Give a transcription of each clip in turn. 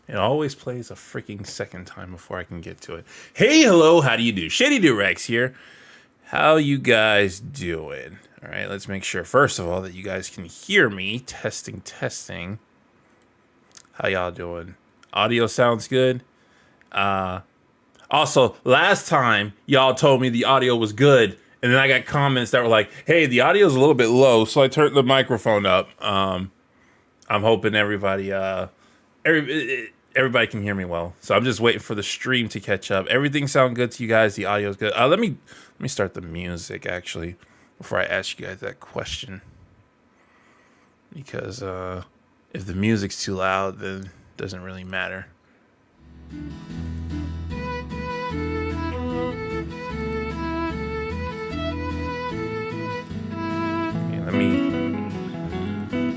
It always plays a freaking second time before I can get to it. Hey, hello, how do you do? Shady Doorags here. How you guys doing? All right, let's make sure, first of all, that you guys can hear me. Testing, testing. How y'all doing? Audio sounds good? Also, last time, y'all told me the audio was good, and then I got comments that were like, hey, the audio's a little bit low, so I turned the microphone up. I'm hoping everybody can hear me well. So I'm just waiting for the stream to catch up. Everything sound good to you guys? The audio's good. Let me start the music actually before I ask you guys that question. Because if the music's too loud, then it doesn't really matter. Okay,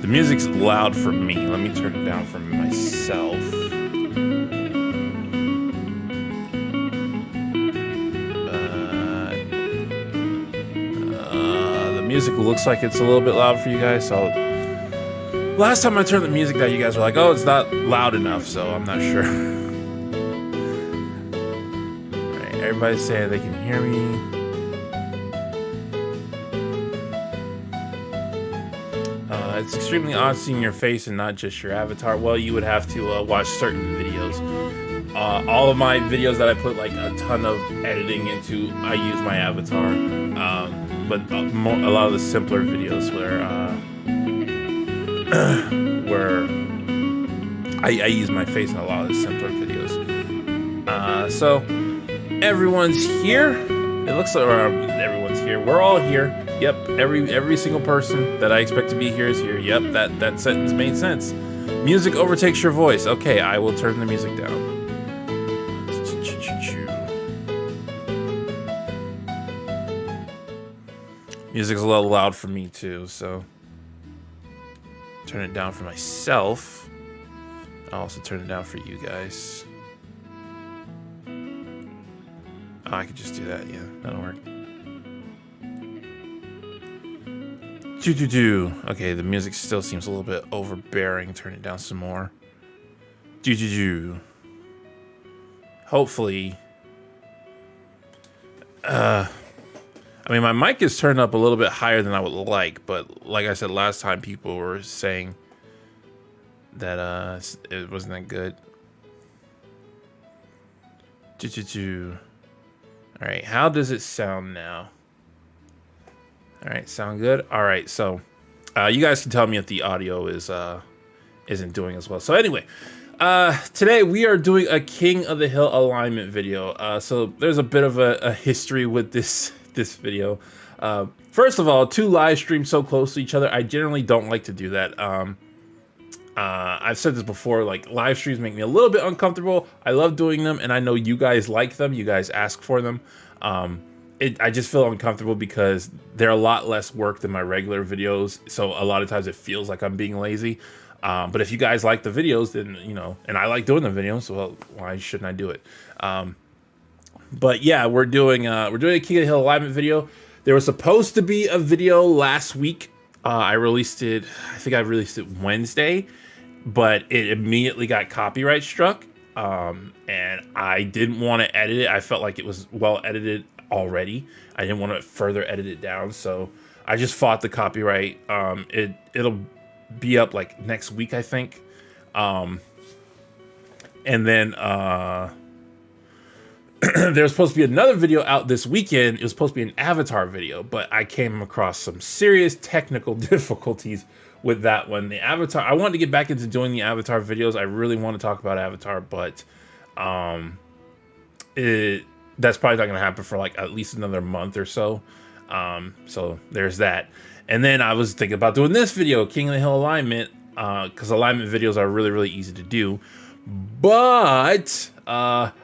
the music's loud for me. Let me turn it down for myself. The music looks like it's a little bit loud for you guys, so last time I turned the music down, you guys were like, oh, it's not loud enough, so I'm not sure. Alright, everybody's saying they can hear me. It's extremely odd seeing your face and not just your avatar. Well, you would have to watch certain videos. All of my videos that I put like a ton of editing into, I use my avatar. But a lot of the simpler videos where I use my face in a lot of the simpler videos. So everyone's here. It looks like everyone's here. We're all here. Yep, every single person that I expect to be here is here. Yep, that sentence made sense. Music overtakes your voice. Okay, I will turn the music down. Music's a little loud for me too, so turn it down for myself. I'll also turn it down for you guys. Oh, I could just do that, yeah, that'll work. Okay, the music still seems a little bit overbearing. Turn it down some more. Hopefully. I mean, my mic is turned up a little bit higher than I would like, but like I said last time, people were saying that it wasn't that good. All right, how does it sound now? All right, sound good. All right, so you guys can tell me if the audio isn't doing as well. So anyway, today we are doing a King of the Hill alignment video. So there's a bit of a history with this video. First of all, two live streams so close to each other, I generally don't like to do that. I've said this before, like live streams make me a little bit uncomfortable. I love doing them, and I know you guys like them. You guys ask for them. I just feel uncomfortable because they're a lot less work than my regular videos. So a lot of times it feels like I'm being lazy. But if you guys like the videos, then, you know, and I like doing the videos, so well, why shouldn't I do it? But yeah, we're doing a King of the Hill alignment video. There was supposed to be a video last week. I released it, I think I released it Wednesday, but it immediately got copyright struck. And I didn't want to edit it. I felt like it was well edited already. I didn't want to further edit it down, so I just fought the copyright. It'll be up like next week, I think. And then there's supposed to be another video out this weekend. It was supposed to be an Avatar video, but I came across some serious technical difficulties with that one. The Avatar, I wanted to get back into doing the Avatar videos. I really want to talk about Avatar, but that's probably not going to happen for like at least another month or so. So there's that. And then I was thinking about doing this video, King of the Hill alignment, because alignment videos are really, really easy to do. But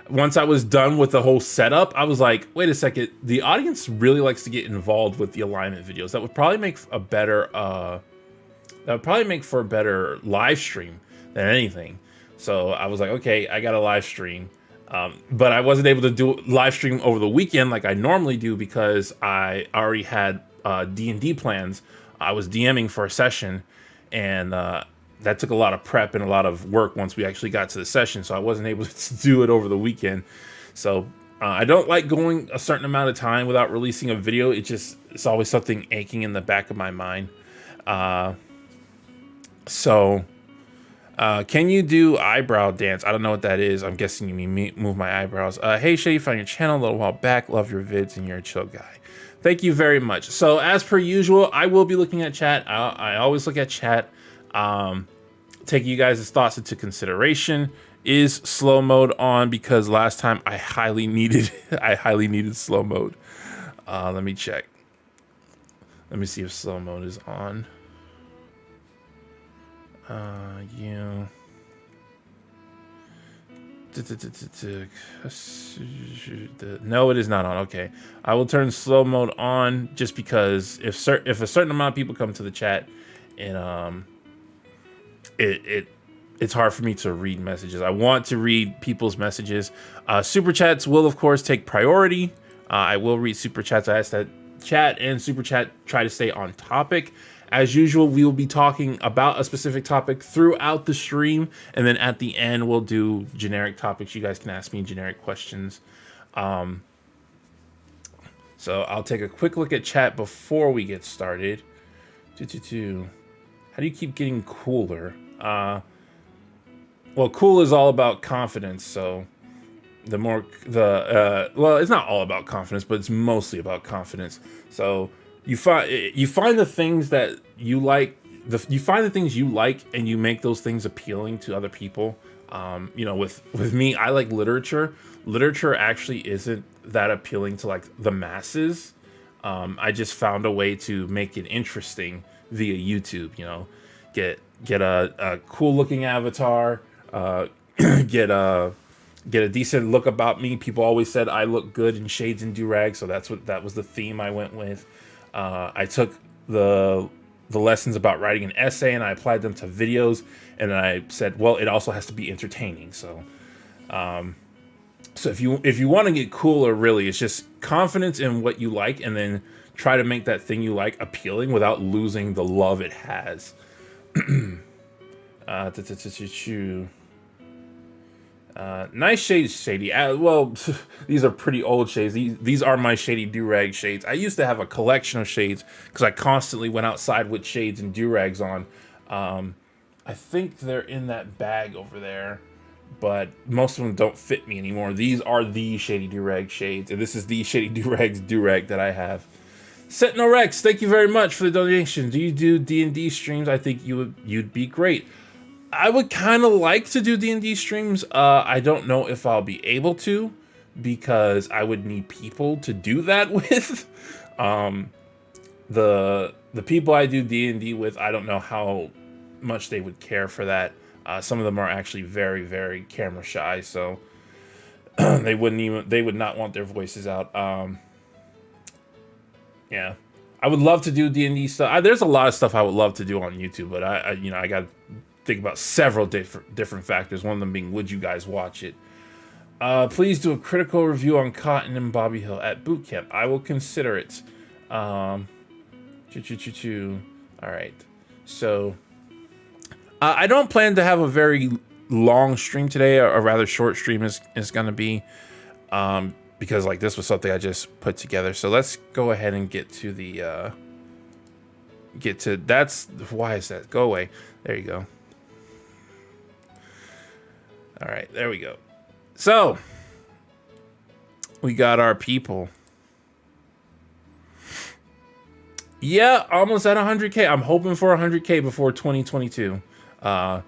once I was done with the whole setup, I was like, wait a second, the audience really likes to get involved with the alignment videos. That would probably make a better live stream than anything. So I was like, okay, I got a live stream. But I wasn't able to do live stream over the weekend like I normally do because I already had D&D plans. I was DMing for a session, and that took a lot of prep and a lot of work once we actually got to the session, so I wasn't able to do it over the weekend. So I don't like going a certain amount of time without releasing a video. It's always something aching in the back of my mind. Can you do eyebrow dance? I don't know what that is. I'm guessing you mean move my eyebrows. Hey, Shady, found your channel a little while back. Love your vids and you're a chill guy. Thank you very much. So as per usual, I will be looking at chat. I always look at chat. Taking you guys' thoughts into consideration. Is slow mode on? Because last time I highly needed slow mode. Let me check. Let me see if slow mode is on. Yeah. No, it is not on. Okay, I will turn slow mode on just because if a certain amount of people come to the chat, and it's hard for me to read messages. I want to read people's messages. Super chats will of course take priority. I will read super chats. I ask that chat and super chat try to stay on topic. As usual, we will be talking about a specific topic throughout the stream, and then at the end, we'll do generic topics. You guys can ask me generic questions. So I'll take a quick look at chat before we get started. How do you keep getting cooler? Well, cool is all about confidence, so well, it's not all about confidence, but it's mostly about confidence. So you find the things that you like, you find the things you like, and you make those things appealing to other people. You know, with me, I like literature. Literature actually isn't that appealing to like the masses. I just found a way to make it interesting via YouTube. You know, get a cool looking avatar, get a decent look about me. People always said I look good in shades and doorags, so that was the theme I went with. I took the lessons about writing an essay and I applied them to videos, and then I said, well, it also has to be entertaining. So, so if you want to get cooler, really, it's just confidence in what you like, and then try to make that thing you like appealing without losing the love it has. Nice shades, Shady. Well, these are pretty old shades. These are my Shady Doorag shades. I used to have a collection of shades because I constantly went outside with shades and doorags on. I think they're in that bag over there, but most of them don't fit me anymore. These are the Shady Doorag shades, and this is the Shady Doorags doorag that I have. Sentinel Rex, thank you very much for the donation. Do you do D&D streams? I think you'd be great. I would kind of like to do D&D streams. I don't know if I'll be able to, because I would need people to do that with. The people I do D&D with, I don't know how much they would care for that. Some of them are actually very, very camera shy, so they would not want their voices out. Yeah, I would love to do D&D stuff. There's a lot of stuff I would love to do on YouTube, but I got to think about several different factors. One of them being, would you guys watch it? Please do a critical review on Cotton and Bobby Hill at boot camp. I will consider it. All right. So I don't plan to have a very long stream today, or a rather short stream is going to be, because like this was something I just put together. So let's go ahead and get to the why is that? Go away. There you go. All right, there we go. So we got our people. Yeah, almost at 100K. I'm hoping for 100K before 2022. I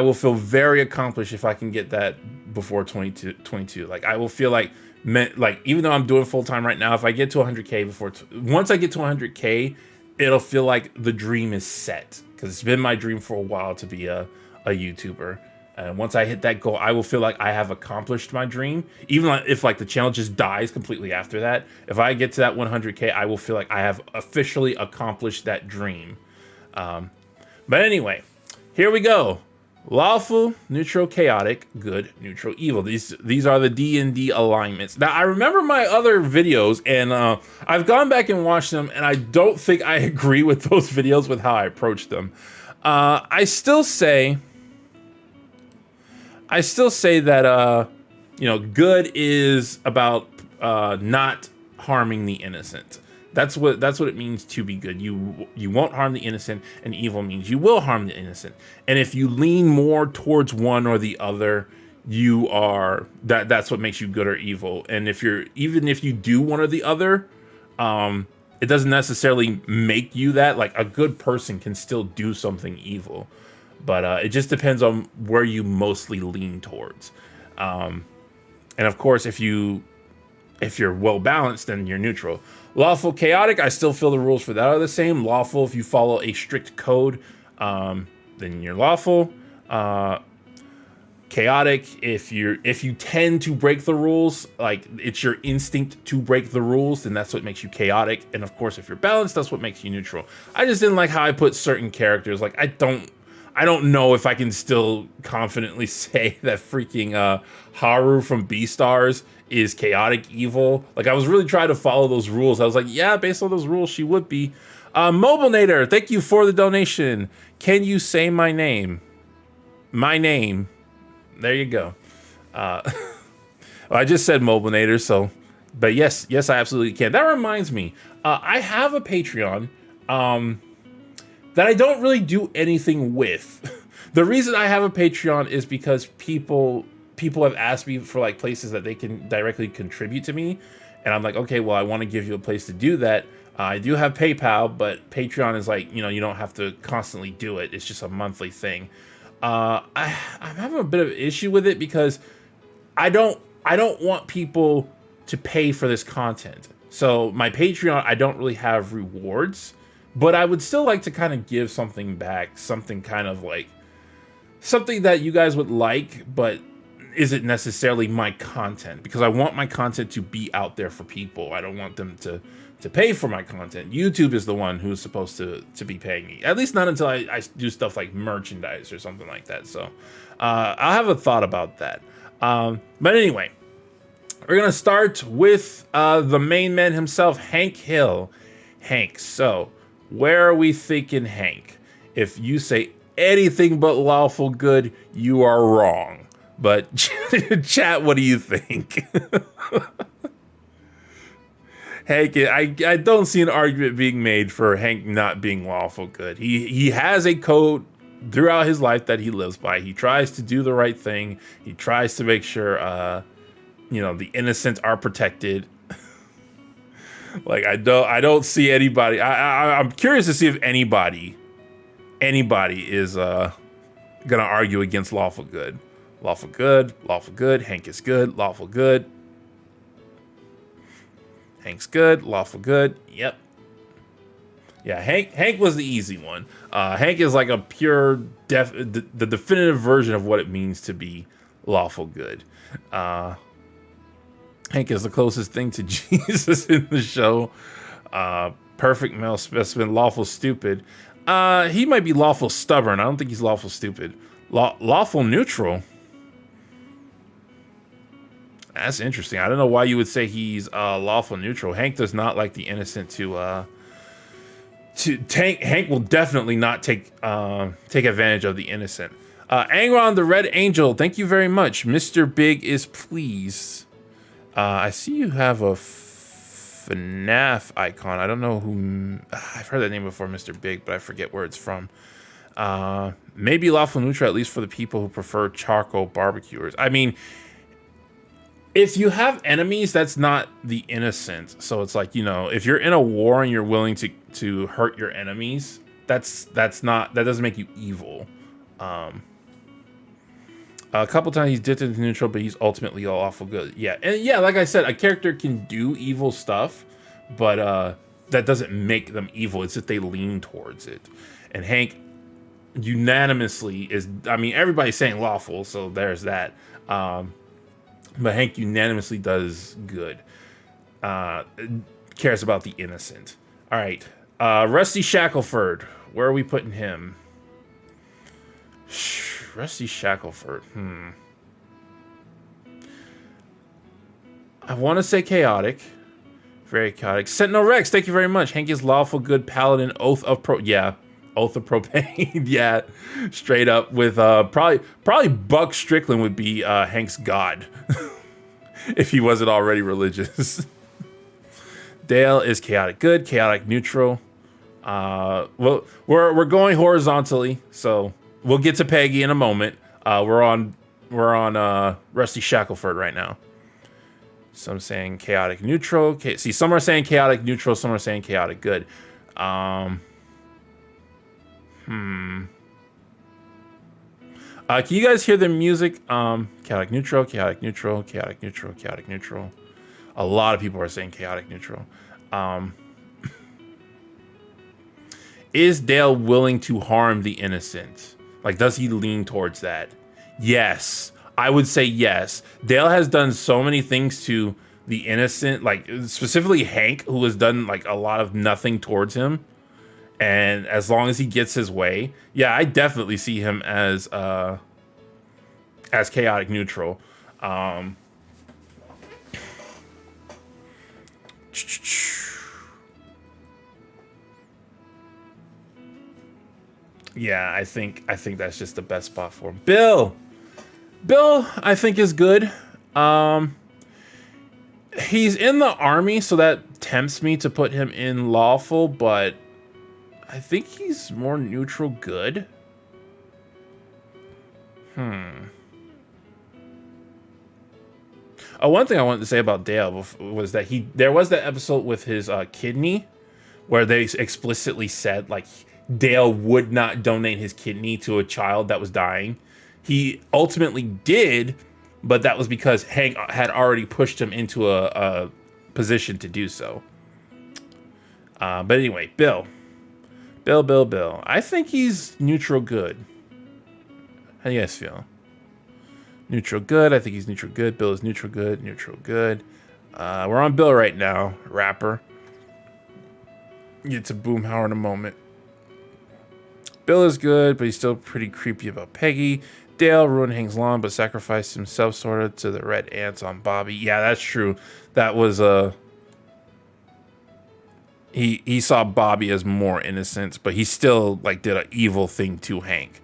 will feel very accomplished if I can get that before 2022. Like, I will feel like even though I'm doing full time right now, if I get to 100K once I get to 100K, it'll feel like the dream is set, because it's been my dream for a while to be a YouTuber. And once I hit that goal, I will feel like I have accomplished my dream. Even if like the channel just dies completely after that, if I get to that 100K, I will feel like I have officially accomplished that dream. But anyway, here we go. Lawful, neutral, chaotic, good, neutral, evil. These are the D&D alignments. Now, I remember my other videos, and I've gone back and watched them, and I don't think I agree with those videos with how I approached them. I still say that good is about not harming the innocent. That's what it means to be good. You won't harm the innocent, and evil means you will harm the innocent. And if you lean more towards one or the other, that's what makes you good or evil. And even if you do one or the other, it doesn't necessarily make you that. Like, a good person can still do something evil, but it just depends on where you mostly lean towards. And of course, if you're well balanced, then you're neutral. Lawful, chaotic, I still feel the rules for that are the same. Lawful, if you follow a strict code, then you're lawful. Chaotic, if you tend to break the rules, like it's your instinct to break the rules, then that's what makes you chaotic. And of course, if you're balanced, that's what makes you neutral. I just didn't like how I put certain characters. Like, I don't know if I can still confidently say that freaking Haru from Beastars is chaotic evil. Like, I was really trying to follow those rules. I was like, yeah, based on those rules, she would be. Mobilenator, thank you for the donation. Can you say my name? My name. There you go. Well, I just said Mobilenator, so. But yes, I absolutely can. That reminds me, I have a Patreon that I don't really do anything with. The reason I have a Patreon is because people have asked me for like places that they can directly contribute to me, and I'm like, okay, well, I want to give you a place to do that. I do have PayPal, but Patreon is like, you don't have to constantly do it. It's just a monthly thing. I'm having a bit of an issue with it because I don't want people to pay for this content. So my Patreon, I don't really have rewards, but I would still like to kind of give something back, something kind of like something that you guys would like, but isn't necessarily my content, because I want my content to be out there for people. I don't want them to pay for my content. YouTube is the one who's supposed to be paying me, at least not until I do stuff like merchandise or something like that. So I'll have a thought about that. But anyway, we're gonna start with the main man himself, Hank Hill. Hank, so where are we thinking Hank? If you say anything but lawful good, you are wrong. But chat, what do you think? Hank, I don't see an argument being made for Hank not being lawful good. He has a code throughout his life that he lives by. He tries to do the right thing. He tries to make sure, the innocent are protected. Like, I don't see anybody. I'm curious to see if anybody is gonna argue against lawful good. Lawful good, lawful good. Hank is good, lawful good. Hank's good, lawful good. Yep. Yeah, Hank was the easy one. Hank is like a pure the definitive version of what it means to be lawful good. Hank is the closest thing to Jesus in the show. Perfect male specimen, lawful stupid. He might be lawful stubborn. I don't think he's lawful stupid. Lawful neutral. That's interesting. I don't know why you would say he's lawful neutral. Hank does not like the innocent to Hank will definitely not take advantage of the innocent. Angron the Red Angel, thank you very much. Mr. Big is pleased. I see you have a FNAF icon. I don't know who. I've heard that name before, Mr. Big, but I forget where it's from. Maybe lawful neutral, at least for the people who prefer charcoal barbecuers. I mean, if you have enemies, that's not the innocent. So it's like, if you're in a war and you're willing to hurt your enemies, that doesn't make you evil. A couple times he's dipped into neutral, but he's ultimately all awful good. Yeah, and yeah, like I said, a character can do evil stuff, but that doesn't make them evil. It's that they lean towards it. And Hank unanimously is. I mean, everybody's saying lawful, so there's that. But Hank unanimously does good. Cares about the innocent. All right. Rusty Shackleford. Where are we putting him? Rusty Shackleford. I want to say chaotic. Very chaotic. Sentinel Rex, thank you very much. Hank is lawful good paladin. Oath of pro. Yeah. Oath of Propane. Yeah, straight up with probably Buck Strickland would be Hank's god if he wasn't already religious. Dale is chaotic good, chaotic neutral. Well, we're going horizontally, so we'll get to Peggy in a moment. We're on Rusty Shackleford right now. Some saying chaotic neutral. See, some are saying chaotic neutral. Some are saying chaotic good. Can you guys hear the music? Chaotic neutral, chaotic neutral, chaotic neutral, chaotic neutral. A lot of people are saying chaotic neutral. Is Dale willing to harm the innocent? Like, does he lean towards that? Yes. I would say yes. Dale has done so many things to the innocent, like specifically Hank, who has done like a lot of nothing towards him. And as long as he gets his way, yeah, I definitely see him as chaotic neutral. Yeah, I think that's just the best spot for him. Bill, I think is good. He's in the army, so that tempts me to put him in lawful, but I think he's more neutral good. One thing I wanted to say about Dale was that there was that episode with his kidney where they explicitly said like Dale would not donate his kidney to a child that was dying. He ultimately did, but that was because Hank had already pushed him into a position to do so. But anyway, Bill. I think he's neutral good. How do you guys feel? Neutral good. I think he's neutral good. Bill is neutral good. Neutral good. We're on Bill right now. Rapper. Get to Boomhauer in a moment. Bill is good, but he's still pretty creepy about Peggy. Dale ruined Hank's lawn, but sacrificed himself sort of to the red ants on Bobby. Yeah, that's true. That was he saw Bobby as more innocent, but he still like did an evil thing to Hank.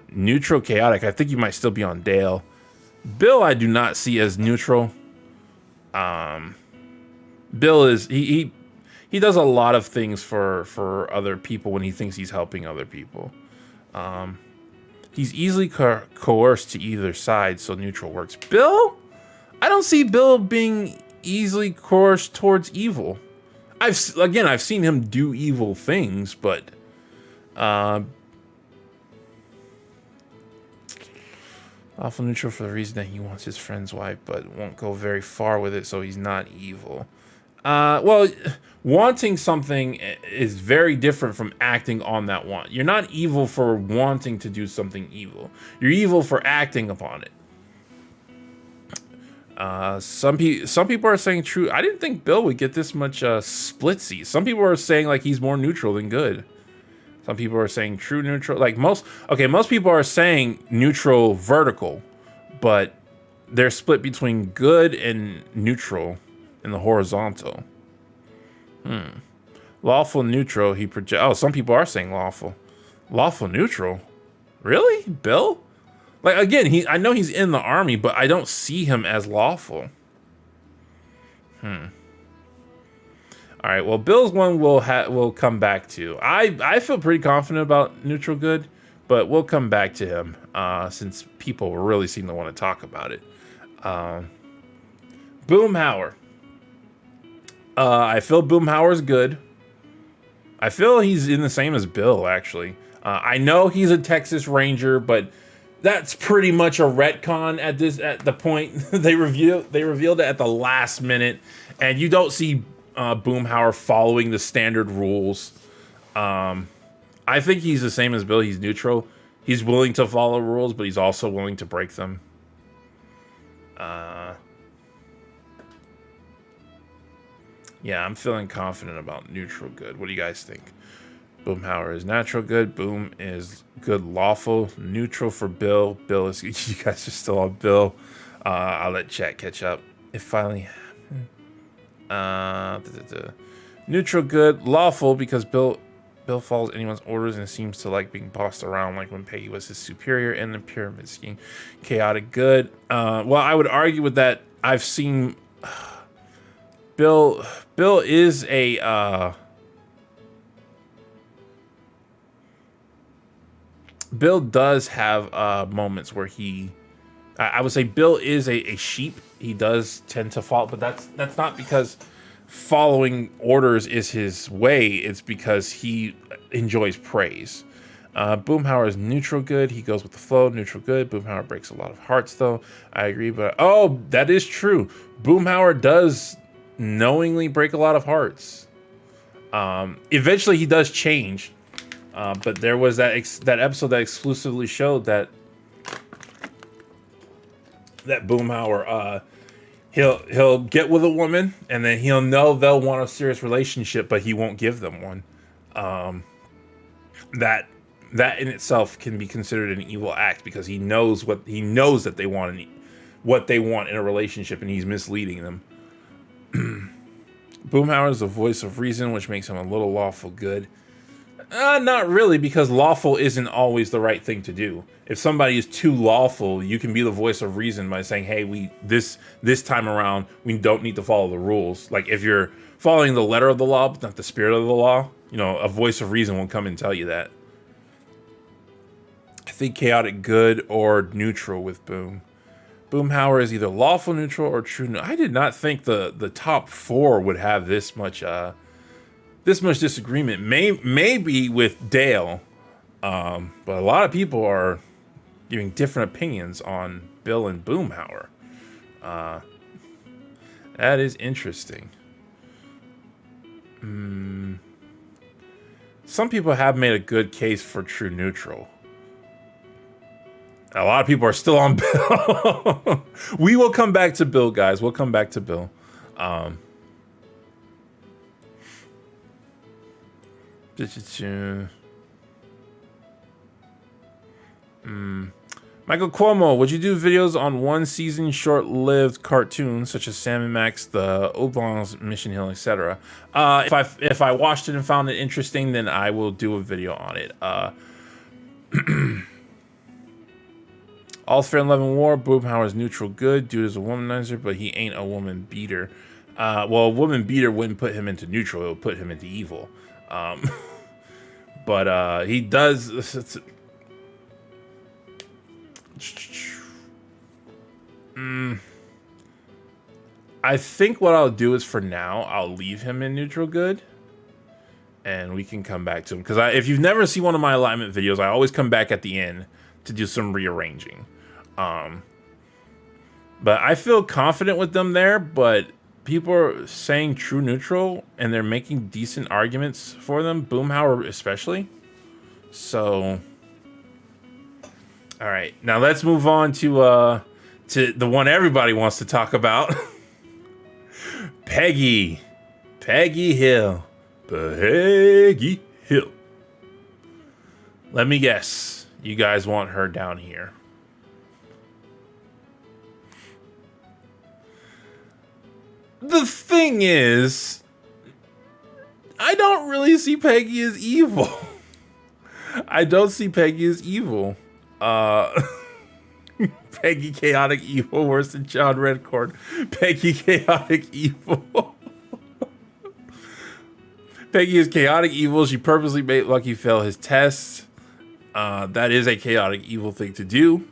Neutral chaotic. I think you might still be on Dale. Bill, I do not see as neutral. Bill is he does a lot of things for other people when he thinks he's helping other people. He's easily coerced to either side, so neutral works. Bill, I don't see Bill being easily coerced towards evil. I've seen him do evil things, but awful neutral for the reason that he wants his friend's wife, but won't go very far with it, so he's not evil. Well, wanting something is very different from acting on that want. You're not evil for wanting to do something evil. You're evil for acting upon it. Some people are saying true. I didn't think Bill would get this much splitsy. Some people are saying like he's more neutral than good. Some people are saying true neutral. Like most people are saying neutral vertical, but they're split between good and neutral in the horizontal. Lawful neutral. Some people are saying lawful neutral. Really, Bill? Like again, I know he's in the army, but I don't see him as lawful. All right. Well, Bill's one we'll come back to. I feel pretty confident about neutral good, but we'll come back to him since people really seem to want to talk about it. Boomhauer. I feel Boomhauer's good. I feel he's in the same as Bill, actually. I know he's a Texas Ranger, but that's pretty much a retcon at the point. they revealed it at the last minute, and you don't see Boomhauer following the standard rules. I think he's the same as Bill. He's neutral. He's willing to follow rules, but he's also willing to break them. Yeah, I'm feeling confident about neutral good. What do you guys think? Boomhauer is natural good. Boom is good lawful. Neutral for Bill. Bill is... You guys are still on Bill. I'll let chat catch up. It finally happened. Neutral good. Lawful because Bill Bill follows anyone's orders and seems to like being bossed around, like when Peggy was his superior in the pyramid scheme. Chaotic good. Well, I would argue with that. I've seen Bill is a Bill does have moments where I would say Bill is a sheep. He does tend to follow, but that's not because following orders is his way. It's because he enjoys praise. Boomhauer is neutral good. He goes with the flow. Neutral good. Boomhauer breaks a lot of hearts, though. I agree, but oh, that is true. Boomhauer does knowingly break a lot of hearts. Eventually, he does change, but there was that episode that exclusively showed that Boomhauer he'll get with a woman and then he'll know they'll want a serious relationship, but he won't give them one. That in itself can be considered an evil act because he knows that they want what they want in a relationship, and he's misleading them. Boomhauer is the voice of reason, which makes him a little lawful good. Not really, because lawful isn't always the right thing to do. If somebody is too lawful, you can be the voice of reason by saying, hey, this time around, we don't need to follow the rules. Like, if you're following the letter of the law, but not the spirit of the law, a voice of reason will come and tell you that. I think chaotic good or neutral with Boom. Boomhauer is either lawful neutral or true neutral. I did not think the top 4 would have this much disagreement. Maybe with Dale, but a lot of people are giving different opinions on Bill and Boomhauer. That is interesting. Some people have made a good case for true neutral. A lot of people are still on Bill. We will come back to Bill, guys. We'll come back to Bill. Michael Cuomo, would you do videos on one season short-lived cartoons such as Sam and Max, the Oblongs, Mission Hill, etc.? If I watched it and found it interesting, then I will do a video on it. All fair in love and war. Boomhauer's neutral good. Dude is a womanizer, but he ain't a woman beater. Well, a woman beater wouldn't put him into neutral. It would put him into evil. But he does. I think what I'll do is for now, I'll leave him in neutral good. And we can come back to him. Because if you've never seen one of my alignment videos, I always come back at the end to do some rearranging. But I feel confident with them there, but people are saying true neutral, and they're making decent arguments for them. Boomhauer especially. So, all right, now let's move on to the one everybody wants to talk about. Peggy Hill. Peggy Hill. Let me guess. You guys want her down here. The thing is, I don't really see Peggy as evil. I don't see Peggy as evil. Peggy chaotic evil, worse than John Redcorn. Peggy chaotic evil. Peggy is chaotic evil. She purposely made Lucky fail his tests. That is a chaotic evil thing to do.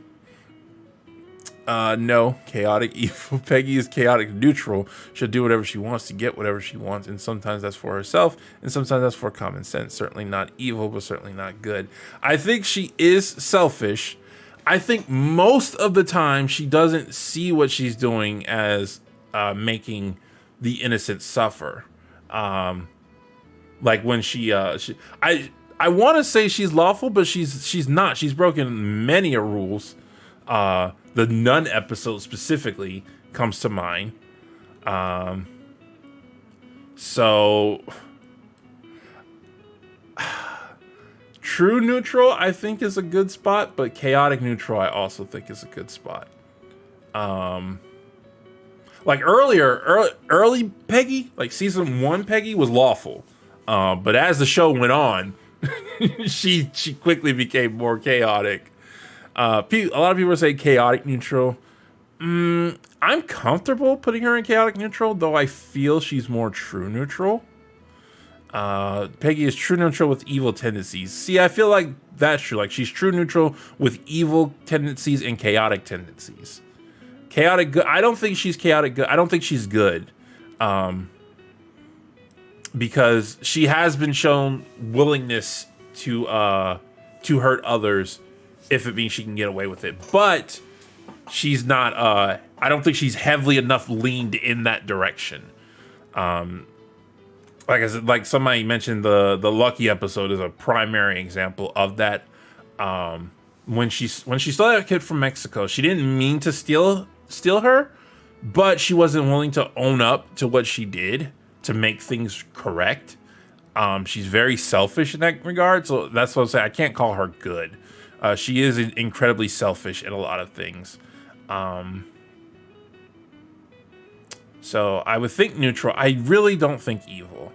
No, chaotic evil. Peggy is chaotic neutral. She'll do whatever she wants to get whatever she wants, and sometimes that's for herself, and sometimes that's for common sense. Certainly not evil, but certainly not good. I think she is selfish. I think most of the time she doesn't see what she's doing as making the innocent suffer. Like when I want to say she's lawful, but she's not. She's broken many rules. The Nun episode specifically comes to mind. So true neutral, I think, is a good spot, but chaotic neutral, I also think, is a good spot. Like early Peggy, like season 1 Peggy was lawful. But as the show went on, she quickly became more chaotic. A lot of people say chaotic neutral. I'm comfortable putting her in chaotic neutral, though I feel she's more true neutral. Peggy is true neutral with evil tendencies. See, I feel like that's true. Like, she's true neutral with evil tendencies and chaotic tendencies. Chaotic good. I don't think she's chaotic good. I don't think she's good. Because she has been shown willingness to hurt others if it means she can get away with it. But she's not, I don't think she's heavily enough leaned in that direction. Like I said, like somebody mentioned, the Lucky episode is a primary example of that. When she stole that kid from Mexico, she didn't mean to steal her, but she wasn't willing to own up to what she did to make things correct. She's very selfish in that regard, so that's what I'm saying. I can't call her good. She is incredibly selfish in a lot of things. So I would think neutral. I really don't think evil.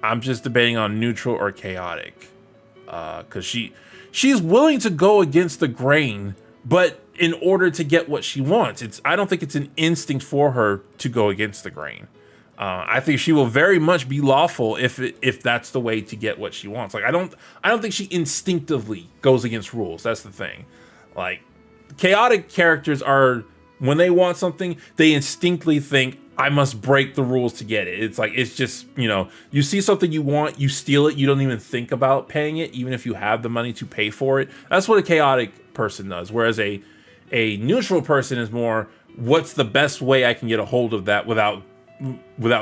I'm just debating on neutral or chaotic. Because she's willing to go against the grain, but in order to get what she wants. I don't think it's an instinct for her to go against the grain. I think she will very much be lawful if that's the way to get what she wants. Like, I don't think she instinctively goes against rules. That's the thing. Like, chaotic characters are, when they want something, they instinctively think, I must break the rules to get it. It's like, it's just, you see something you want, you steal it, you don't even think about paying it, even if you have the money to pay for it. That's what a chaotic person does. Whereas a neutral person is more, what's the best way I can get a hold of that without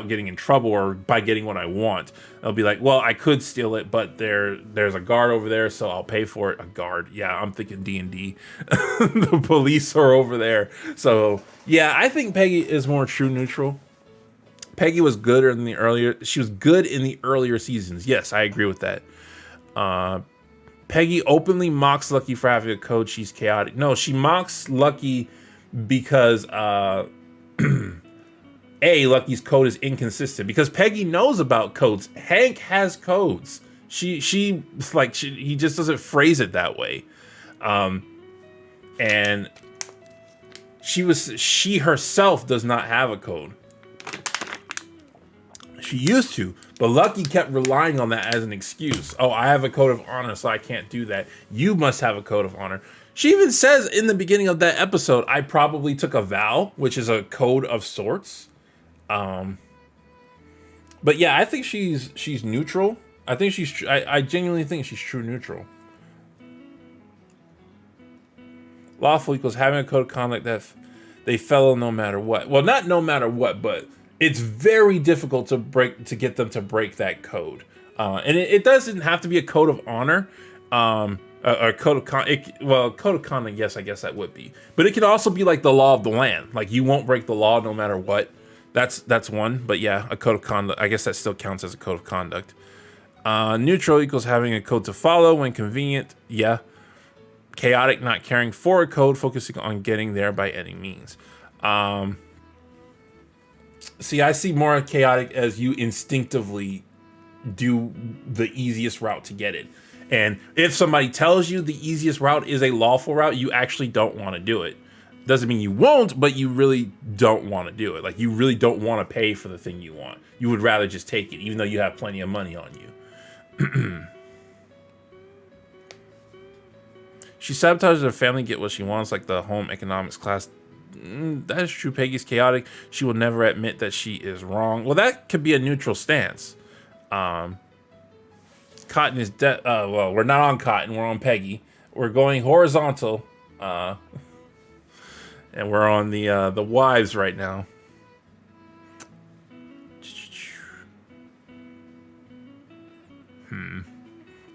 getting in trouble or by getting what I want. They'll be like, well, I could steal it, but there's a guard over there, so I'll pay for it. A guard. Yeah, I'm thinking D&D. The police are over there. So, yeah, I think Peggy is more true neutral. Peggy was good in the earlier seasons. Yes, I agree with that. Peggy openly mocks Lucky for having a code. She's chaotic. No, she mocks Lucky because Lucky's code is inconsistent, because Peggy knows about codes. Hank has codes. He just doesn't phrase it that way. And she herself does not have a code. She used to, but Lucky kept relying on that as an excuse. Oh, I have a code of honor, so I can't do that. You must have a code of honor. She even says in the beginning of that episode, I probably took a vow, which is a code of sorts. But yeah, I think she's neutral. I think I genuinely think she's true neutral. Lawful equals having a code of conduct that they follow no matter what. Well, not no matter what, but it's very difficult to get them to break that code. And it doesn't have to be a code of honor. Or code of code of conduct, yes, I guess that would be. But it can also be like the law of the land. Like, you won't break the law no matter what. That's one. But yeah, a code of conduct, I guess that still counts as a code of conduct. Neutral equals having a code to follow when convenient. Yeah. Chaotic, not caring for a code, focusing on getting there by any means. See, I see more chaotic as you instinctively do the easiest route to get it. And if somebody tells you the easiest route is a lawful route, you actually don't want to do it. Doesn't mean you won't, but you really don't want to do it. Like, you really don't want to pay for the thing you want. You would rather just take it, even though you have plenty of money on you. She sabotages her family, get what she wants, like the home economics class. That is true. Peggy's chaotic. She will never admit that she is wrong. Well, that could be a neutral stance. Cotton is dead. Well, we're not on Cotton. We're on Peggy. We're going horizontal. And we're on the wives right now.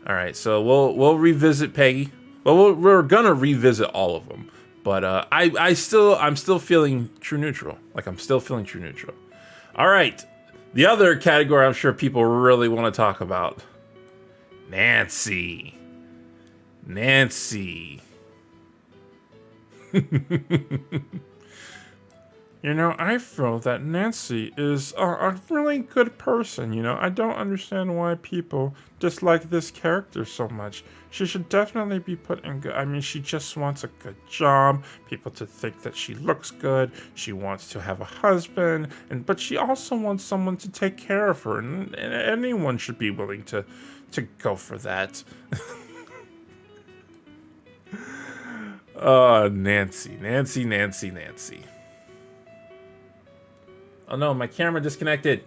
All right, so we'll revisit Peggy. Well, we're gonna revisit all of them, but I'm still feeling true neutral. Like, I'm still feeling true neutral. All right, the other category I'm sure people really want to talk about. Nancy. You know, I feel that Nancy is a really good person, you know. I don't understand why people dislike this character so much. She should definitely be put in good... I mean, she just wants a good job, people to think that she looks good, she wants to have a husband, but she also wants someone to take care of her, and anyone should be willing to go for that. Nancy. Oh no, my camera disconnected.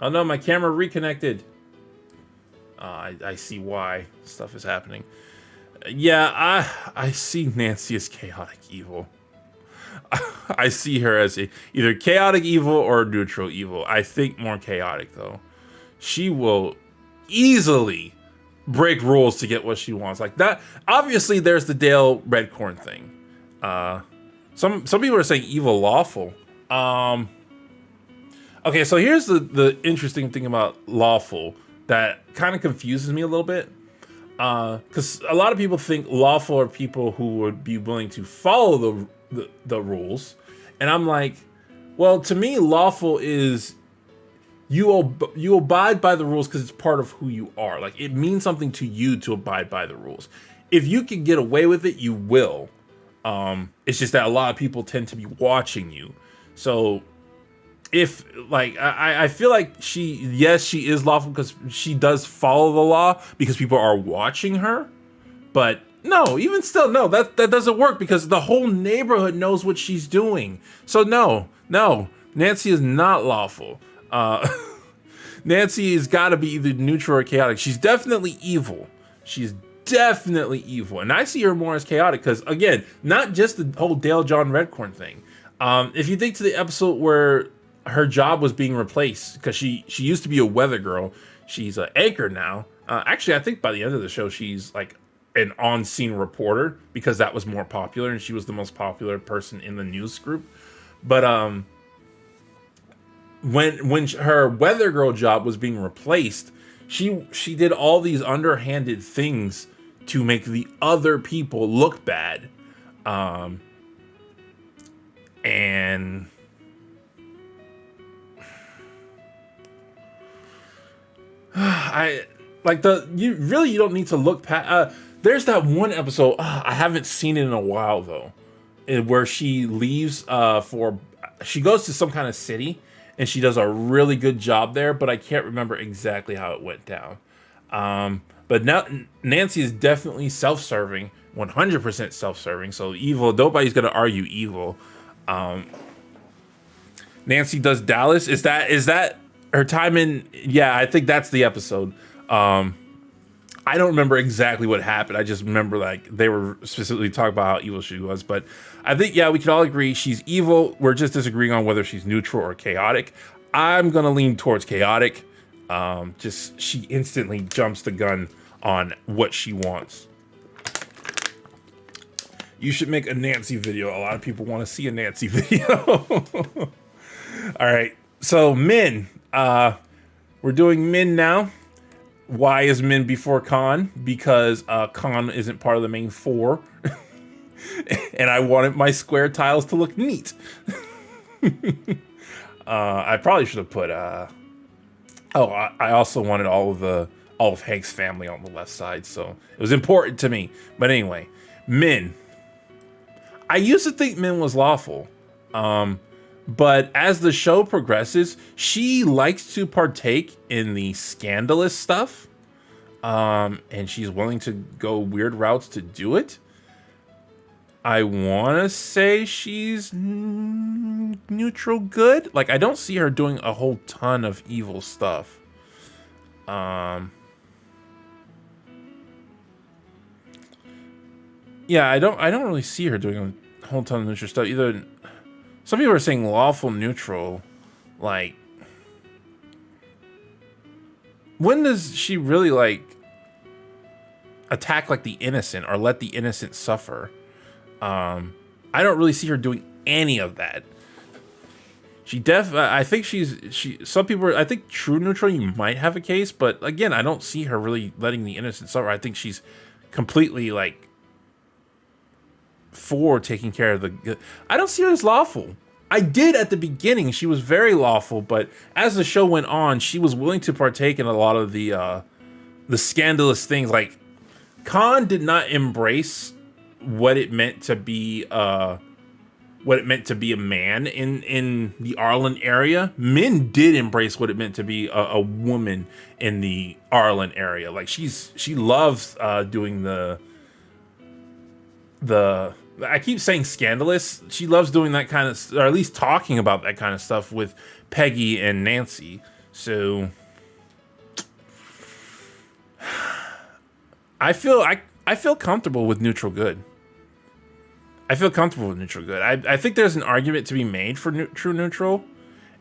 Oh no, my camera reconnected. I see why stuff is happening. Yeah, I see Nancy as chaotic evil. I see her as either chaotic evil or neutral evil. I think more chaotic, though. She will easily break rules to get what she wants. Like that. Obviously, there's the Dale Redcorn thing. Some people are saying evil lawful. Okay, so here's the interesting thing about lawful that kind of confuses me a little bit. Because a lot of people think lawful are people who would be willing to follow the rules. And I'm like, well, to me, lawful is you abide by the rules because it's part of who you are. Like, it means something to you to abide by the rules. If you can get away with it, you will. It's just that a lot of people tend to be watching you. So if, like, I feel like she is lawful because she does follow the law because people are watching her. But no, even still, no, that doesn't work because the whole neighborhood knows what she's doing. So no, Nancy is not lawful. Nancy has got to be either neutral or chaotic. She's definitely evil. She's definitely evil. And I see her more as chaotic because, again, not just the whole Dale John Redcorn thing. If you think to the episode where her job was being replaced because she used to be a weather girl. She's an anchor now. Actually, I think by the end of the show, she's like an on-scene reporter because that was more popular and she was the most popular person in the news group. But when her weather girl job was being replaced, she did all these underhanded things to make the other people look bad. And you don't need to look past. There's that one episode. I haven't seen it in a while though, where she leaves she goes to some kind of city and she does a really good job there, but I can't remember exactly how it went down. But now Nancy is definitely self-serving, 100% self-serving. So evil. Nobody's gonna argue evil. Nancy does Dallas. Is that her time in? Yeah, I think that's the episode. I don't remember exactly what happened. I just remember like they were specifically talking about how evil she was. But I think, yeah, we can all agree she's evil. We're just disagreeing on whether she's neutral or chaotic. I'm gonna lean towards chaotic. Just she instantly jumps the gun on what she wants. You should make a Nancy video. A lot of people want to see a Nancy video. All right, so Min. We're doing Min now. Why is Min before Kahn? Because Kahn isn't part of the main four. And I wanted my square tiles to look neat. I probably should have put... I also wanted all of Hank's family on the left side, so it was important to me. But anyway, Min. I used to think Min was lawful. But as the show progresses, she likes to partake in the scandalous stuff. And she's willing to go weird routes to do it. I want to say she's neutral good. Like, I don't see her doing a whole ton of evil stuff. Yeah, I don't really see her doing a whole ton of neutral stuff either. Some people are saying lawful neutral. Like, when does she really like attack like the innocent or let the innocent suffer? I don't really see her doing any of that. I think some people I think true neutral, you might have a case, but again, I don't see her really letting the innocent suffer. I think she's completely like for taking care of the good. I don't see her as lawful. I did at the beginning. She was very lawful, but as the show went on, she was willing to partake in a lot of the scandalous things. Like, Khan did not embrace what it meant to be a man in the Arlen area. Min did embrace what it meant to be a woman in the Arlen area. Like, she loves doing the I keep saying scandalous. She loves doing that kind of, or at least talking about that kind of stuff with Peggy and Nancy. So I feel comfortable with neutral good. I think there's an argument to be made for true neutral,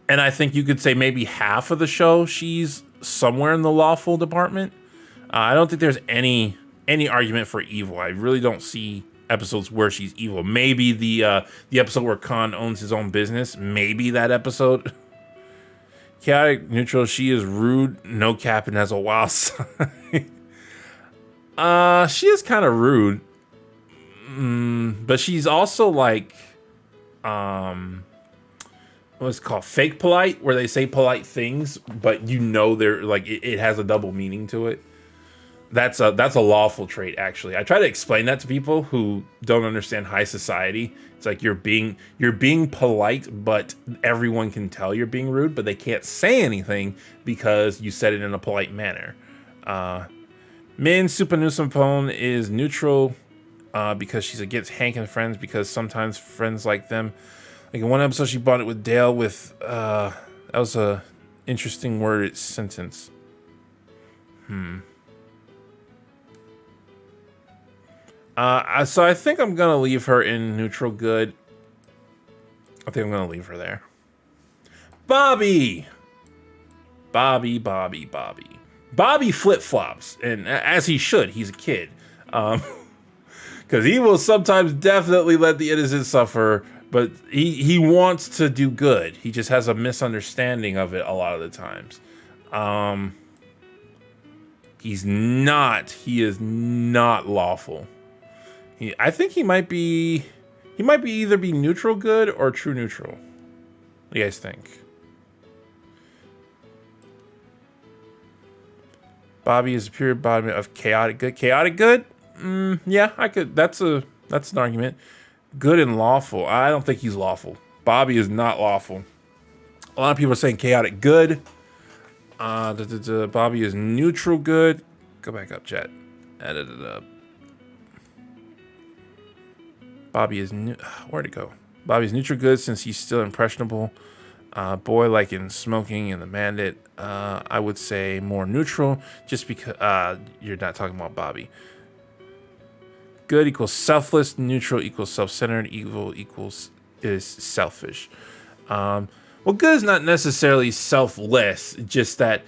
and I think you could say maybe half of the show she's somewhere in the lawful department. I don't think there's any argument for evil. I really don't see episodes where she's evil. Maybe the episode where Khan owns his own business. Maybe that episode. Chaotic neutral. She is rude, no cap, and has a wild side. She is kind of rude. But she's also like, what's it called? Fake polite, where they say polite things, but they're like, it has a double meaning to it. That's a lawful trait, actually. I try to explain that to people who don't understand high society. It's like you're being polite, but everyone can tell you're being rude, but they can't say anything because you said it in a polite manner. Min Supanusapone is neutral because she's against Hank and friends, because sometimes friends like them. Like in one episode, she bought it with Dale with that was a interesting worded sentence. So I think I'm gonna leave her in neutral good. I think I'm gonna leave her there. Bobby flip-flops, and as he should. He's a kid, because he will sometimes definitely let the innocent suffer, but he wants to do good. He just has a misunderstanding of it a lot of the times. He is not lawful. I think he might be either be neutral good or true neutral. What do you guys think? Bobby is a pure embodiment of chaotic good. Chaotic good? Yeah, I could. That's an argument. Good and lawful. I don't think he's lawful. Bobby is not lawful. A lot of people are saying chaotic good. Bobby is neutral good. Go back up, chat. Edit it up. Bobby is where'd it go? Bobby's neutral good since he's still impressionable. Boy, like in Smoking and the Bandit, I would say more neutral, just because you're not talking about Bobby. Good equals selfless. Neutral equals self-centered. Evil equals is selfish. Well, good is not necessarily selfless. Just that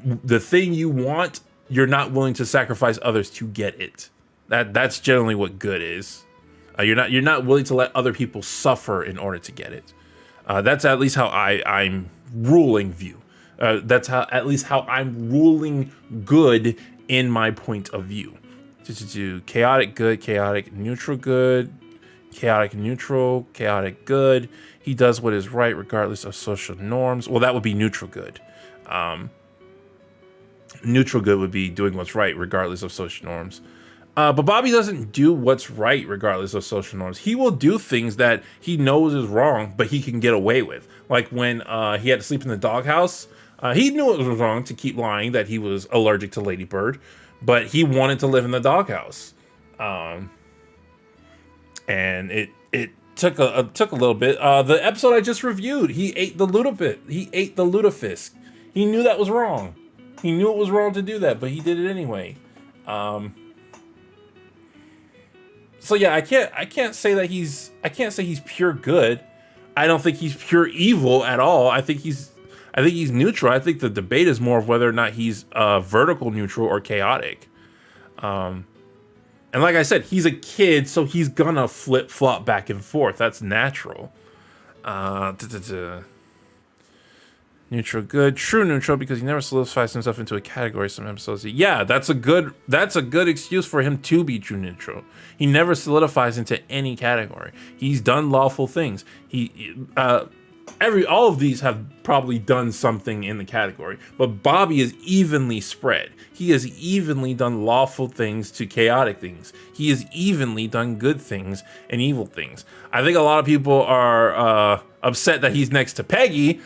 the thing you want, you're not willing to sacrifice others to get it. That's generally what good is. You're not willing to let other people suffer in order to get it. That's at least how I'm ruling view. That's at least how I'm ruling good in my point of view. To chaotic good, chaotic neutral good, chaotic neutral, chaotic good. He does what is right regardless of social norms. Well, that would be neutral good. Neutral good would be doing what's right regardless of social norms. But Bobby doesn't do what's right regardless of social norms. He will do things that he knows is wrong, but he can get away with. Like when he had to sleep in the doghouse. He knew it was wrong to keep lying that he was allergic to Lady Bird, but he wanted to live in the doghouse. And it took a little bit. The episode I just reviewed, he ate the lutefisk. He knew that was wrong. He knew it was wrong to do that, but he did it anyway. So yeah, I can't say he's pure good. I don't think he's pure evil at all. I think he's neutral. I think the debate is more of whether or not he's vertical neutral or chaotic. And like I said, he's a kid, so he's gonna flip-flop back and forth. That's natural. Neutral good. True neutral because he never solidifies himself into a category. Some episodes. Yeah, that's a good excuse for him to be true neutral. He never solidifies into any category. He's done lawful things. All of these have probably done something in the category, but Bobby is evenly spread. He has evenly done lawful things to chaotic things. He has evenly done good things and evil things. I think a lot of people are upset that he's next to Peggy,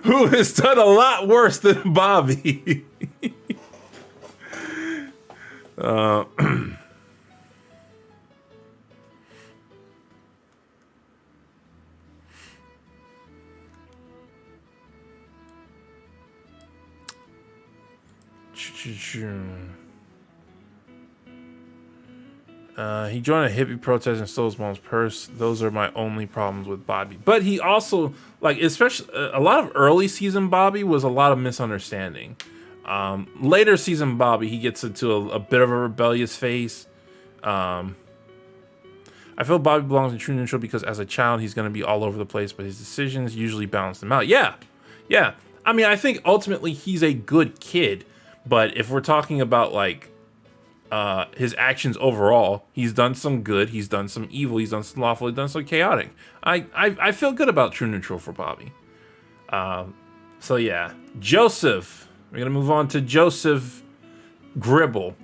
who has done a lot worse than Bobby. He joined a hippie protest and stole his mom's purse. Those are my only problems with Bobby. But he also, like, especially a lot of early season Bobby was a lot of misunderstanding. Later season Bobby, he gets into a bit of a rebellious phase. I feel Bobby belongs in true neutral because as a child, he's going to be all over the place, but his decisions usually balance him out. Yeah. I mean, I think ultimately he's a good kid. But if we're talking about, like, his actions overall, he's done some good, he's done some evil, he's done some lawful, he's done some chaotic. I feel good about true neutral for Bobby. So yeah, Joseph. We're gonna move on to Joseph Gribble.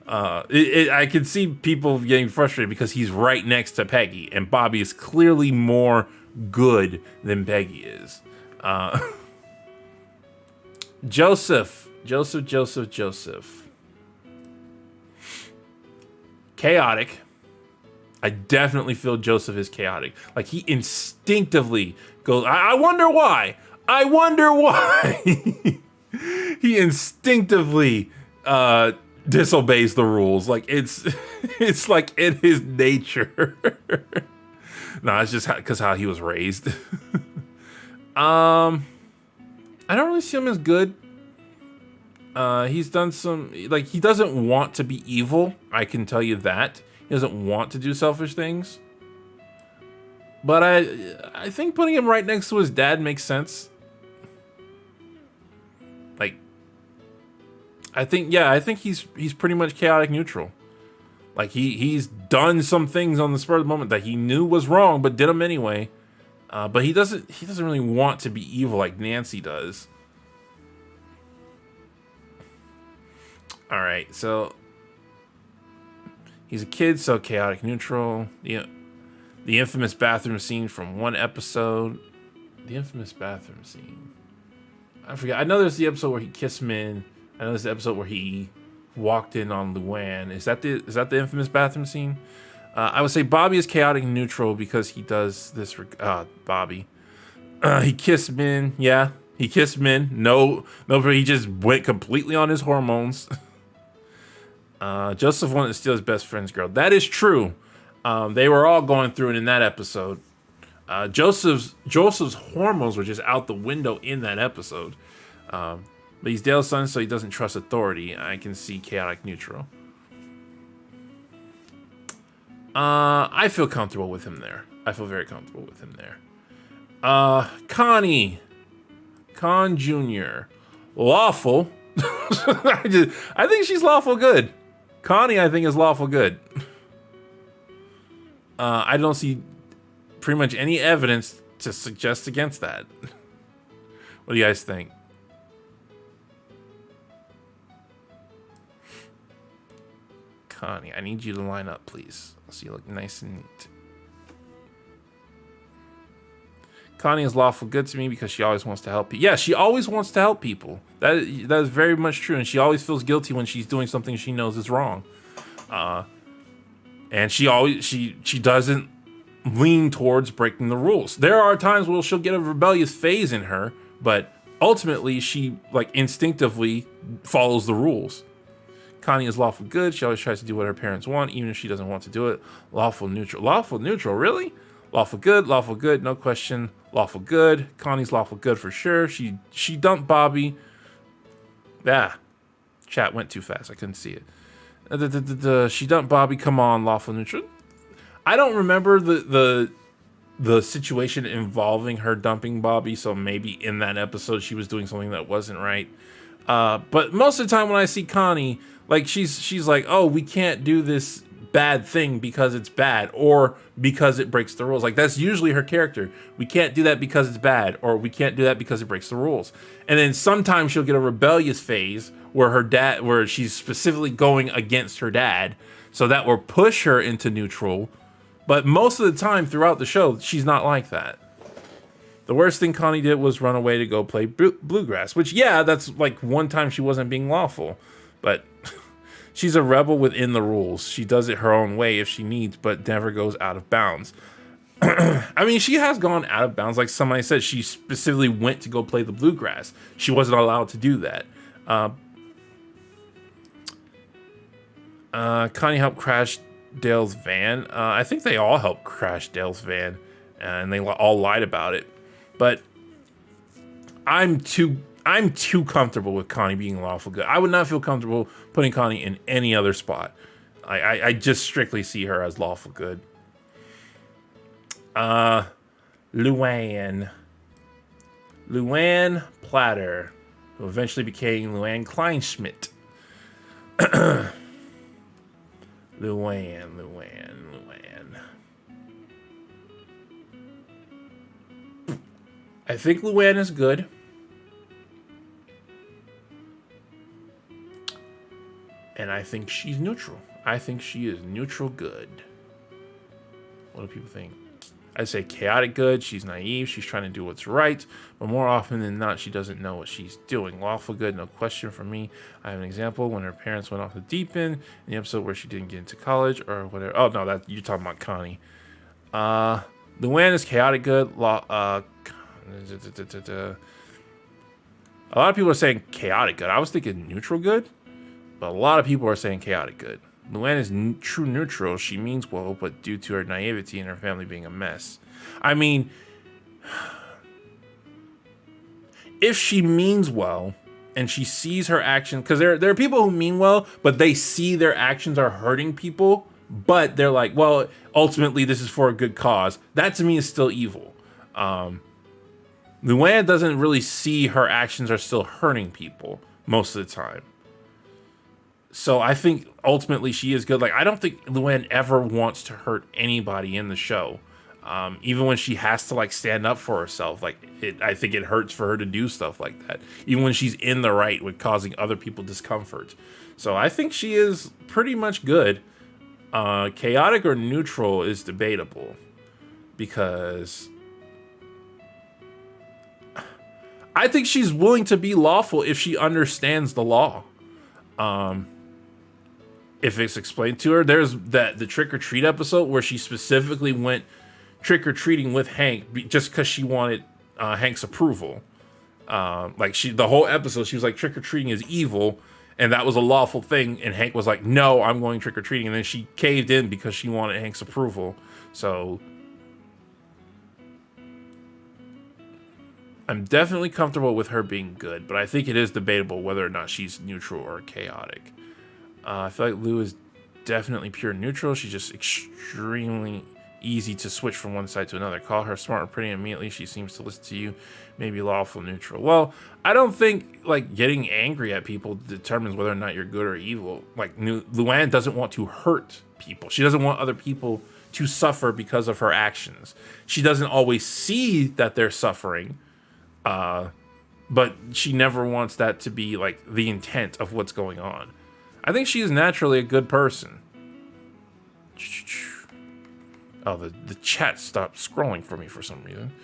I can see people getting frustrated because he's right next to Peggy, and Bobby is clearly more good than Peggy is. Joseph. Chaotic. I definitely feel Joseph is chaotic. Like, he instinctively goes, I wonder why. He instinctively disobeys the rules. Like, it's like in his nature. No, it's just because how he was raised. I don't really see him as good. He's done some, like, he doesn't want to be evil. I can tell you that. He doesn't want to do selfish things. But I think putting him right next to his dad makes sense. Like, I think he's pretty much chaotic neutral. Like, he's done some things on the spur of the moment that he knew was wrong, but did them anyway. But he doesn't really want to be evil like Nancy does. All right, so he's a kid, so chaotic neutral. The infamous bathroom scene from one episode. The infamous bathroom scene. I forget. I know there's the episode where he kissed Min. I know there's the episode where he walked in on Luann. Is that the infamous bathroom scene? I would say Bobby is chaotic neutral because he does this. Bobby. He kissed Min. Yeah, he kissed Min. No, he just went completely on his hormones. Joseph wanted to steal his best friend's girl. That is true. They were all going through it in that episode. Joseph's hormones were just out the window in that episode. But he's Dale's son, so he doesn't trust authority. I can see chaotic neutral. I feel comfortable with him there. I feel very comfortable with him there. Connie Kahn Jr. Lawful. I think she's lawful good. Connie, I think, is lawful good. I don't see pretty much any evidence to suggest against that. What do you guys think? Connie, I need you to line up, please. So you look nice and neat. Connie is lawful good to me because she always wants to help people. Yeah, she always wants to help people. That is very much true, and she always feels guilty when she's doing something she knows is wrong. And she doesn't lean towards breaking the rules. There are times where she'll get a rebellious phase in her, but ultimately she, like, instinctively follows the rules. Connie is lawful good. She always tries to do what her parents want, even if she doesn't want to do it. Lawful neutral. Lawful neutral, really? Lawful good, no question. Lawful good. Connie's lawful good for sure. She dumped Bobby. Yeah. Chat went too fast. I couldn't see it. She dumped Bobby. Come on, lawful neutral. I don't remember the the situation involving her dumping Bobby. So maybe in that episode she was doing something that wasn't right. But most of the time when I see Connie, like she's like, oh, we can't do this bad thing because it's bad or because it breaks the rules. Like that's usually her character. We can't do that because it's bad, or we can't do that because it breaks the rules. And then sometimes she'll get a rebellious phase where she's specifically going against her dad, so that will push her into neutral. But most of the time throughout the show, she's not like that. The worst thing Connie did was run away to go play bluegrass, which, yeah, that's like one time she wasn't being lawful. But she's a rebel within the rules. She does it her own way if she needs, but never goes out of bounds. I mean, she has gone out of bounds. Like somebody said, she specifically went to go play the bluegrass. She wasn't allowed to do that. Connie helped crash Dale's van. I think they all helped crash Dale's van, and they all lied about it. But I'm too comfortable with Connie being lawful good. I would not feel comfortable putting Connie in any other spot. I just strictly see her as lawful good. Luann Platter, who eventually became Luann Kleinschmidt. Luann. I think Luann is good. And I think she's neutral. I think she is neutral good. What do people think? I'd say chaotic good. She's naive. She's trying to do what's right. But more often than not, she doesn't know what she's doing. Lawful good, no question for me. I have an example when her parents went off the deep end in the episode where she didn't get into college or whatever. Oh, no, that you're talking about Connie. Luann is chaotic good. A lot of people are saying chaotic good. I was thinking neutral good, but a lot of people are saying chaotic good. Luann is true neutral. She means well, but due to her naivety and her family being a mess. I mean, if she means well and she sees her actions, because there are people who mean well, but they see their actions are hurting people, but they're like, well, ultimately this is for a good cause. That to me is still evil. Luann doesn't really see her actions are still hurting people most of the time. So I think ultimately she is good. Like, I don't think Luann ever wants to hurt anybody in the show. Even when she has to like stand up for herself, like I think it hurts for her to do stuff like that. Even when she's in the right with causing other people discomfort. So I think she is pretty much good. Chaotic or neutral is debatable because I think she's willing to be lawful if she understands the law. If it's explained to her. There's the trick-or-treat episode where she specifically went trick-or-treating with Hank just because she wanted Hank's approval. The whole episode, she was like, trick-or-treating is evil, and that was a lawful thing, and Hank was like, no, I'm going trick-or-treating, and then she caved in because she wanted Hank's approval. So I'm definitely comfortable with her being good, but I think it is debatable whether or not she's neutral or chaotic. I feel like Lou is definitely pure neutral. She's just extremely easy to switch from one side to another. Call her smart or pretty immediately. She seems to listen to you. Maybe lawful neutral. Well, I don't think like getting angry at people determines whether or not you're good or evil. Like Luann doesn't want to hurt people. She doesn't want other people to suffer because of her actions. She doesn't always see that they're suffering. But she never wants that to be like the intent of what's going on. I think she is naturally a good person. Oh, the chat stopped scrolling for me for some reason.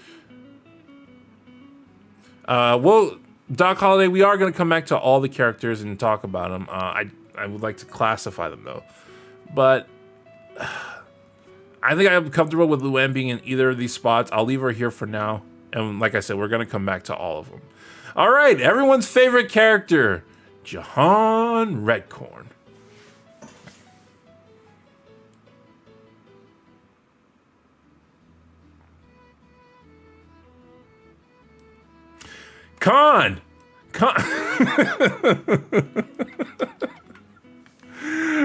Well, Doc Holliday, we are going to come back to all the characters and talk about them. I would like to classify them, though. But I think I'm comfortable with Luann being in either of these spots. I'll leave her here for now. And like I said, we're going to come back to all of them. All right, everyone's favorite character, Jahan Redcorn. Kahn.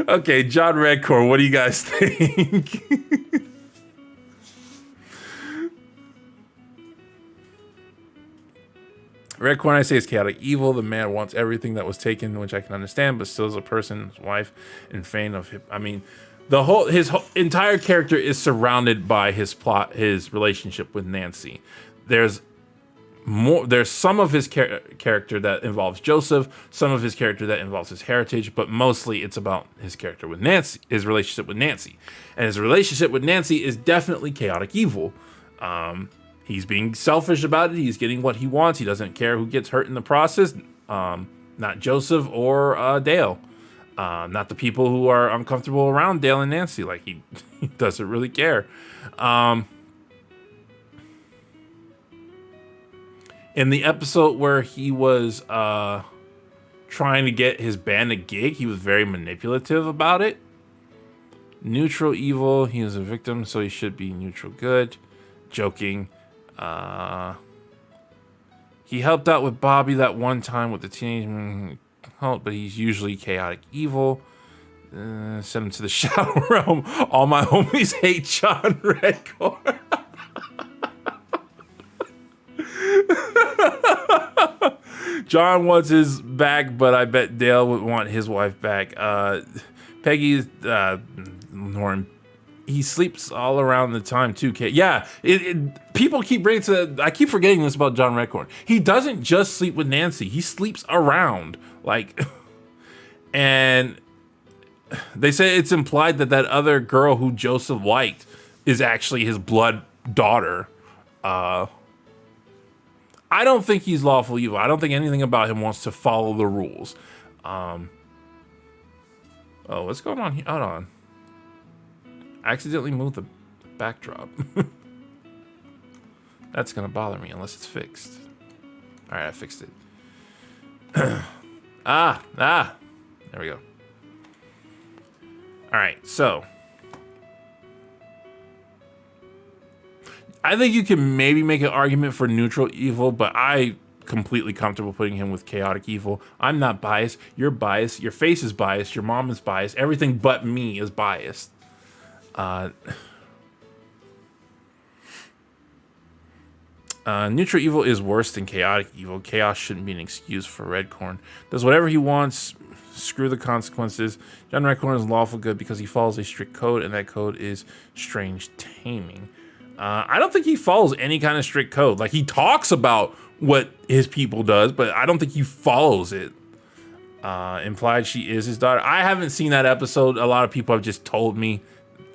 Okay, John Redcorn, what do you guys think? Redcorn, I say, is chaotic evil. The man wants everything that was taken, which I can understand, but still is a person, his wife, and fan of him. I mean, his whole entire character is surrounded by his plot, his relationship with Nancy. There's some of his character that involves Joseph, some of his character that involves his heritage, but mostly it's about his character with Nancy, his relationship with Nancy. And his relationship with Nancy is definitely chaotic evil. He's being selfish about it. He's getting what he wants. He doesn't care who gets hurt in the process. Not Joseph or Dale. Not the people who are uncomfortable around Dale and Nancy. Like, he doesn't really care. In the episode where he was trying to get his band a gig, he was very manipulative about it. Neutral evil. He was a victim, so he should be neutral good. Joking. He helped out with Bobby that one time with the teenage cult, but he's usually chaotic evil. Send him to the Shadow Realm. All my homies hate John Redcorn. John wants his back, but I bet Dale would want his wife back. Peggy's Norm. He sleeps all around the time too. Yeah, people keep bringing to. I keep forgetting this about John Redcorn. He doesn't just sleep with Nancy. He sleeps around, like, and they say it's implied that other girl who Joseph liked is actually his blood daughter. I don't think he's lawful evil. I don't think anything about him wants to follow the rules. Oh, what's going on here? Hold on. I accidentally moved the backdrop. That's gonna bother me unless it's fixed. All right, I fixed it. There we go. All right, so I think you can maybe make an argument for neutral evil, but I completely comfortable putting him with chaotic evil. I'm not biased. You're biased. Your face is biased. Your mom is biased. Everything but me is biased. Neutral evil is worse than chaotic evil. Chaos shouldn't be an excuse for Redcorn. Does whatever he wants. Screw the consequences. John Redcorn is lawful good because he follows a strict code, and that code is strange taming. I don't think he follows any kind of strict code. Like, he talks about what his people does, but I don't think he follows it. Implied she is his daughter. I haven't seen that episode. A lot of people have just told me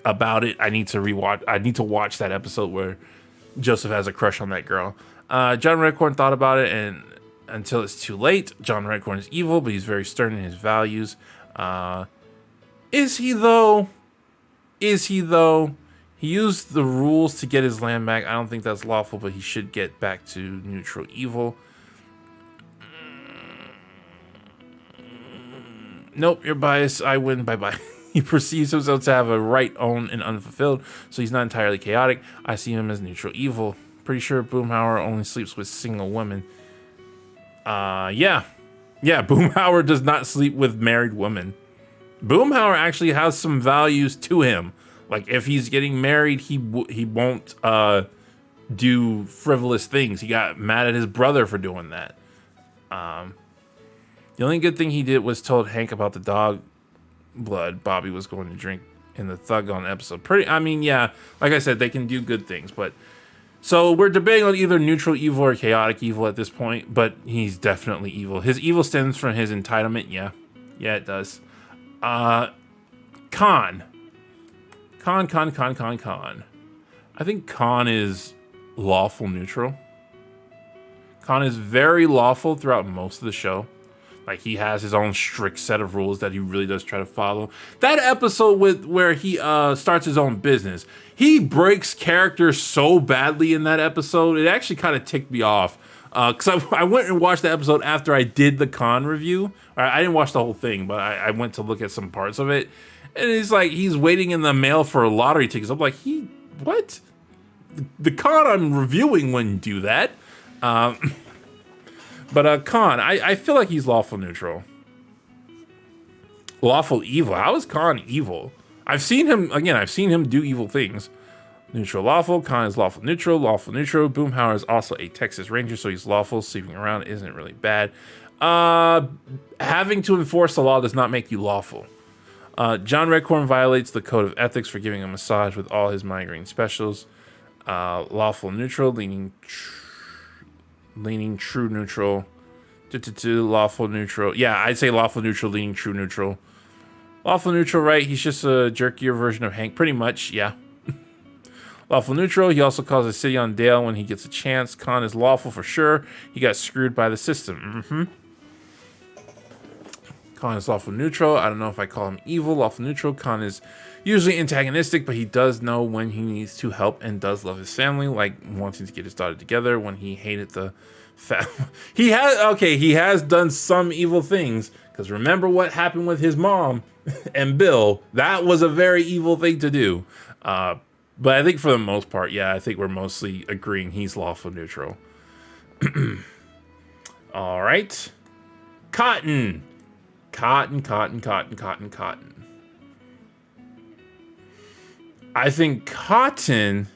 about it. I need to rewatch. I need to watch that episode where Joseph has a crush on that girl. John Redcorn thought about it, and until it's too late. John Redcorn is evil, but he's very stern in his values. Is he though? He used the rules to get his land back. I don't think that's lawful, but he should get back to neutral evil. Nope, you're biased. I win. Bye-bye. He perceives himself to have a right, own, and unfulfilled, so he's not entirely chaotic. I see him as neutral evil. Pretty sure Boomhauer only sleeps with single women. Yeah, Boomhauer does not sleep with married women. Boomhauer actually has some values to him. Like, if he's getting married, he won't do frivolous things. He got mad at his brother for doing that. The only good thing he did was told Hank about the dog blood Bobby was going to drink in the Thug on episode. Yeah, like I said, they can do good things, but so we're debating on either neutral evil or chaotic evil at this point, but he's definitely evil. His evil stems from his entitlement. Yeah, it does. Kahn. I think Kahn is lawful neutral. Kahn is very lawful throughout most of the show. Like, he has his own strict set of rules that he really does try to follow. That episode where he starts his own business, he breaks character so badly in that episode. It actually kind of ticked me off. Because I went and watched the episode after I did the Kahn review. I didn't watch the whole thing, but I went to look at some parts of it. And he's waiting in the mail for lottery tickets. I'm like, what? The Kahn I'm reviewing wouldn't do that. But Kahn, I feel like he's lawful neutral. Lawful evil. How is Kahn evil? I've seen him do evil things. Neutral lawful. Kahn is lawful neutral. Lawful neutral. Boomhauer is also a Texas Ranger, so he's lawful. Sleeping around isn't really bad. Having to enforce the law does not make you lawful. John Redcorn violates the code of ethics for giving a massage with all his migraine specials. Lawful neutral. Leaning true neutral. Lawful neutral. Yeah, I'd say lawful neutral, leaning true neutral. Lawful neutral, right? He's just a jerkier version of Hank. Pretty much, yeah. Lawful neutral. He also calls a city on Dale when he gets a chance. Kahn is lawful for sure. He got screwed by the system. Kahn is lawful neutral. I don't know if I call him evil. Lawful neutral. Kahn is usually antagonistic, but he does know when he needs to help and does love his family, like wanting to get his daughter together when he hated the he has done some evil things, because remember what happened with his mom and Bill. That was a very evil thing to do. But I think for the most part, yeah, I think we're mostly agreeing he's lawful neutral. All right. Cotton. I think Cotton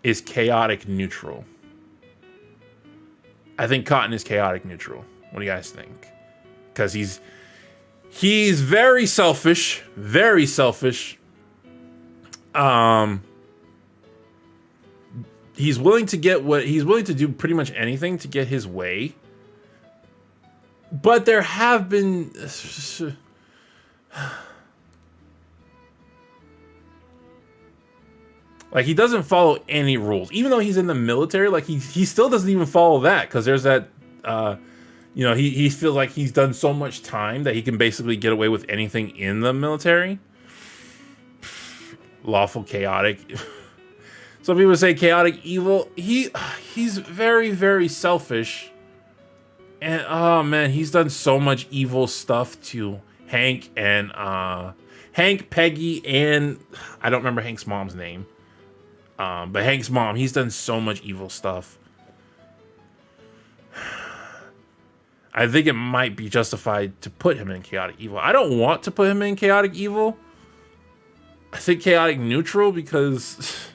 is chaotic neutral. What do you guys think? Because he's very selfish. He's willing to do pretty much anything to get his way. But there have been like, he doesn't follow any rules, even though he's in the military. Like, he still doesn't even follow that, because there's that he feels like he's done so much time that he can basically get away with anything in the military. Lawful chaotic. Some people say chaotic evil. He's very, very selfish. And oh man, he's done so much evil stuff to Hank, Peggy, and I don't remember Hank's mom's name. But Hank's mom, he's done so much evil stuff. I think it might be justified to put him in chaotic evil. I don't want to put him in chaotic evil. I think chaotic neutral, because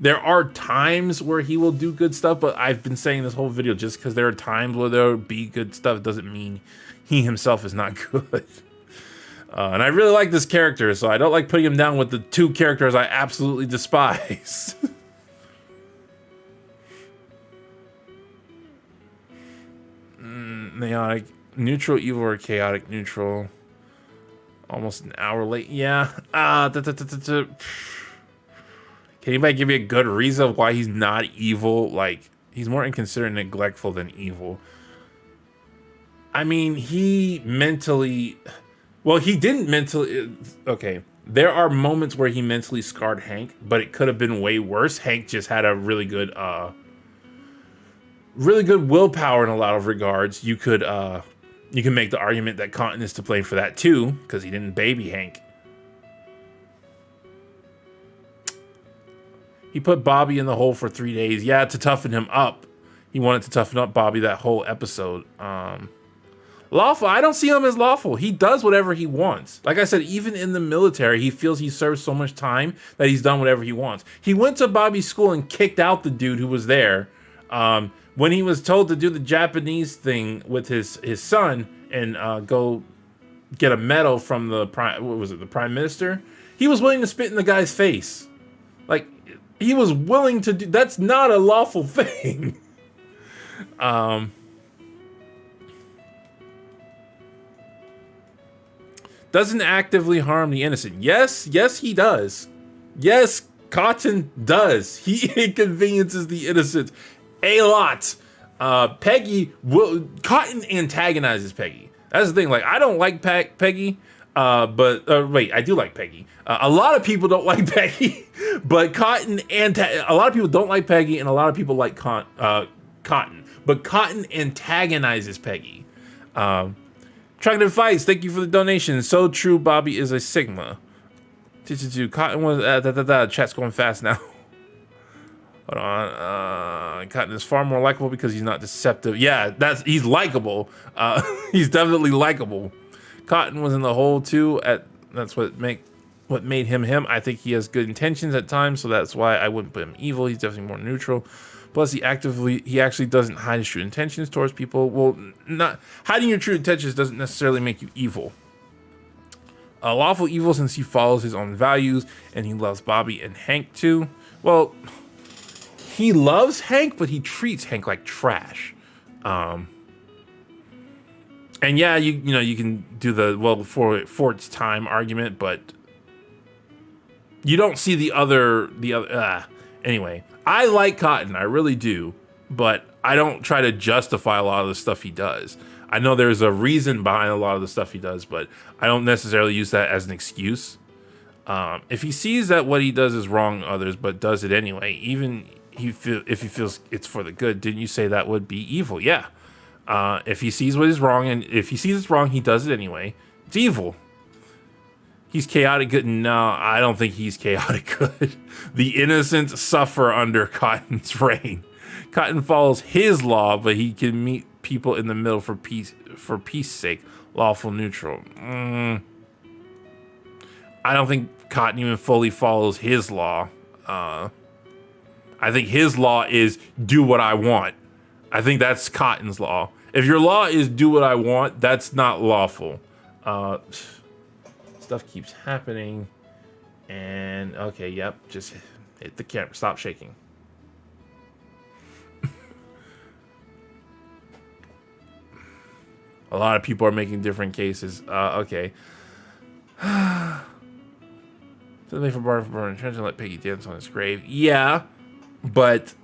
there are times where he will do good stuff, but I've been saying this whole video, just because there are times where there will be good stuff doesn't mean he himself is not good. And I really like this character, so I don't like putting him down with the two characters I absolutely despise. Chaotic neutral evil or chaotic neutral? Almost an hour late. Yeah. Can anybody give me a good reason why he's not evil? Like, he's more inconsiderate and neglectful than evil. I mean, he didn't mentally. Okay, there are moments where he mentally scarred Hank, but it could have been way worse. Hank just had a really good willpower in a lot of regards. You can make the argument that Cotton is to blame for that too, because he didn't baby Hank. He put Bobby in the hole for 3 days. Yeah, to toughen him up. He wanted to toughen up Bobby that whole episode. Lawful, I don't see him as lawful. He does whatever he wants. Like I said, even in the military, he feels he served so much time that he's done whatever he wants. He went to Bobby's school and kicked out the dude who was there. When he was told to do the Japanese thing with his son and go get a medal from the prime minister, he was willing to spit in the guy's face. Like, he was willing to do. That's not a lawful thing. Doesn't actively harm the innocent. Yes, he does. Yes, Cotton does. He inconveniences the innocent a lot. Cotton antagonizes Peggy. That's the thing. Like, I don't like Peggy, but I do like Peggy. A lot of people don't like Peggy, but a lot of people don't like Peggy, and a lot of people like Cotton. But Cotton antagonizes Peggy. Trying to fight. Thank you for the donation. So true. Bobby is a Sigma. Cotton was chat's going fast now. Hold on. Cotton is far more likable because he's not deceptive. Yeah, he's likable. He's definitely likable. Cotton was in the hole too. That's what make what made him him. I think he has good intentions at times, so that's why I wouldn't put him evil. He's definitely more neutral. Plus, he actually doesn't hide his true intentions towards people. Well, not hiding your true intentions doesn't necessarily make you evil. Lawful evil since he follows his own values and he loves Bobby and Hank too. Well, he loves Hank, but he treats Hank like trash. And yeah, you can do the for its time argument, but you don't see the other. Anyway, I like Cotton, I really do, but I don't try to justify a lot of the stuff he does. I know there's a reason behind a lot of the stuff he does, but I don't necessarily use that as an excuse. If he sees that what he does is wrong others, but does it anyway, even if he feels it's for the good, didn't you say that would be evil? Yeah. If he sees what is wrong, and if he sees it's wrong, he does it anyway, it's evil. He's chaotic good. No, I don't think he's chaotic good. The innocent suffer under Cotton's reign. Cotton follows his law, but he can meet people in the middle for peace sake. Lawful neutral. I don't think Cotton even fully follows his law. I think his law is do what I want. I think that's Cotton's law. If your law is do what I want, that's not lawful. Stuff keeps happening. And okay, yep, just hit the camera. Stop shaking. A lot of people are making different cases. Okay. Something for Barton trying to let Peggy dance on his grave. Yeah, but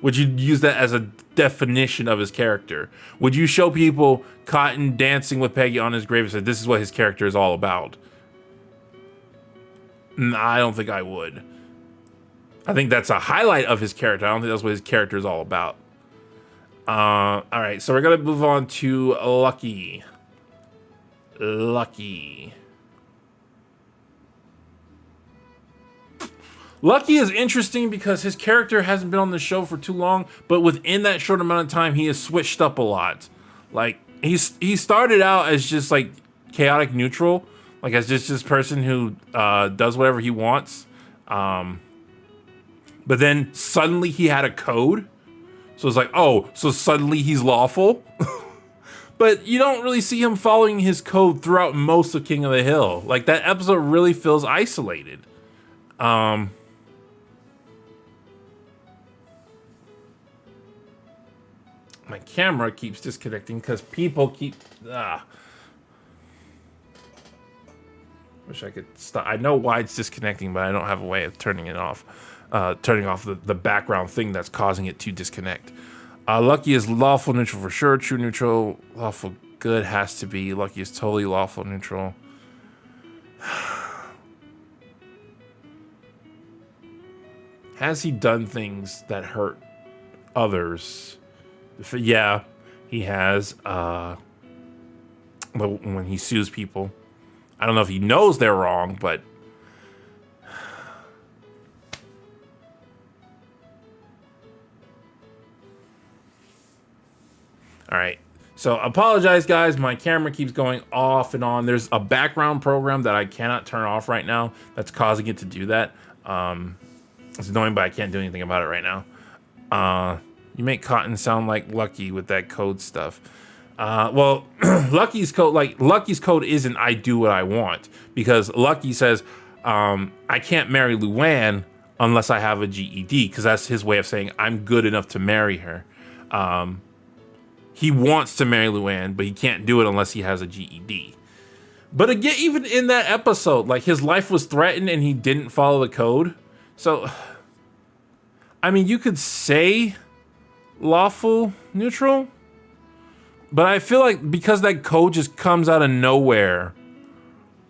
would you use that as a definition of his character? Would you show people Cotton dancing with Peggy on his grave and say, this is what his character is all about? I don't think I would. I think that's a highlight of his character. I don't think that's what his character is all about. All right, so we're going to move on to Lucky. Lucky is interesting because his character hasn't been on the show for too long, but within that short amount of time, he has switched up a lot. Like, he started out as just, like, chaotic neutral, like, as just this person who does whatever he wants. But then suddenly he had a code. So it's like, oh, so suddenly he's lawful? But you don't really see him following his code throughout most of King of the Hill. Like, that episode really feels isolated. My camera keeps disconnecting because people keep... Wish I could stop. I know why it's disconnecting, but I don't have a way of turning it off. Turning off the background thing that's causing it to disconnect. Lucky is lawful neutral for sure. True neutral. Lawful good has to be. Lucky is totally lawful neutral. Has he done things that hurt others? Yeah, he has. When he sues people. I don't know if he knows they're wrong, but... All right, so apologize, guys. My camera keeps going off and on. There's a background program that I cannot turn off right now that's causing it to do that. It's annoying, but I can't do anything about it right now. You make Cotton sound like Lucky with that code stuff. Well, Lucky's code isn't I do what I want, because Lucky says I can't marry Luann unless I have a GED, because that's his way of saying I'm good enough to marry her. He wants to marry Luann, but he can't do it unless he has a GED. But again, even in that episode, like, his life was threatened and he didn't follow the code. So, I mean, you could say lawful neutral, but I feel like because that code just comes out of nowhere,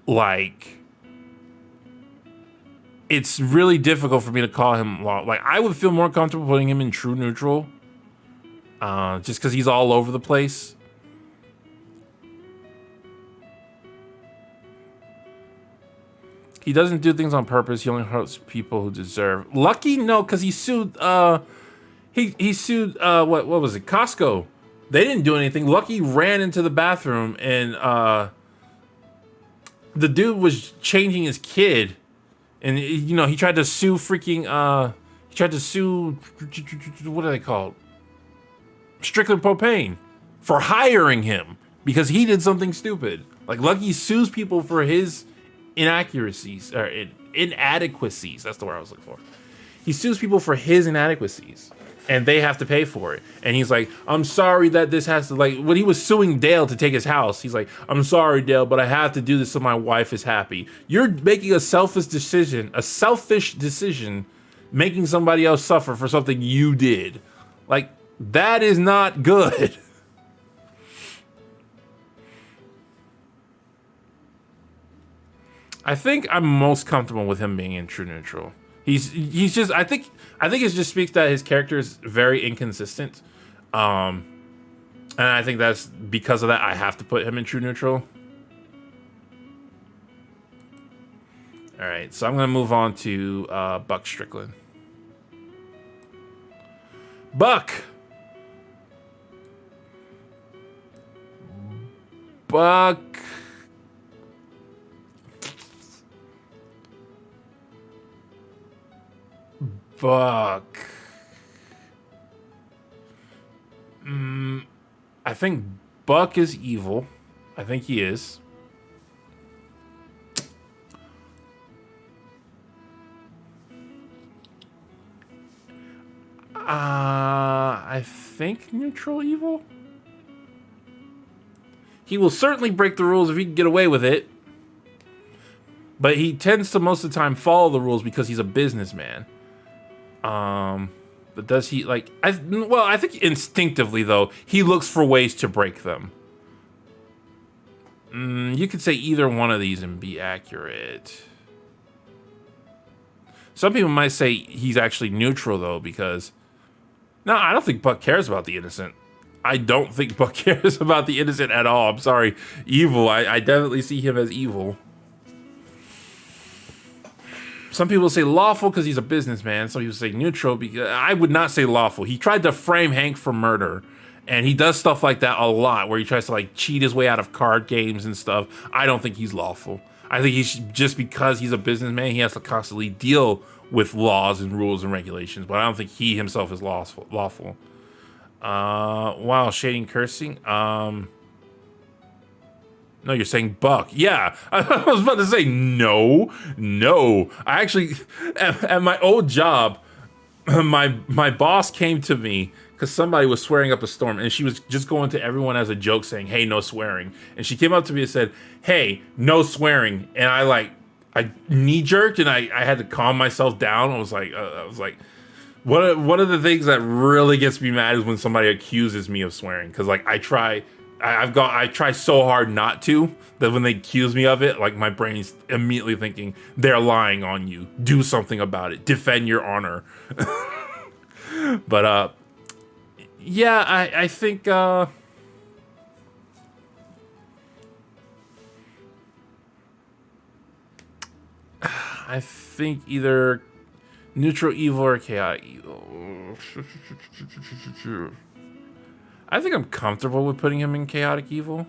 like, it's really difficult for me to call him like, I would feel more comfortable putting him in true neutral. Just because he's all over the place. He doesn't do things on purpose. He only hurts people who deserve. Lucky, no, because he sued. He sued. What was it? Costco. They didn't do anything. Lucky ran into the bathroom and the dude was changing his kid, and you know he tried to sue freaking he tried to sue, what are they called? Strickland Propane for hiring him because he did something stupid. Like Lucky sues people for his inaccuracies or inadequacies. That's the word I was looking for. He sues people for his inadequacies, and they have to pay for it. And he's like, I'm sorry that this has to, like, when he was suing Dale to take his house, he's like, I'm sorry, Dale, but I have to do this so my wife is happy. You're making a selfish decision, making somebody else suffer for something you did. Like, that is not good. I think I'm most comfortable with him being in true neutral. He's just I think it just speaks that his character is very inconsistent. And I think that's because of that I have to put him in true neutral. All right, so I'm gonna move on to Buck Strickland. Buck. Buck. I think Buck is evil. I think he is. I think neutral evil. He will certainly break the rules if he can get away with it. But he tends to most of the time follow the rules because he's a businessman. But does he, like, I think instinctively, though, he looks for ways to break them. You could say either one of these and be accurate. Some people might say he's actually neutral, though, because... No, I don't think Buck cares about the innocent. I don't think Buck cares about the innocent at all. I'm sorry. Evil. I definitely see him as evil. Some people say lawful because he's a businessman. Some people say neutral because I would not say lawful. He tried to frame Hank for murder, and he does stuff like that a lot, where he tries to like cheat his way out of card games and stuff. I don't think he's lawful. I think he's just because he's a businessman, he has to constantly deal with laws and rules and regulations. But I don't think he himself is lawful. Wow, shading cursing. No, you're saying Buck. Yeah, I was about to say no. I actually, at my old job, my boss came to me because somebody was swearing up a storm, and she was just going to everyone as a joke saying, "Hey, no swearing." And she came up to me and said, "Hey, no swearing." And I knee jerked, and I had to calm myself down. I was like, one of the things that really gets me mad is when somebody accuses me of swearing, because like I try so hard not to, that when they accuse me of it, like my brain's immediately thinking they're lying on you. Do something about it. Defend your honor. But yeah, I think I think either neutral evil or chaotic evil. I think I'm comfortable with putting him in chaotic evil.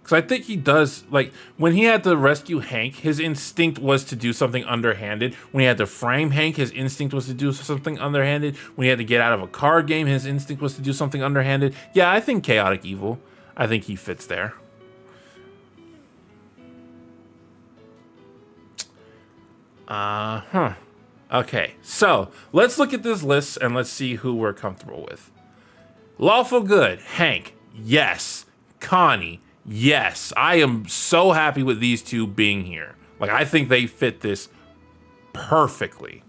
Because I think he does, like, when he had to rescue Hank, his instinct was to do something underhanded. When he had to frame Hank, his instinct was to do something underhanded. When he had to get out of a card game, his instinct was to do something underhanded. Yeah, I think chaotic evil. I think he fits there. Okay, so let's look at this list and let's see who we're comfortable with. Lawful good, Hank, yes. Connie, yes. I am so happy with these two being here. Like, I think they fit this perfectly.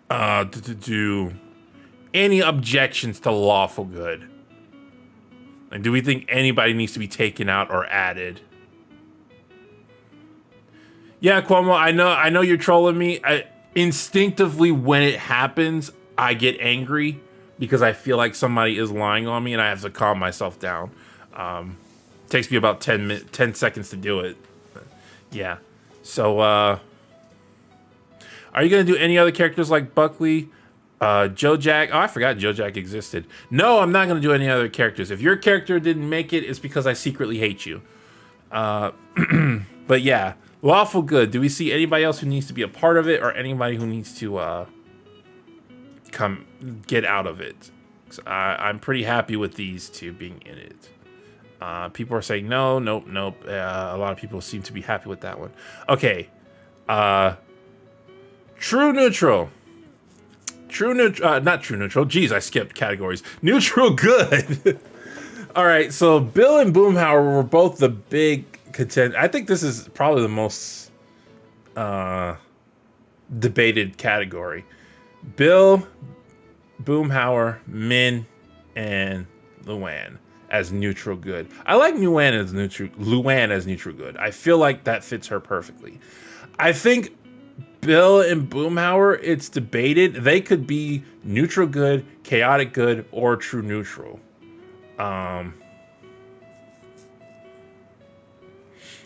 Do any objections to lawful good? Like, do we think anybody needs to be taken out or added? Yeah, Cuomo, I know you're trolling me. Instinctively, when it happens, I get angry because I feel like somebody is lying on me and I have to calm myself down. Takes me about 10 seconds to do it. Yeah. So, are you going to do any other characters like Buckley? Bojack? Oh, I forgot Bojack existed. No, I'm not going to do any other characters. If your character didn't make it, it's because I secretly hate you. But yeah, lawful good. Do we see anybody else who needs to be a part of it, or anybody who needs to come get out of it? I'm pretty happy with these two being in it. People are saying no, nope. A lot of people seem to be happy with that one. Okay. True neutral. Not true neutral. Jeez, I skipped categories. Neutral good. All right, so Bill and Boomhauer were both the big contend. I think this is probably the most debated category. Bill, Boomhauer, Min, and Luann as neutral good. I like Luann as neutral good. I feel like that fits her perfectly. I think Bill and Boomhauer, it's debated. They could be neutral good, chaotic good, or true neutral. And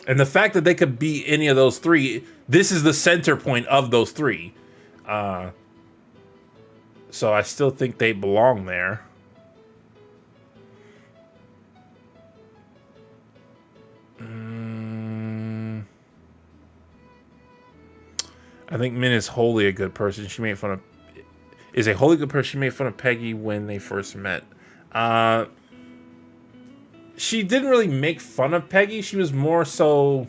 the fact that they could be any of those three, this is the center point of those three. So I still think they belong there. I think Min is wholly a good person. She made fun of... Is a wholly good person. She made fun of Peggy when they first met. She didn't really make fun of Peggy. She was more so...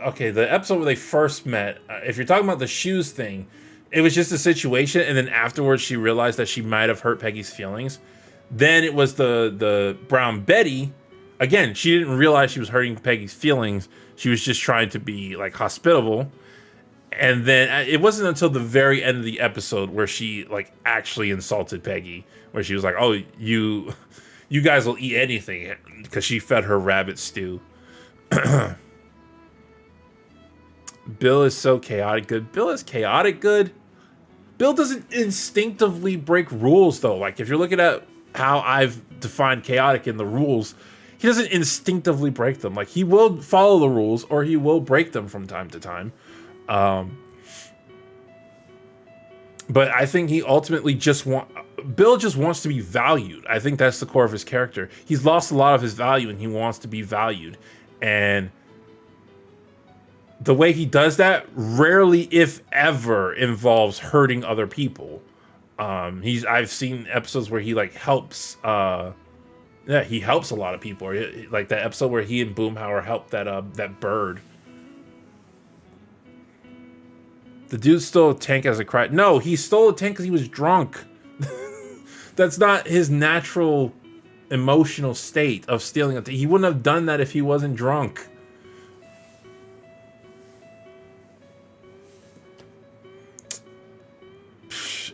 Okay, the episode where they first met, if you're talking about the shoes thing, it was just a situation, and then afterwards she realized that she might have hurt Peggy's feelings. Then it was the Brown Betty. Again, she didn't realize she was hurting Peggy's feelings. She was just trying to be, like, hospitable. And then it wasn't until the very end of the episode where she, like, actually insulted Peggy, where she was like, "Oh, you guys will eat anything," because she fed her rabbit stew. Bill is so chaotic good. Bill is chaotic good. Bill doesn't instinctively break rules, though. Like, if you're looking at how I've defined chaotic in the rules, he doesn't instinctively break them. Like, he will follow the rules, or he will break them from time to time. But I think he ultimately Bill just wants to be valued. I think that's the core of his character. He's lost a lot of his value, and he wants to be valued. And the way he does that rarely, if ever, involves hurting other people. I've seen episodes where he, like, helps. He helps a lot of people. Or, like that episode where he and Boomhauer helped that bird. The dude stole a tank as a cry. No, he stole a tank because he was drunk. That's not his natural emotional state of stealing a tank. He wouldn't have done that if he wasn't drunk.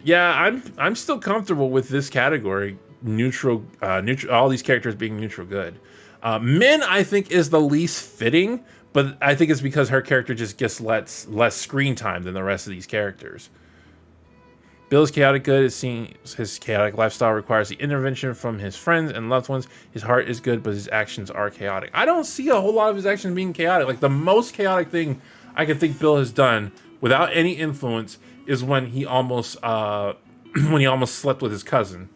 Yeah, I'm still comfortable with this category. Neutral. All these characters being neutral good. Min, I think, is the least fitting. But I think it's because her character just gets less screen time than the rest of these characters. Bill's chaotic good. It seems his chaotic lifestyle requires the intervention from his friends and loved ones. His heart is good, but his actions are chaotic. I don't see a whole lot of his actions being chaotic. Like, the most chaotic thing I can think Bill has done without any influence is when he almost slept with his cousin.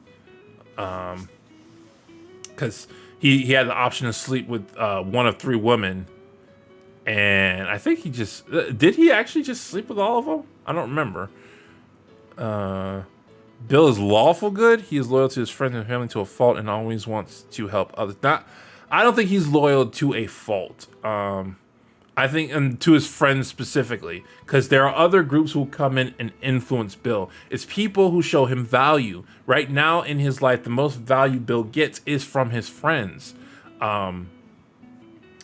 Because he had the option to sleep with one of three women. And I think he just... did he actually just sleep with all of them? I don't remember. Bill is lawful good. He is loyal to his friends and family to a fault and always wants to help others. I don't think he's loyal to a fault. I think, and to his friends specifically. Because there are other groups who come in and influence Bill. It's people who show him value. Right now in his life, the most value Bill gets is from his friends.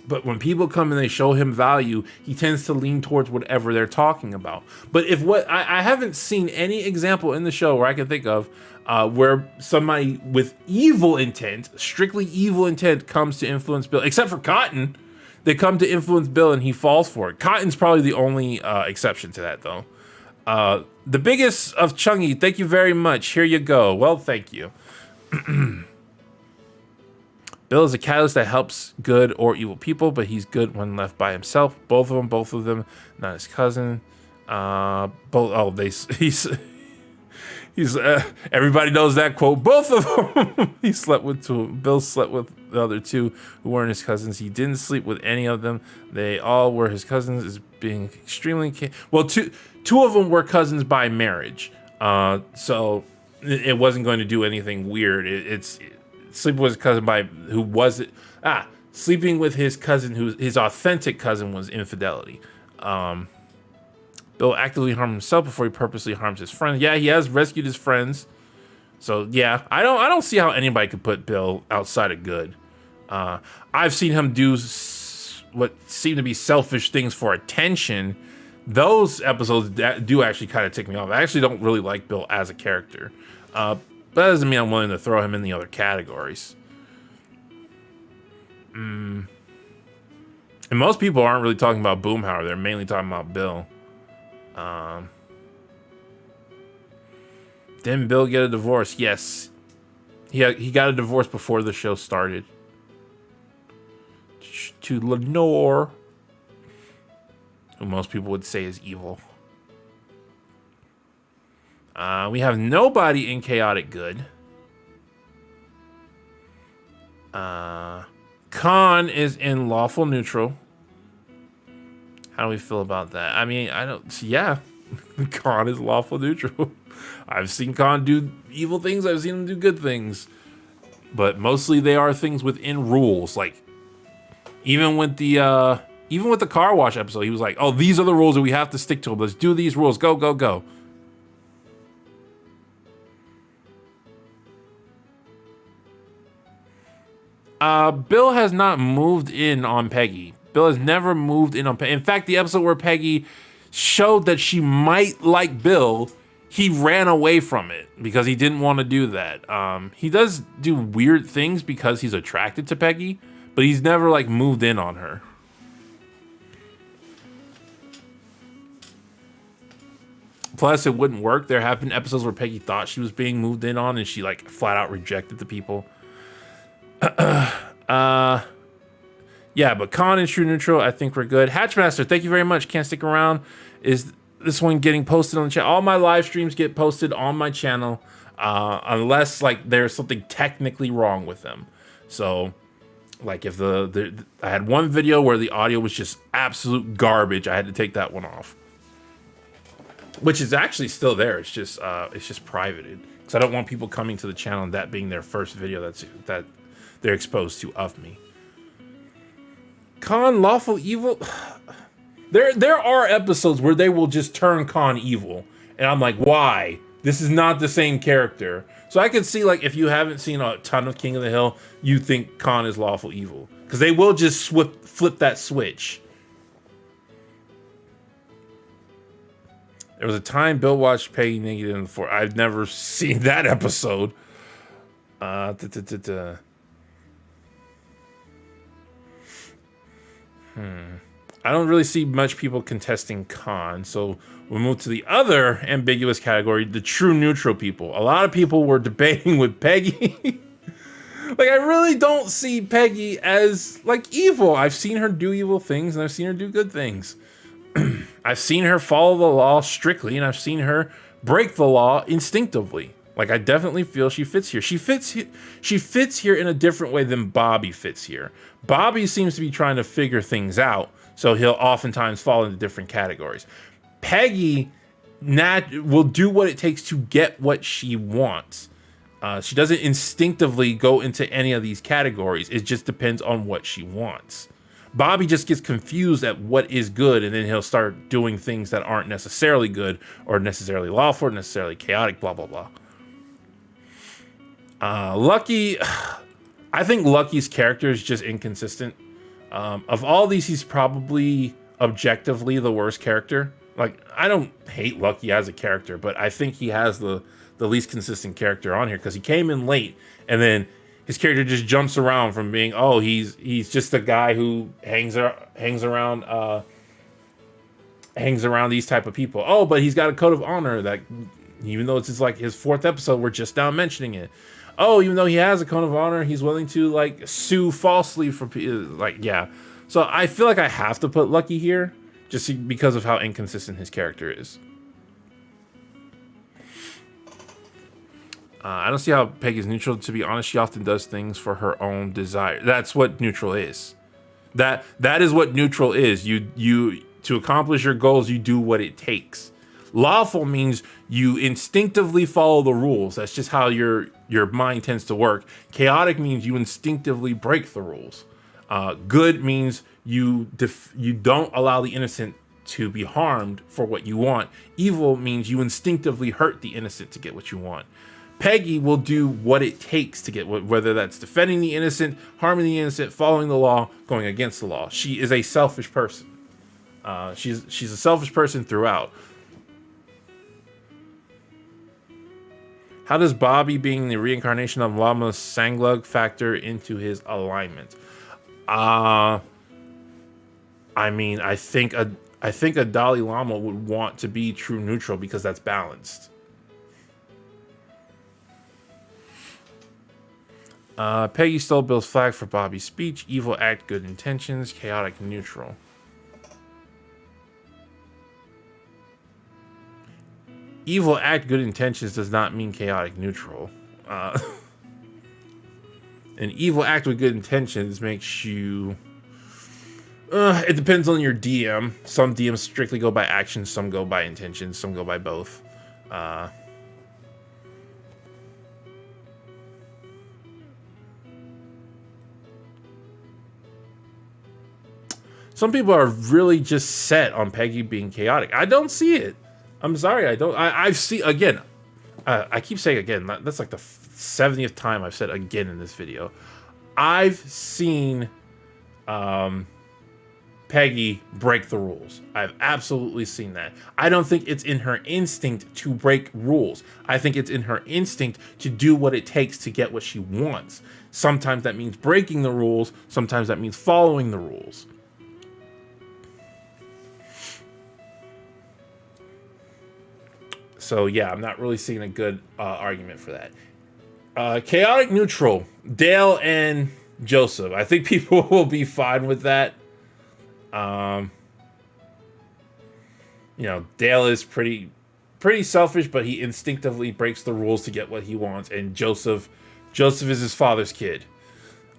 But when people come and they show him value, he tends to lean towards whatever they're talking about. But I haven't seen any example in the show where I can think of where somebody with evil intent, strictly evil intent, comes to influence Bill. Except for Cotton. They come to influence Bill and he falls for it. Cotton's probably the only exception to that, though. The biggest of Chungy, thank you very much. Here you go. Well, thank you. Bill is a catalyst that helps good or evil people, but he's good when left by himself. Both of them, not his cousin. He He's everybody knows that quote. Both of them. He slept with two. Bill slept with the other two who weren't his cousins. He didn't sleep with any of them. They all were his cousins. Is being extremely well. Two of them were cousins by marriage. So it wasn't going to do anything weird. It's sleeping with his cousin by who was it? Sleeping with his cousin, his authentic cousin, was infidelity. Bill actively harmed himself before he purposely harms his friends. Yeah, he has rescued his friends. So yeah, I don't see how anybody could put Bill outside of good. I've seen him do what seem to be selfish things for attention. Those episodes do actually kind of tick me off. I actually don't really like Bill as a character. But that doesn't mean I'm willing to throw him in the other categories. And most people aren't really talking about Boomhauer. They're mainly talking about Bill. Didn't Bill get a divorce? Yes. He got a divorce before the show started. To Lenore, who most people would say is evil. We have nobody in chaotic good. Khan is in lawful neutral. How do we feel about that? I mean, yeah. Khan is lawful neutral. I've seen Khan do evil things. I've seen him do good things. But mostly they are things within rules. Like, even with the car wash episode, he was like, oh, these are the rules that we have to stick to. Let's do these rules. Go, go, go. Bill has not moved in on Peggy. Bill has never moved in on Peggy. In fact, the episode where Peggy showed that she might like Bill, he ran away from it because he didn't want to do that. He does do weird things because he's attracted to Peggy, but he's never like moved in on her. Plus, it wouldn't work. There have been episodes where Peggy thought she was being moved in on and she like flat out rejected the people. Yeah, but Khan and True Neutral, I think we're good. Hatchmaster, thank you very much. Can't stick around. Is this one getting posted on the channel? All my live streams get posted on my channel, unless like there's something technically wrong with them. So, like if I had one video where the audio was just absolute garbage, I had to take that one off. Which is actually still there. It's just privated because I don't want people coming to the channel and that being their first video that they're exposed to of me. Khan lawful evil. There are episodes where they will just turn Khan evil, and I'm like, why? This is not the same character. So I could see like if you haven't seen a ton of King of the Hill, you think Khan is lawful evil because they will just flip that switch. There was a time Bill watched Peggy naked in the fort. I've never seen that episode. I don't really see much people contesting Khan, so we'll move to the other ambiguous category, the true neutral people. A lot of people were debating with Peggy. Like, I really don't see Peggy as, like, evil. I've seen her do evil things, and I've seen her do good things. I've seen her follow the law strictly, and I've seen her break the law instinctively. Like, I definitely feel she fits here. She fits here in a different way than Bobby fits here. Bobby seems to be trying to figure things out, so he'll oftentimes fall into different categories. Peggy will do what it takes to get what she wants. She doesn't instinctively go into any of these categories. It just depends on what she wants. Bobby just gets confused at what is good, and then he'll start doing things that aren't necessarily good or necessarily lawful or necessarily chaotic, blah, blah, blah. Lucky, I think Lucky's character is just inconsistent. Of all these, he's probably objectively the worst character. Like, I don't hate Lucky as a character, but I think he has the least consistent character on here because he came in late, and then his character just jumps around from being, oh, he's just a guy who hangs around these type of people. Oh, but he's got a code of honor that, even though it's just like his 4th episode, we're just now mentioning it. Oh, even though he has a code of honor, he's willing to like sue falsely for like, yeah. So I feel like I have to put Lucky here just because of how inconsistent his character is. I don't see how Peggy's neutral. To be honest, she often does things for her own desire. That's what neutral is. That is what neutral is. You to accomplish your goals, you do what it takes. Lawful means you instinctively follow the rules. That's just how your mind tends to work. Chaotic means you instinctively break the rules. Good means you don't allow the innocent to be harmed for what you want. Evil means you instinctively hurt the innocent to get what you want. Peggy will do what it takes to get whether that's defending the innocent, harming the innocent, following the law, going against the law. She is a selfish person. She's a selfish person throughout. How does Bobby being the reincarnation of Lama Sanglug factor into his alignment? I mean, I think a Dalai Lama would want to be true neutral because that's balanced. Peggy stole Bill's flag for Bobby's speech. Evil act, good intentions. Chaotic, neutral. Evil act, good intentions does not mean chaotic, neutral. An evil act with good intentions makes you... it depends on your DM. Some DMs strictly go by actions, some go by intentions, some go by both. Some people are really just set on Peggy being chaotic. I don't see it. I'm sorry, I don't. I've seen, again, I keep saying again, that's like the 70th time I've said again in this video. I've seen Peggy break the rules. I've absolutely seen that. I don't think it's in her instinct to break rules. I think it's in her instinct to do what it takes to get what she wants. Sometimes that means breaking the rules. Sometimes that means following the rules. So yeah, I'm not really seeing a good argument for that. Chaotic neutral, Dale and Joseph. I think people will be fine with that. You know, Dale is pretty selfish, but he instinctively breaks the rules to get what he wants. And Joseph is his father's kid.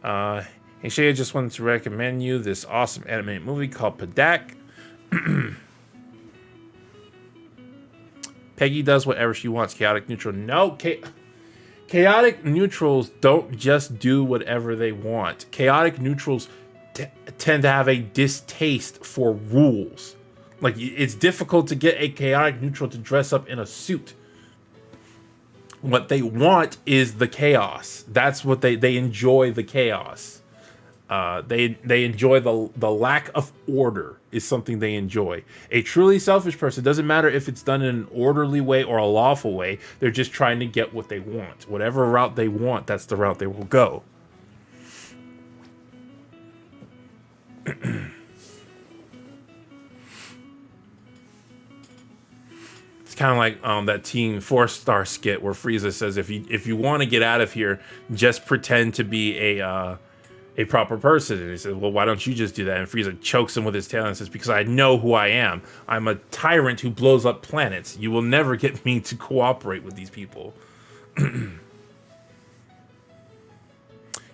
Hey Shay, I just wanted to recommend you this awesome animated movie called Bojack. Peggy does whatever she wants. Chaotic neutral. No, chaotic neutrals don't just do whatever they want. Chaotic neutrals tend to have a distaste for rules. Like, it's difficult to get a chaotic neutral to dress up in a suit. What they want is the chaos. That's what they enjoy, the chaos. They enjoy the lack of order is something they enjoy. A truly selfish person, doesn't matter if it's done in an orderly way or a lawful way, they're just trying to get what they want. Whatever route they want, that's the route they will go. It's kind of like that Team 4-star skit where Frieza says, if you want to get out of here, just pretend to be a proper person. And he says, well, why don't you just do that? And Frieza chokes him with his tail and says, because I know who I am. I'm a tyrant who blows up planets. You will never get me to cooperate with these people.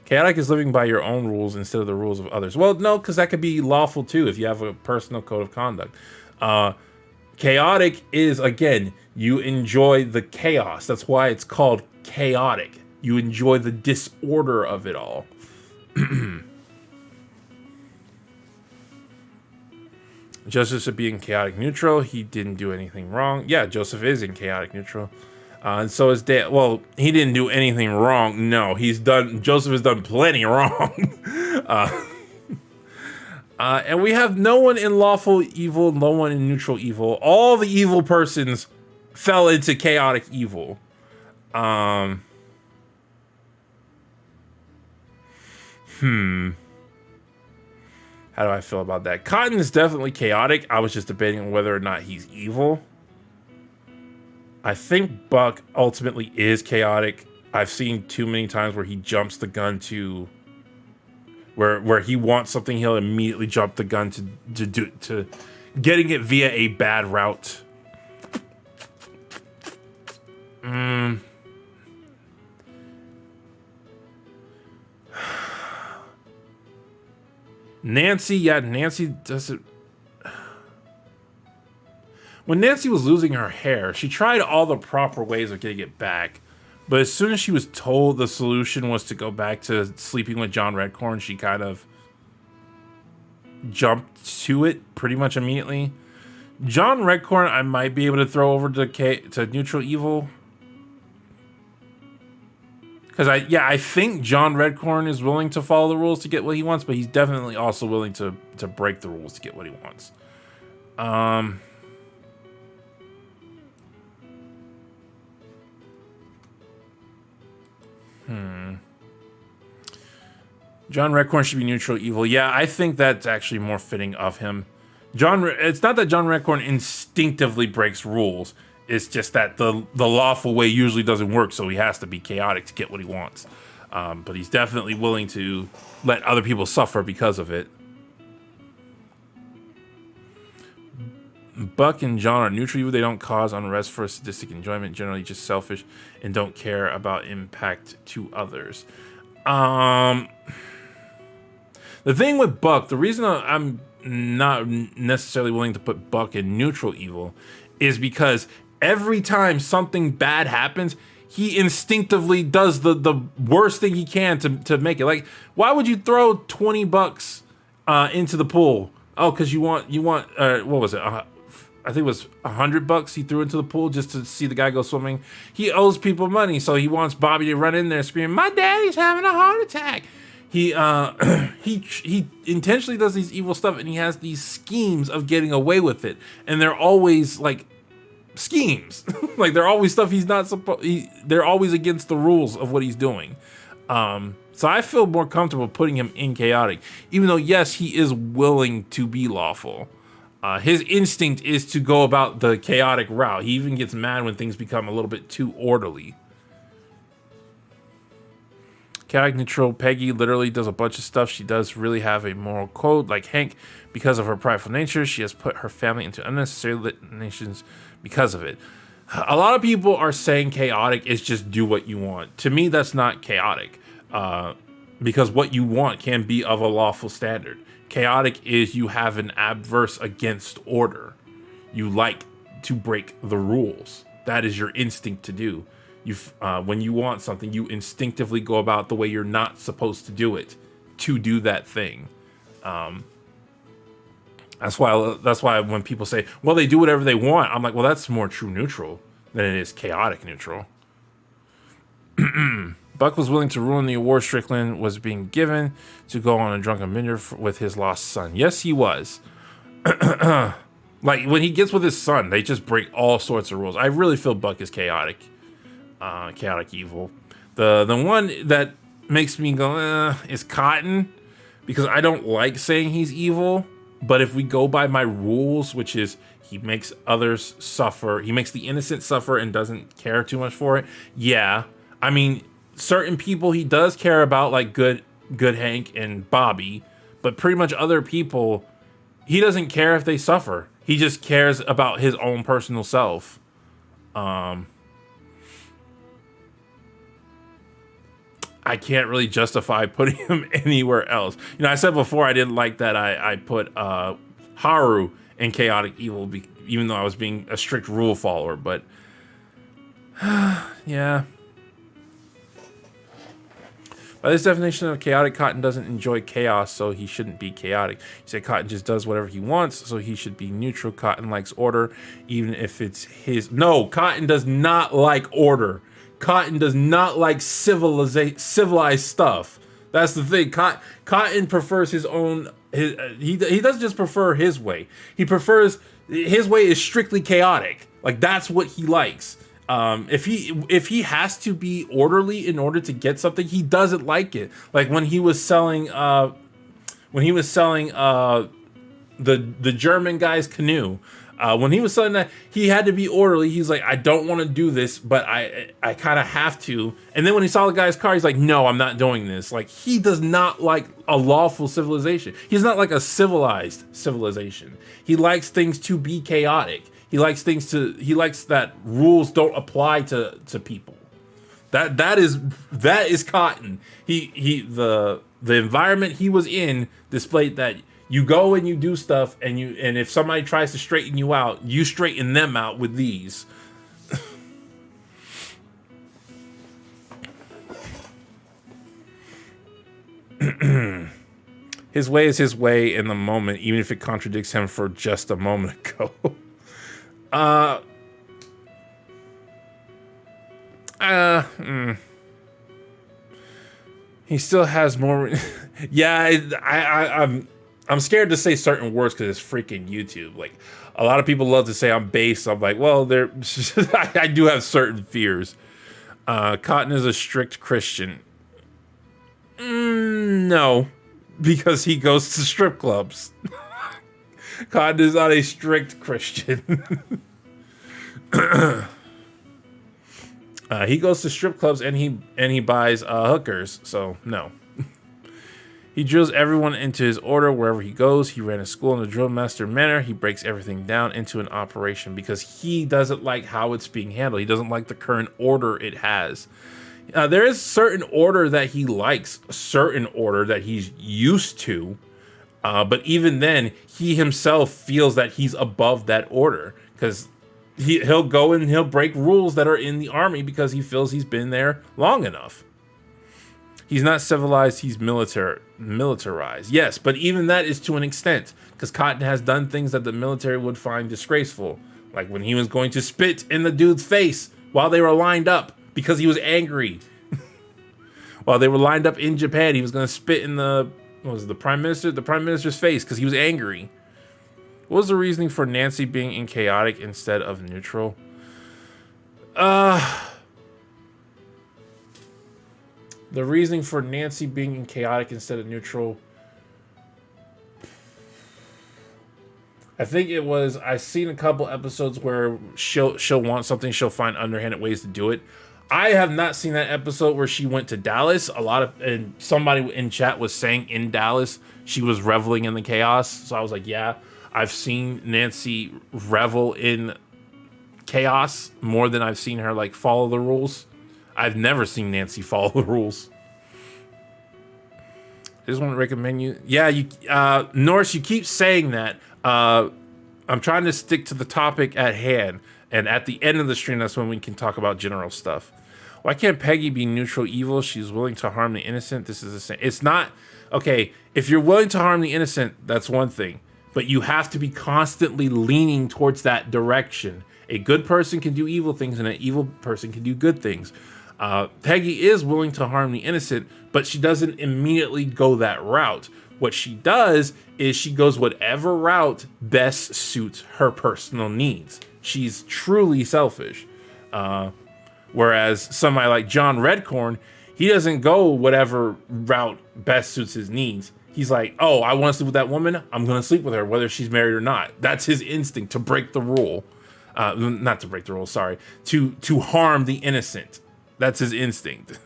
Chaotic is living by your own rules instead of the rules of others. Well, no, because that could be lawful too if you have a personal code of conduct. Chaotic is, again, you enjoy the chaos. That's why it's called chaotic. You enjoy the disorder of it all. Joseph being chaotic neutral. He didn't do anything wrong. Yeah, Joseph is in chaotic neutral. And so is Dale. Well, he didn't do anything wrong. No, Joseph has done plenty wrong. And we have no one in lawful evil, no one in neutral evil. All the evil persons fell into chaotic evil. How do I feel about that? Cotton is definitely chaotic. I was just debating on whether or not he's evil. I think Buck ultimately is chaotic. I've seen too many times where he jumps the gun to where he wants something, he'll immediately jump the gun to getting it via a bad route. Nancy, yeah, Nancy does it. When Nancy was losing her hair, she tried all the proper ways of getting it back. But as soon as she was told the solution was to go back to sleeping with John Redcorn, she kind of jumped to it pretty much immediately. John Redcorn, I might be able to throw over to neutral evil. Because I think John Redcorn is willing to follow the rules to get what he wants, but he's definitely also willing to break the rules to get what he wants. John Redcorn should be neutral evil. Yeah, I think that's actually more fitting of him. It's not that John Redcorn instinctively breaks rules. It's just that the lawful way usually doesn't work, so he has to be chaotic to get what he wants. But he's definitely willing to let other people suffer because of it. Buck and John are neutral evil. They don't cause unrest for sadistic enjoyment, generally just selfish, and don't care about impact to others. The thing with Buck, the reason I'm not necessarily willing to put Buck in neutral evil is because every time something bad happens, he instinctively does the worst thing he can to make it. Like, why would you throw $20 into the pool? Oh, because you want what was it? I think it was $100 he threw into the pool just to see the guy go swimming. He owes people money, so he wants Bobby to run in there screaming, "My daddy's having a heart attack." He intentionally does these evil stuff, and he has these schemes of getting away with it, and they're always like schemes. Like, they're always stuff he's not supposed. They're always against the rules of what he's doing. So I feel more comfortable putting him in chaotic, even though yes, he is willing to be lawful. His instinct is to go about the chaotic route. He even gets mad when things become a little bit too orderly. Chaotic neutral Peggy literally does a bunch of stuff. She does really have a moral code, like Hank. Because of her prideful nature, she has put her family into unnecessary litanies because of it. A lot of people are saying chaotic is just do what you want. To me, that's not chaotic, because what you want can be of a lawful standard. Chaotic is you have an adverse against order. You like to break the rules. That is your instinct to do. When you want something, you instinctively go about the way you're not supposed to do it to do that thing. That's why when people say, well, they do whatever they want, I'm like, well, that's more true neutral than it is chaotic neutral. Buck was willing to ruin the award Strickland was being given to go on a drunken bender with his lost son. Yes, he was. Like, when he gets with his son, they just break all sorts of rules. I really feel Buck is chaotic. Chaotic evil. The one that makes me go is Cotton, because I don't like saying he's evil, but if we go by my rules, which is he makes others suffer, he makes the innocent suffer and doesn't care too much for it. Yeah, I mean, certain people he does care about, like good Hank and Bobby, but pretty much other people he doesn't care if they suffer. He just cares about his own personal self. I can't really justify putting him anywhere else. You know, I said before I didn't like that I put Haru in chaotic evil, even though I was being a strict rule follower, but yeah. By this definition of chaotic, Cotton doesn't enjoy chaos, so he shouldn't be chaotic. You say Cotton just does whatever he wants, so he should be neutral. Cotton likes order, even if it's his. No, Cotton does not like order. Cotton does not like civilized stuff. That's the thing. Cotton prefers his own. He doesn't just prefer his way. He prefers his way is strictly chaotic. Like, that's what he likes. If he has to be orderly in order to get something, he doesn't like it. Like when he was selling the German guy's canoe. When he was selling that, he had to be orderly. He's like, I don't want to do this, but I kind of have to. And then when he saw the guy's car, he's like, no, I'm not doing this. Like, he does not like a lawful civilization. He's not like a civilized civilization. He likes things to be chaotic. He likes that rules don't apply to people. That is Cotton. The the environment he was in displayed that you go and you do stuff, and if somebody tries to straighten you out, you straighten them out with these. His way is his way in the moment, even if it contradicts him for just a moment ago. He still has more. Yeah, I'm scared to say certain words because it's freaking YouTube. Like, a lot of people love to say I'm base. I'm like, well, I do have certain fears. Cotton is a strict Christian. No, because he goes to strip clubs. Cotton is not a strict Christian. He goes to strip clubs and he buys hookers. So no. He drills everyone into his order wherever he goes. He ran a school in a drill master manner. He breaks everything down into an operation because he doesn't like how it's being handled. He doesn't like the current order it has. There is certain order that he likes, a certain order that he's used to. But even then, he himself feels that he's above that order because he'll go and he'll break rules that are in the army because he feels he's been there long enough. He's not civilized, he's militarized. Yes, but even that is to an extent because Cotton has done things that the military would find disgraceful. Like when he was going to spit in the dude's face while they were lined up because he was angry. While they were lined up in Japan, he was going to spit in the prime minister's face because he was angry. What was the reasoning for Nancy being in chaotic instead of neutral? The reasoning for Nancy being in chaotic instead of neutral, I think it was, I've seen a couple episodes where she'll want something, she'll find underhanded ways to do it. I have not seen that episode where she went to Dallas. And somebody in chat was saying in Dallas she was reveling in the chaos. So I was like, yeah, I've seen Nancy revel in chaos more than I've seen her like follow the rules. I've never seen Nancy follow the rules. I just want to recommend you. Yeah, Norris, you keep saying that. I'm trying to stick to the topic at hand. And at the end of the stream, that's when we can talk about general stuff. Why can't Peggy be neutral evil? She's willing to harm the innocent. This is the same. It's not, okay, if you're willing to harm the innocent, that's one thing. But you have to be constantly leaning towards that direction. A good person can do evil things, and an evil person can do good things. Peggy is willing to harm the innocent, but she doesn't immediately go that route. What she does is she goes whatever route best suits her personal needs. She's truly selfish. Whereas somebody like John Redcorn, he doesn't go whatever route best suits his needs. He's like, oh, I want to sleep with that woman. I'm going to sleep with her, whether she's married or not. That's his instinct, to break the rule. Not to break the rule, sorry. To harm the innocent. That's his instinct.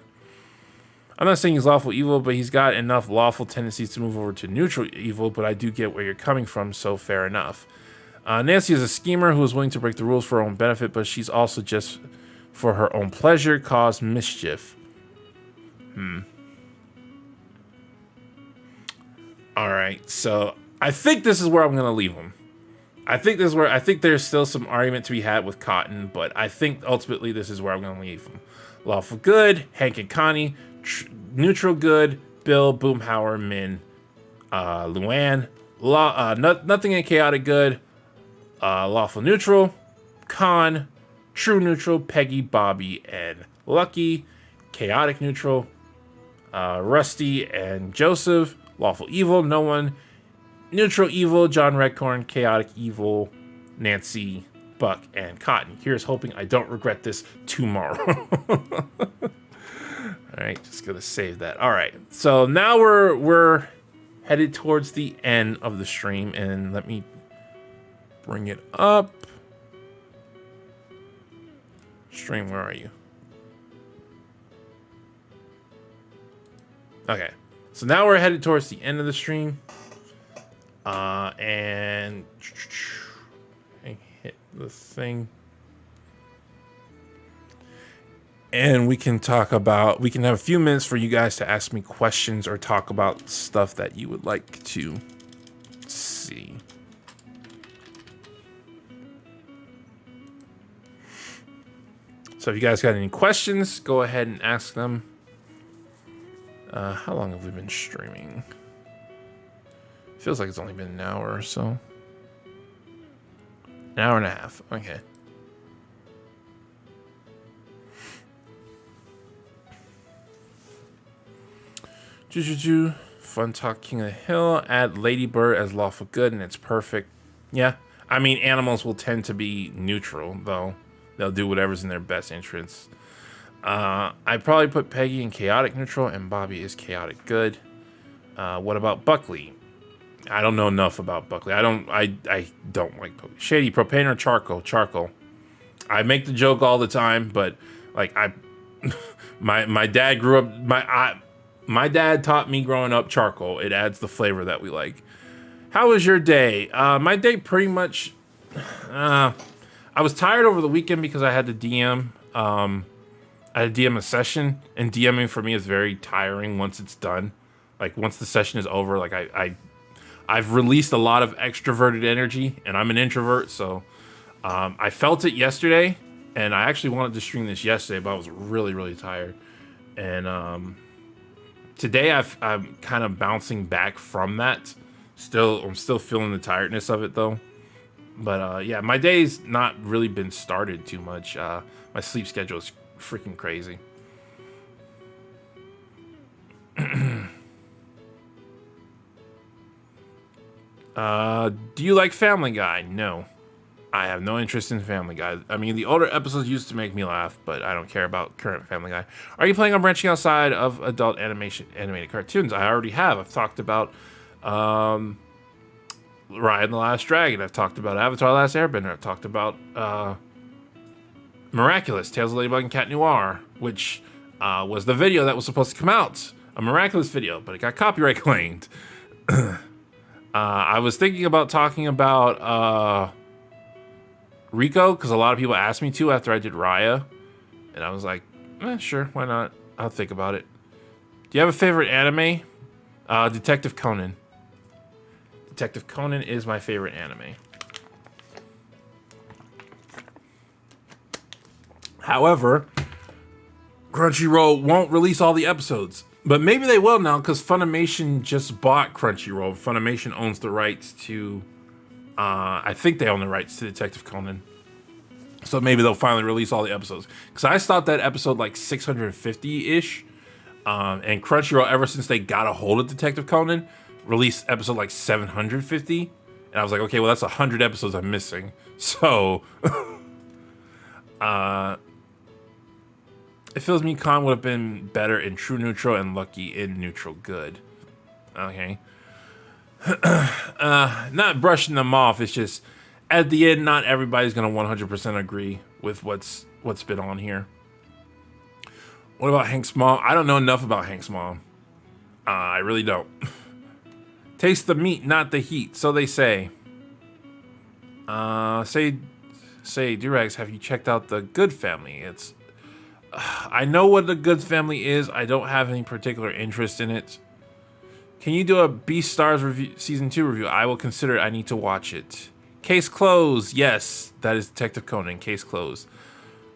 I'm not saying he's lawful evil, but he's got enough lawful tendencies to move over to neutral evil, but I do get where you're coming from, so fair enough. Nancy is a schemer who is willing to break the rules for her own benefit, but she's also just for her own pleasure, cause mischief. Alright, so I think this is where I'm going to leave him. I think there's still some argument to be had with Cotton, but I think ultimately this is where I'm going to leave him. Lawful good, Hank and Connie. Neutral good, Bill, Boomhauer, Min, Luann. Nothing in chaotic good. Lawful neutral, Con. True neutral, Peggy, Bobby, and Lucky. Chaotic neutral, Rusty and Joseph. Lawful evil, no one. Neutral evil, John Redcorn. Chaotic evil, Nancy, Buck, and Cotton. Here's hoping I don't regret this tomorrow. All right, just gonna save that. All right, so now we're headed towards the end of the stream, and let me bring it up. Stream, where are you? Okay, so now we're headed towards the end of the stream, and I hit the thing. and we can have a few minutes for you guys to ask me questions or talk about stuff that you would like to see. So if you guys got any questions, go ahead and ask them. How long have we been streaming? Feels like it's only been an hour or so. An hour and a half. Okay. Fun talk King of the Hill. Add Ladybird as lawful good and it's perfect. Yeah. I mean, animals will tend to be neutral, though. They'll do whatever's in their best interests. I'd probably put Peggy in chaotic neutral and Bobby is chaotic good. What about Buckley? I don't know enough about Buckley. I don't like Buckley. Shady, propane or charcoal? Charcoal. I make the joke all the time, but like my dad grew up my dad taught me growing up charcoal. It adds the flavor that we like. How was your day? My day pretty much... I was tired over the weekend because I had to DM. I had to DM a session, and DMing for me is very tiring once it's done. Like, once the session is over, like, I've released a lot of extroverted energy, and I'm an introvert, so... I felt it yesterday, and I actually wanted to stream this yesterday, but I was really, really tired. And, today I'm kind of bouncing back from that. I'm still feeling the tiredness of it though. But yeah, my day's not really been started too much. My sleep schedule is freaking crazy. Do you like Family Guy? No. I have no interest in Family Guy. I mean, the older episodes used to make me laugh, but I don't care about current Family Guy. Are you planning on branching outside of adult animated cartoons? I already have. I've talked about Raya and the Last Dragon. I've talked about Avatar: The Last Airbender. I've talked about Miraculous, Tales of Ladybug and Cat Noir, which was the video that was supposed to come out. A Miraculous video, but it got copyright claimed. I was thinking about talking about... Rico, because a lot of people asked me to after I did Raya, and I was like, sure, why not? I'll think about it. Do you have a favorite anime? Detective Conan. Detective Conan is my favorite anime. However, Crunchyroll won't release all the episodes, but maybe they will now because Funimation just bought Crunchyroll. Funimation owns the rights to... I think they own the rights to Detective Conan. So maybe they'll finally release all the episodes. Because I stopped at episode like 650-ish. And Crunchyroll, ever since they got a hold of Detective Conan, released episode like 750. And I was like, okay, well, that's 100 episodes I'm missing. So, it feels me Khan would have been better in true neutral and Lucky in neutral good. Okay. Not brushing them off. It's just at the end, not everybody's gonna 100% agree with what's been on here. What about Hank's mom? I don't know enough about Hank's mom. I really don't. Taste the meat, not the heat. So they say. Say, Doorags, have you checked out The Good Family? It's. I know what The Good Family is. I don't have any particular interest in it. Can you do a Beastars review, season 2 review? I will consider it. I need to watch it. Case closed. Yes, that is Detective Conan. Case closed.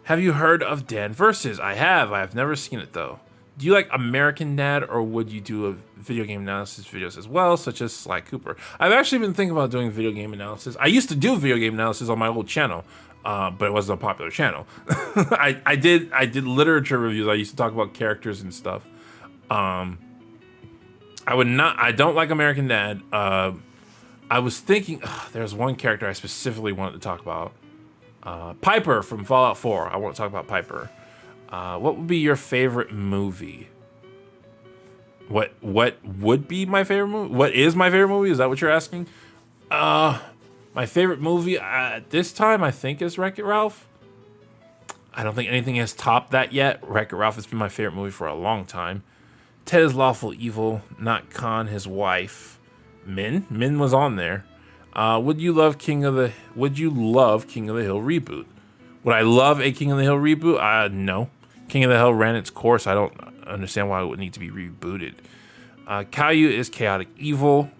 Have you heard of Dan Versus? I have. I have never seen it though. Do you like American Dad, or would you do a video game analysis videos as well, such as Sly Cooper? I've actually been thinking about doing video game analysis. I used to do video game analysis on my old channel, but it wasn't a popular channel. I did literature reviews. I used to talk about characters and stuff. I don't like American Dad. I was thinking, there's one character I specifically wanted to talk about. Piper from Fallout 4. I want to talk about Piper. What would be your favorite movie? What would be my favorite movie? What is my favorite movie? Is that what you're asking? My favorite movie at this time, I think, is Wreck-It Ralph. I don't think anything has topped that yet. Wreck-It Ralph has been my favorite movie for a long time. Ted is Lawful Evil, not Khan, his wife. Min was on there. Would you love King of the Hill reboot? Would I love a King of the Hill reboot? No. King of the Hill ran its course. I don't understand why it would need to be rebooted. Caillou is chaotic evil.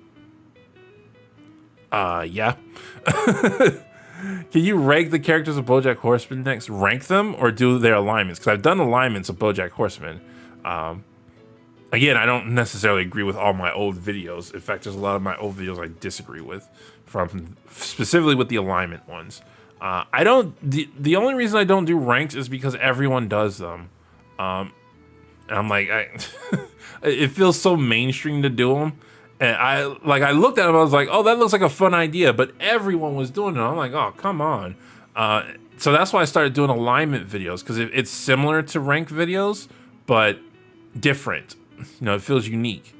Yeah. Can you rank the characters of Bojack Horseman next? Rank them or do their alignments? Because I've done alignments of Bojack Horseman. Again, I don't necessarily agree with all my old videos. In fact, there's a lot of my old videos I disagree with, from specifically with the alignment ones. I don't. The only reason I don't do ranks is because everyone does them, and I'm like, it feels so mainstream to do them. And I looked at them, I was like, oh, that looks like a fun idea, but everyone was doing it. I'm like, oh, come on. So that's why I started doing alignment videos, because it's similar to rank videos, but different. You know, it feels unique.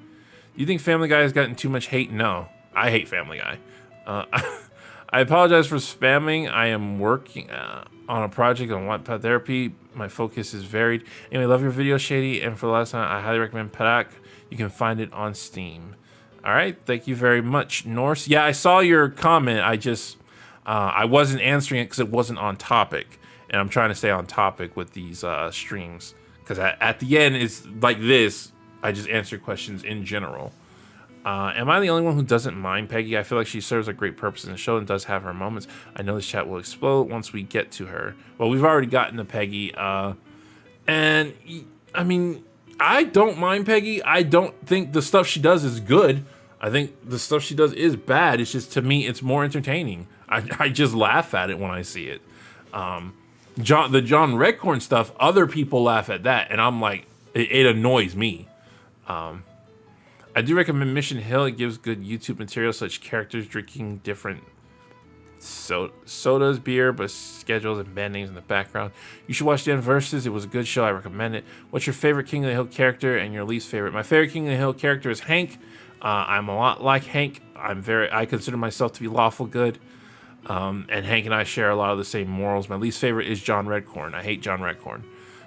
Do you think Family Guy has gotten too much hate? No, I hate Family Guy. I apologize for spamming. I am working on a project on Wattpad therapy. My focus is varied. Anyway, love your video, Shady, and for the last time, I highly recommend Padak. You can find it on Steam. All right, thank you very much, Norse. Yeah, I saw your comment. I wasn't answering it because it wasn't on topic, and I'm trying to stay on topic with these streams, because at the end it's like this. I just answer questions in general. Am I the only one who doesn't mind Peggy? I feel like she serves a great purpose in the show and does have her moments. I know this chat will explode once we get to her. Well, we've already gotten to Peggy, and I mean, I don't mind Peggy. I don't think the stuff she does is good. I think the stuff she does is bad. It's just, to me, it's more entertaining. I just laugh at it when I see it. The John Redcorn stuff, other people laugh at that, and I'm like, it annoys me. I do recommend Mission Hill. It gives good YouTube material, such characters drinking different sodas, beer, but schedules and band names in the background. You should watch the end verses. It was a good show. I recommend it. What's your favorite King of the Hill character and your least favorite? My favorite King of the Hill character is Hank. I'm a lot like Hank. I consider myself to be lawful good. And Hank and I share a lot of the same morals. My least favorite is John Redcorn. I hate John Redcorn.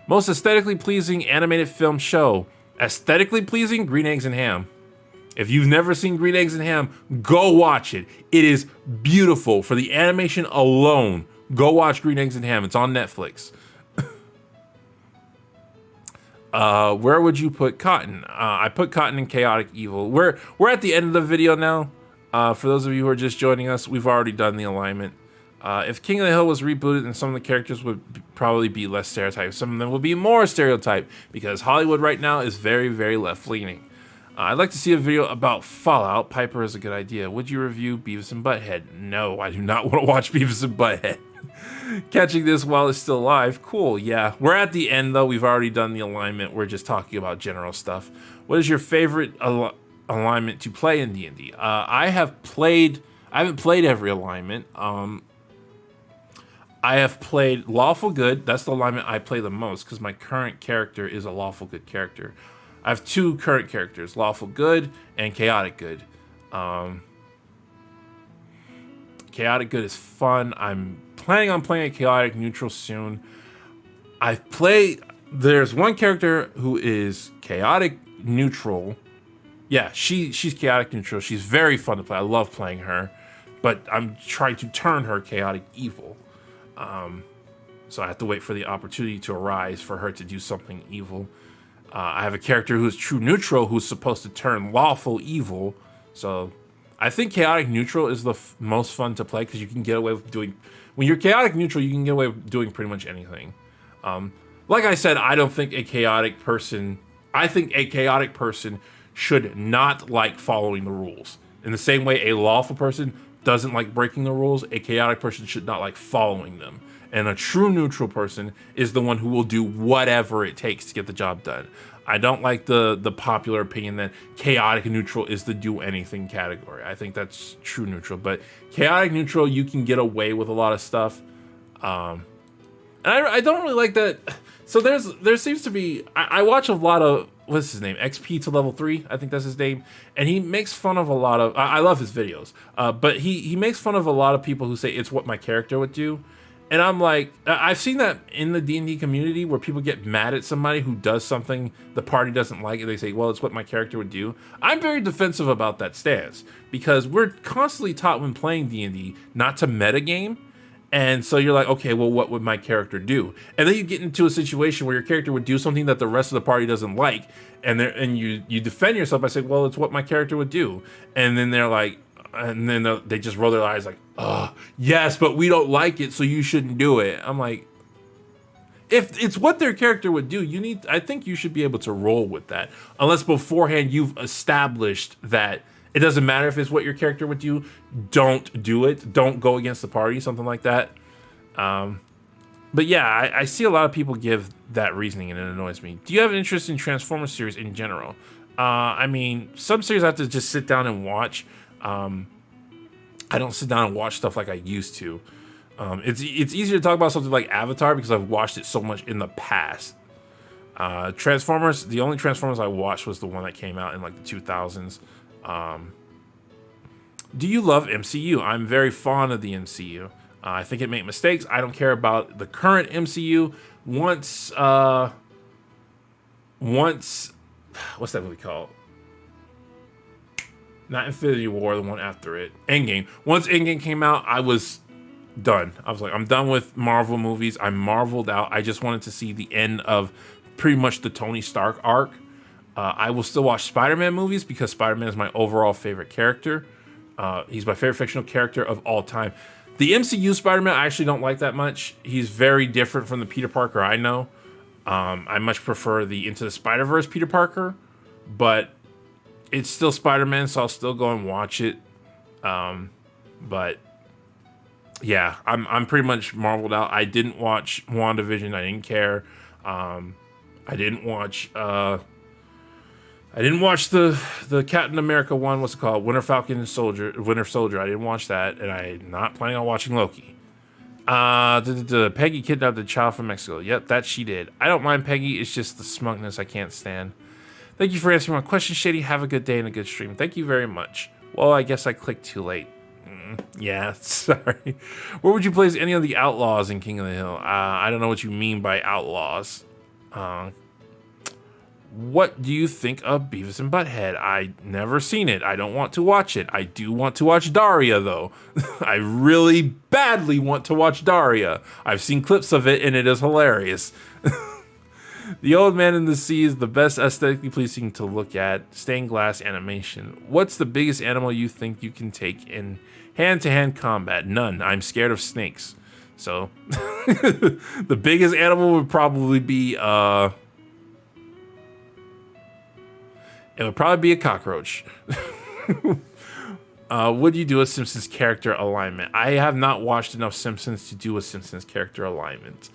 Most aesthetically pleasing animated film show. Aesthetically pleasing? Green Eggs and Ham. If you've never seen Green Eggs and Ham, go watch it. It is beautiful. For the animation alone, go watch Green Eggs and Ham. It's on Netflix. Where would you put Cotton? I put Cotton in Chaotic Evil. We're at the end of the video now. For those of you who are just joining us, we've already done the alignment. If King of the Hill was rebooted, then some of the characters would probably be less stereotyped. Some of them will be more stereotyped, because Hollywood right now is very, very left-leaning. I'd like to see a video about Fallout. Piper is a good idea. Would you review Beavis and Butthead? No, I do not want to watch Beavis and Butthead. Catching this while it's still live. Cool, yeah. We're at the end, though. We've already done the alignment. We're just talking about general stuff. What is your favorite alignment to play in D&D? I haven't played every alignment. I have played Lawful Good. That's the alignment I play the most, because my current character is a Lawful Good character. I have two current characters, Lawful Good and Chaotic Good. Chaotic Good is fun. I'm planning on playing a Chaotic Neutral soon. There's one character who is Chaotic Neutral. Yeah, she's Chaotic Neutral. She's very fun to play. I love playing her. But I'm trying to turn her Chaotic Evil. So I have to wait for the opportunity to arise for her to do something evil. I have a character who's True Neutral who's supposed to turn Lawful Evil. So I think Chaotic Neutral is the most fun to play, because you can get away with doing... When you're Chaotic Neutral, you can get away with doing pretty much anything. Like I said, I don't think a chaotic person... I think a chaotic person should not like following the rules. In the same way a lawful person doesn't like breaking the rules, a chaotic person should not like following them. And a true neutral person is the one who will do whatever it takes to get the job done. I don't like the popular opinion that chaotic neutral is the do anything category. I think that's true neutral. But chaotic neutral, you can get away with a lot of stuff. And I don't really like that. So there seems to be... I watch a lot of... What's his name? XP to level 3, I think that's his name. And he makes fun of a lot of... I love his videos. But he makes fun of a lot of people who say it's what my character would do. And I'm like, I've seen that in the D&D community where people get mad at somebody who does something the party doesn't like, and they say, well, it's what my character would do. I'm very defensive about that stance, because we're constantly taught when playing D&D not to metagame. And so you're like, okay, well, what would my character do? And then you get into a situation where your character would do something that the rest of the party doesn't like, and you defend yourself by saying, well, it's what my character would do. And then they're like, and then they just roll their eyes like, oh, yes, but we don't like it, so you shouldn't do it. I'm like, if it's what their character would do, I think you should be able to roll with that. Unless beforehand you've established that it doesn't matter if it's what your character would do, don't do it. Don't go against the party, something like that. But yeah, I see a lot of people give that reasoning and it annoys me. Do you have an interest in Transformers series in general? I mean, some series I have to just sit down and watch. I don't sit down and watch stuff like I used to. It's easier to talk about something like Avatar because I've watched it so much in the past. Transformers, the only Transformers I watched was the one that came out in like the 2000s. Do you love MCU? I'm very fond of the MCU. I think it made mistakes. I don't care about the current MCU. Once what's that movie called? Not Infinity War, the one after it. Endgame. Once Endgame came out, I was done. I was like, I'm done with Marvel movies. I marveled out. I just wanted to see the end of pretty much the Tony Stark arc. I will still watch Spider-Man movies because Spider-Man is my overall favorite character. He's my favorite fictional character of all time. The MCU Spider-Man I actually don't like that much. He's very different from the Peter Parker I know. I much prefer the Into the Spider-Verse Peter Parker, but it's still Spider-Man, so I'll still go and watch it. But yeah, I'm pretty much marveled out. I didn't watch WandaVision. I didn't care. I didn't watch the Captain America one. What's it called? Winter Soldier. I didn't watch that, and I'm not planning on watching Loki. Peggy kidnapped the child from Mexico. Yep, that she did. I don't mind Peggy. It's just the smugness I can't stand. Thank you for answering my question, Shady. Have a good day and a good stream. Thank you very much. Well, I guess I clicked too late. Yeah, sorry. Where would you place any of the outlaws in King of the Hill? I don't know what you mean by outlaws. What do you think of Beavis and Butthead? I never seen it. I don't want to watch it. I do want to watch Daria, though. I really badly want to watch Daria. I've seen clips of it, and it is hilarious. The Old Man in the Sea is the best aesthetically pleasing to look at. Stained glass animation. What's the biggest animal you think you can take in hand-to-hand combat? None. I'm scared of snakes. So, the biggest animal would probably be, it would probably be a cockroach. Would you do a Simpsons character alignment? I have not watched enough Simpsons to do a Simpsons character alignment.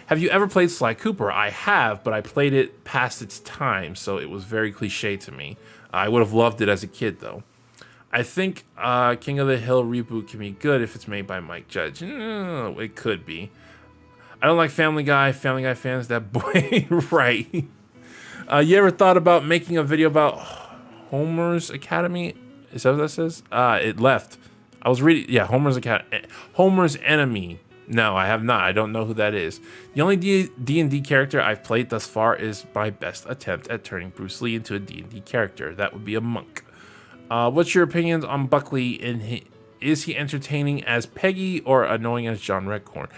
Have you ever played Sly Cooper? I have, but I played it past its time, so it was very cliche to me. I would have loved it as a kid, though. I think King of the Hill reboot can be good if it's made by Mike Judge. It could be. I don't like Family Guy. Family Guy fans, that boy, right. You ever thought about making a video about Homer's Academy? Is that what that says? It left. I was reading, yeah, Homer's Enemy. No, I have not. I don't know who that is. The only D&D character I've played thus far is my best attempt at turning Bruce Lee into a D&D character. That would be a monk. What's your opinions on Buckley? Is he entertaining as Peggy or annoying as John Redcorn?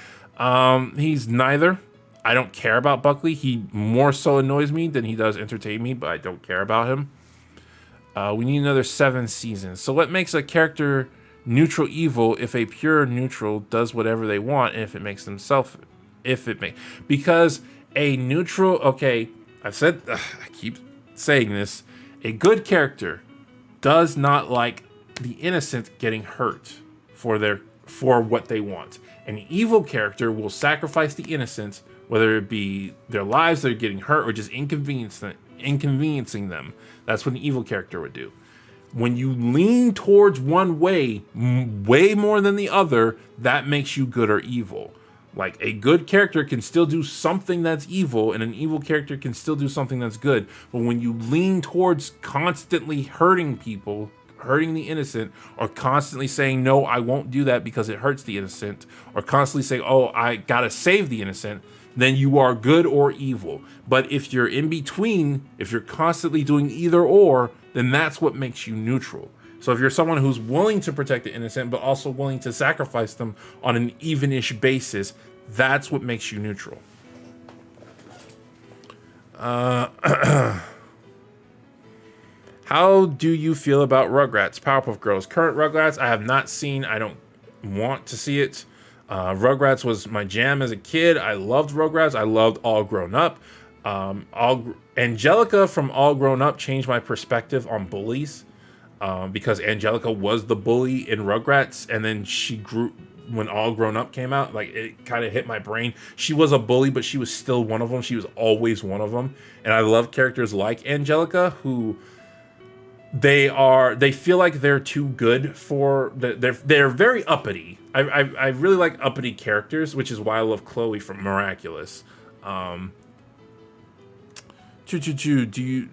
He's neither. I don't care about Buckley. He more so annoys me than he does entertain me, but I don't care about him. We need another 7 seasons. So what makes a character neutral evil if a pure neutral does whatever they want and if it makes themselves, because a neutral, okay, I keep saying this, a good character does not like the innocent getting hurt for what they want. An evil character will sacrifice the innocent, whether it be their lives that are getting hurt or just inconveniencing them. That's what an evil character would do. When you lean towards one way more than the other, that makes you good or evil. Like, a good character can still do something that's evil, and an evil character can still do something that's good. But when you lean towards constantly hurting people, hurting the innocent, or constantly saying, no, I won't do that because it hurts the innocent, or constantly saying, oh, I gotta save the innocent, then you are good or evil. But if you're in between, if you're constantly doing either or, then that's what makes you neutral. So if you're someone who's willing to protect the innocent, but also willing to sacrifice them on an even-ish basis, that's what makes you neutral. How do you feel about Rugrats, Powerpuff Girls? Current Rugrats, I have not seen. I don't want to see it. Rugrats was my jam as a kid. I loved Rugrats. I loved All Grown Up. Angelica from All Grown Up changed my perspective on bullies, because Angelica was the bully in Rugrats, and then she grew when All Grown Up came out. Like, it kind of hit my brain. She was a bully, but she was still one of them. She was always one of them. And I love characters like Angelica, who they feel like they're too good for, they're very uppity. I really like uppity characters, which is why I love Chloe from Miraculous. Do you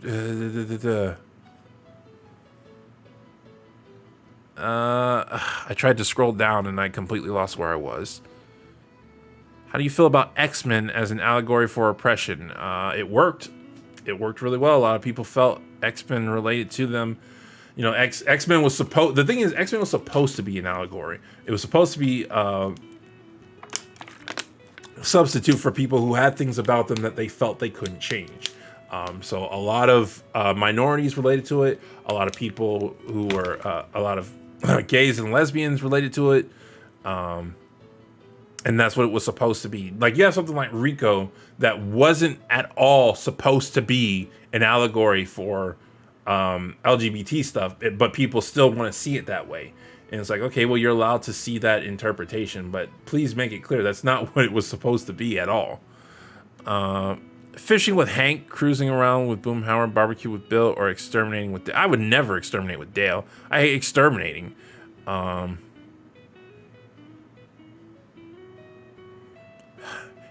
I tried to scroll down and I completely lost where I was. How do you feel about X-Men as an allegory for oppression? It worked. It worked really well. A lot of people felt X-Men related to them. You know, X-Men was supposed... The thing is, X-Men was supposed to be an allegory. It was supposed to be a substitute for people who had things about them that they felt they couldn't change. So a lot of minorities related to it. A lot of people who were... a lot of gays and lesbians related to it. And that's what it was supposed to be. Like, you have something like Rico that wasn't at all supposed to be an allegory for LGBT stuff, but people still want to see it that way. And it's like, okay, well, you're allowed to see that interpretation, but please make it clear that's not what it was supposed to be at all. Fishing with Hank, cruising around with Boomhauer, barbecue with Bill, or exterminating with Dale. I would never exterminate with Dale. I hate exterminating.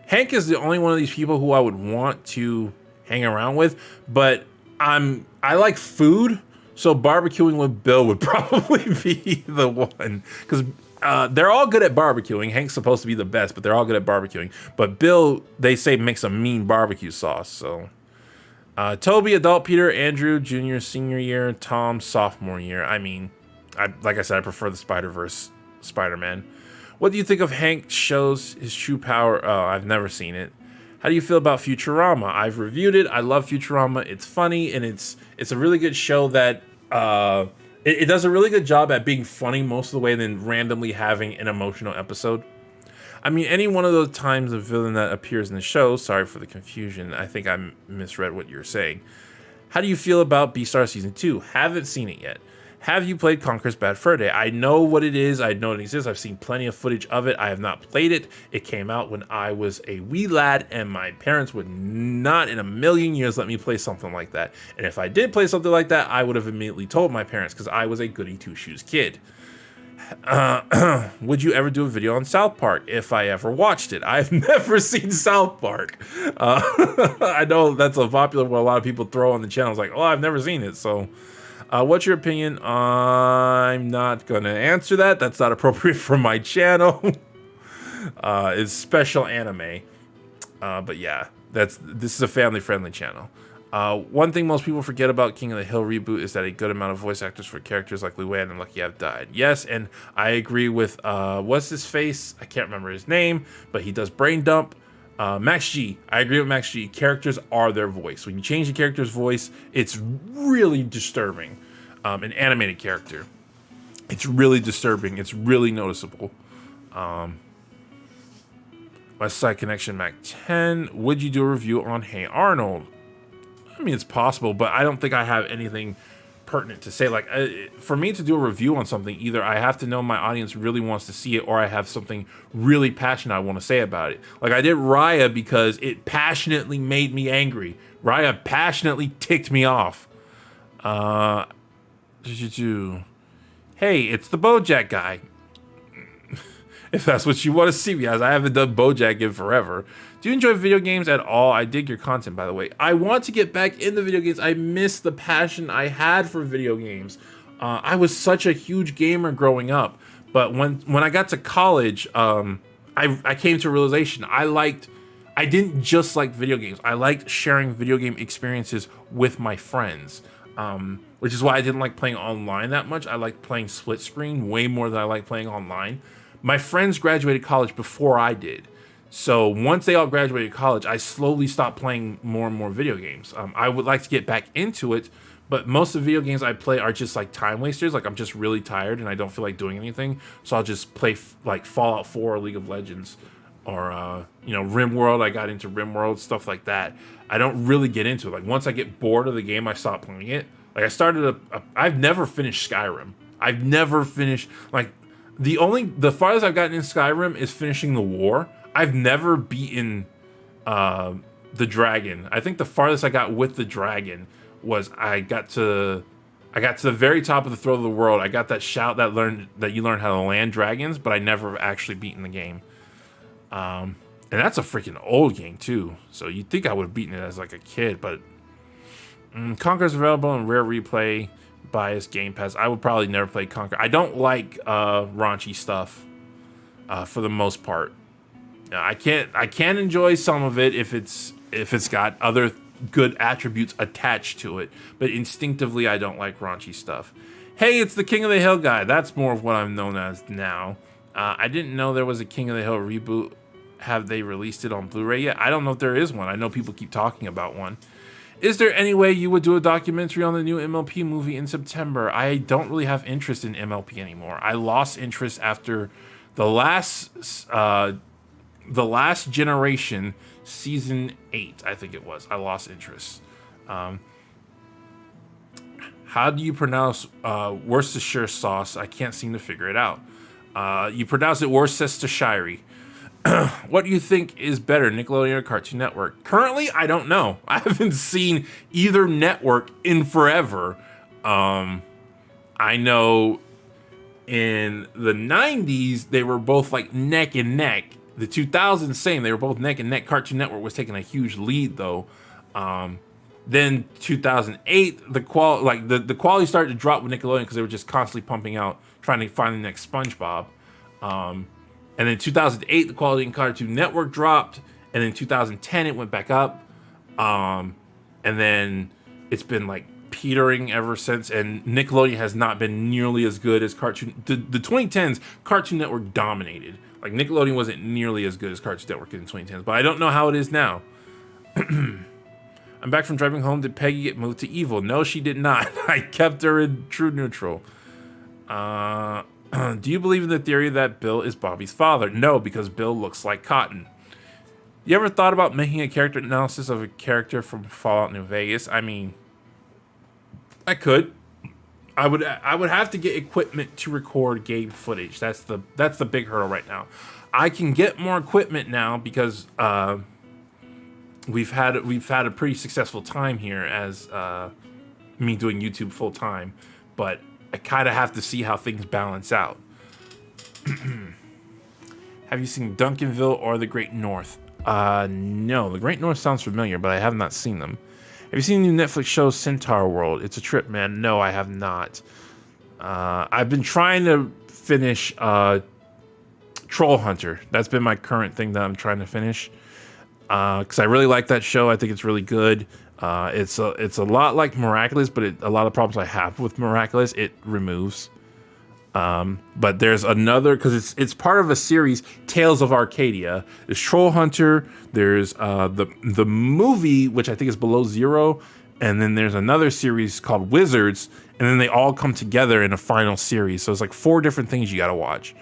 Hank is the only one of these people who I would want to hang around with, but I like food, so barbecuing with Bill would probably be the one, because they're all good at barbecuing. Hank's supposed to be the best, but they're all good at barbecuing. But Bill, they say, makes a mean barbecue sauce. So Toby, adult Peter, Andrew, junior, senior year, Tom, sophomore year. I mean, like I said, I prefer the Spider-Verse Spider-Man. What do you think of Hank shows his true power? Oh, I've never seen it. How do you feel about Futurama? I've reviewed it. I love Futurama. It's funny, and it's a really good show that it does a really good job at being funny most of the way, and then randomly having an emotional episode. I mean, any one of those times a villain that appears in the show, sorry for the confusion, I think I misread what you're saying. How do you feel about Beastar Season 2? Haven't seen it yet. Have you played Conker's Bad Fur Day? I know what it is. I know it exists. I've seen plenty of footage of it. I have not played it. It came out when I was a wee lad, and my parents would not in a million years let me play something like that. And if I did play something like that, I would have immediately told my parents, because I was a goody two-shoes kid. Would you ever do a video on South Park if I ever watched it? I've never seen South Park. I know that's a popular one a lot of people throw on the channel. It's like, oh, I've never seen it, so... what's your opinion? I'm not gonna answer that. That's not appropriate for my channel. It's special anime. But yeah, this is a family-friendly channel. One thing most people forget about King of the Hill reboot is that a good amount of voice actors for characters like Luann and Lucky have died. Yes, and I agree with what's his face? I can't remember his name, but he does Brain Dump. Max G. I agree with Max G. Characters are their voice. When you change the character's voice, it's really disturbing. An animated character. It's really disturbing. It's really noticeable. West Side Connection Mac 10. Would you do a review on Hey Arnold? I mean, it's possible, but I don't think I have anything pertinent to say. Like, for me to do a review on something, either I have to know my audience really wants to see it, or I have something really passionate I want to say about it. Like, I did Raya because it passionately made me angry. Raya passionately ticked me off. Hey, it's the Bojack guy. If that's what you want to see me as. I haven't done Bojack in forever. Do you enjoy video games at all? I dig your content, by the way. I want to get back into video games. I miss the passion I had for video games. I was such a huge gamer growing up. But when I got to college, I came to a realization. I didn't just like video games. I liked sharing video game experiences with my friends. which is why I didn't like playing online that much. I like playing split screen way more than I like playing online. My friends graduated college before I did. So once they all graduated college, I slowly stopped playing more and more video games. I would like to get back into it, but most of the video games I play are just like time wasters. Like I'm just really tired and I don't feel like doing anything. So I'll just play like Fallout 4 or League of Legends or, RimWorld. I got into RimWorld, stuff like that. I don't really get into it. Like once I get bored of the game, I stop playing it. Like I started I've never finished Skyrim. I've never finished, like the farthest I've gotten in Skyrim is finishing the war. I've never beaten the dragon. I think the farthest I got with the dragon was I got to the very top of the throat of the world. I got that shout that you learn how to land dragons, but I never actually beaten the game. And that's a freaking old game too. So you'd think I would have beaten it as like a kid, but Conker's available in Rare Replay, bias Game Pass. I would probably never play Conker. I don't like raunchy stuff for the most part. I can enjoy some of it if it's got other good attributes attached to it, but instinctively I don't like raunchy stuff. Hey, it's the King of the Hill guy. That's more of what I'm known as now. I didn't know there was a King of the Hill reboot. Have they released it on Blu-ray yet? I don't know if there is one. I know people keep talking about one. Is there any way you would do a documentary on the new MLP movie in September? I don't really have interest in MLP anymore. I lost interest after the last generation, season 8, I think it was. I lost interest. How do you pronounce Worcestershire sauce? I can't seem to figure it out. You pronounce it Worcestershire. What do you think is better, Nickelodeon or Cartoon Network? Currently, I don't know. I haven't seen either network in forever. I know in the 90s, they were both like neck and neck. The 2000s, same. They were both neck and neck. Cartoon Network was taking a huge lead, though. Then 2008, the quality started to drop with Nickelodeon because they were just constantly pumping out, trying to find the next SpongeBob. And then 2008, the quality in Cartoon Network dropped. And then 2010, it went back up. And then it's been like petering ever since. And Nickelodeon has not been nearly as good as Cartoon. The 2010s, Cartoon Network dominated. Like Nickelodeon wasn't nearly as good as Cartoon Network in the 2010s. But I don't know how it is now. I'm back from driving home. Did Peggy get moved to evil? No, she did not. I kept her in true neutral. Do you believe in the theory that Bill is Bobby's father? No, because Bill looks like Cotton. You ever thought about making a character analysis of a character from Fallout New Vegas? I mean, I could. I would have to get equipment to record game footage. That's the big hurdle right now. I can get more equipment now because we've had a pretty successful time here as me doing YouTube full time, but I kind of have to see how things balance out. Have you seen Duncanville or The Great North? No, The Great North sounds familiar, but I have not seen them. Have you seen the new Netflix show Centaur World? It's a trip, man. No, I have not. I've been trying to finish Troll Hunter. That's been my current thing that I'm trying to finish. Because I really like that show. I think it's really good. It's a lot like Miraculous, but a lot of problems I have with Miraculous, it removes. But there's another, because it's part of a series, Tales of Arcadia. There's Troll Hunter. There's the movie, which I think is Below Zero, and then there's another series called Wizards, and then they all come together in a final series. So it's like 4 different things you got to watch.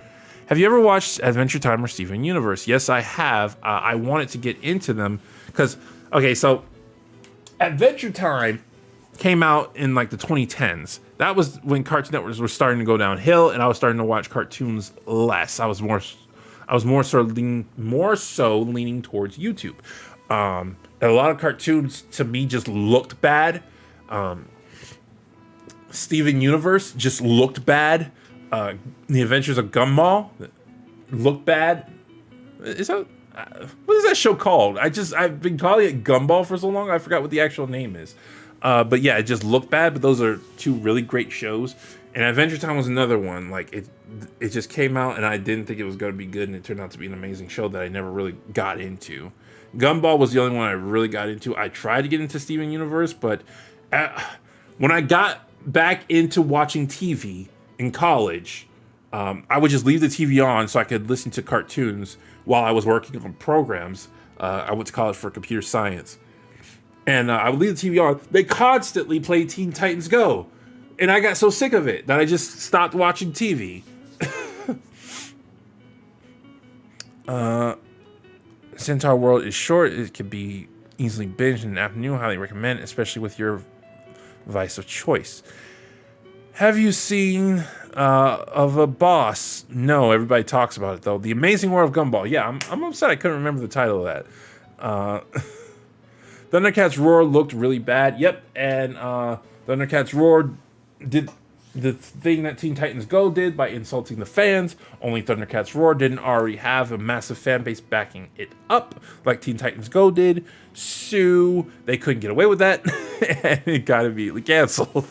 Have you ever watched Adventure Time or Steven Universe? Yes, I have. I wanted to get into them because, okay, so Adventure Time came out in like the 2010s. That was when Cartoon Networks were starting to go downhill, and I was starting to watch cartoons less. I was more so leaning towards YouTube. And a lot of cartoons to me just looked bad. Steven Universe just looked bad. The Adventures of Gumball looked bad. What is that show called? I've been calling it Gumball for so long, I forgot what the actual name is. But yeah, it just looked bad, but those are 2 really great shows. And Adventure Time was another one. Like it just came out and I didn't think it was going to be good, and it turned out to be an amazing show that I never really got into. Gumball was the only one I really got into. I tried to get into Steven Universe, but when I got back into watching TV in college, I would just leave the TV on so I could listen to cartoons while I was working on programs. I went to college for computer science. And I would leave the TV on. They constantly played Teen Titans Go. And I got so sick of it that I just stopped watching TV. Centaur World is short. It can be easily binged in an afternoon. Highly recommend, especially with your vice of choice. Have you seen of a boss? No, everybody talks about it though. The Amazing World of Gumball. Yeah, I'm upset I couldn't remember the title of that. Thundercats Roar looked really bad. Yep, and Thundercats Roar did the thing that Teen Titans Go did by insulting the fans. Only Thundercats Roar didn't already have a massive fan base backing it up like Teen Titans Go did. So they couldn't get away with that, and it got immediately canceled.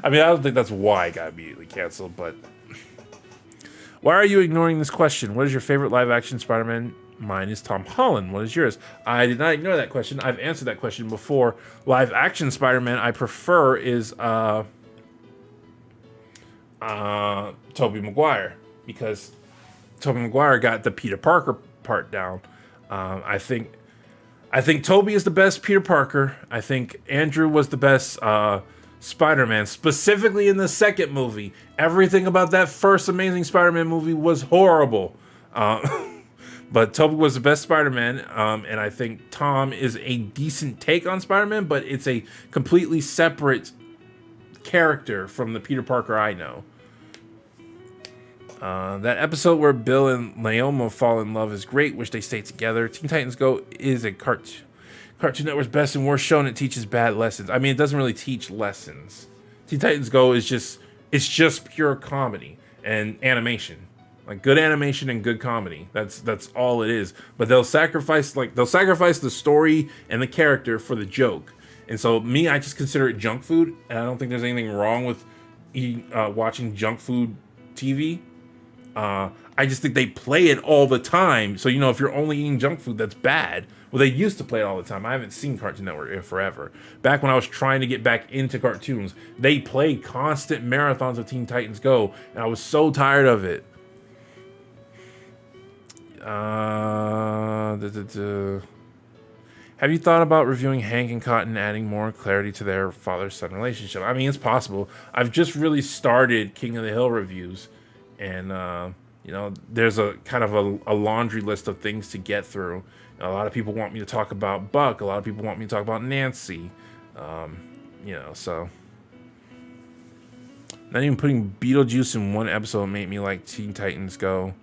I mean, I don't think that's why it got immediately canceled, but... Why are you ignoring this question? What is your favorite live-action Spider-Man? Mine is Tom Holland. What is yours? I did not ignore that question. I've answered that question before. Live-action Spider-Man I prefer is Tobey Maguire, because Tobey Maguire got the Peter Parker part down. I think Tobey is the best Peter Parker. I think Andrew was the best Spider-Man, specifically in the second movie. Everything about that first Amazing Spider-Man movie was horrible. But Tobey was the best Spider-Man, and I think Tom is a decent take on Spider-Man, but it's a completely separate character from the Peter Parker I know. That episode where Bill and Leoma fall in love is great. Wish they stayed together. Teen Titans Go is a Cartoon Network's best and worst show, and it teaches bad lessons. I mean, it doesn't really teach lessons. Teen Titans Go is just pure comedy and animation. Like good animation and good comedy. That's all it is. But they'll sacrifice the story and the character for the joke. And so I just consider it junk food, and I don't think there's anything wrong with watching junk food TV. I just think they play it all the time. So, if you're only eating junk food, that's bad. Well, they used to play it all the time. I haven't seen Cartoon Network in forever. Back when I was trying to get back into cartoons, they played constant marathons of Teen Titans Go, and I was so tired of it. Have you thought about reviewing Hank and Cotton, adding more clarity to their father-son relationship? I mean, it's possible. I've just really started King of the Hill reviews, and there's a kind of a laundry list of things to get through. A lot of people want me to talk about Buck. A lot of people want me to talk about Nancy. So not even putting Beetlejuice in one episode made me like Teen Titans Go.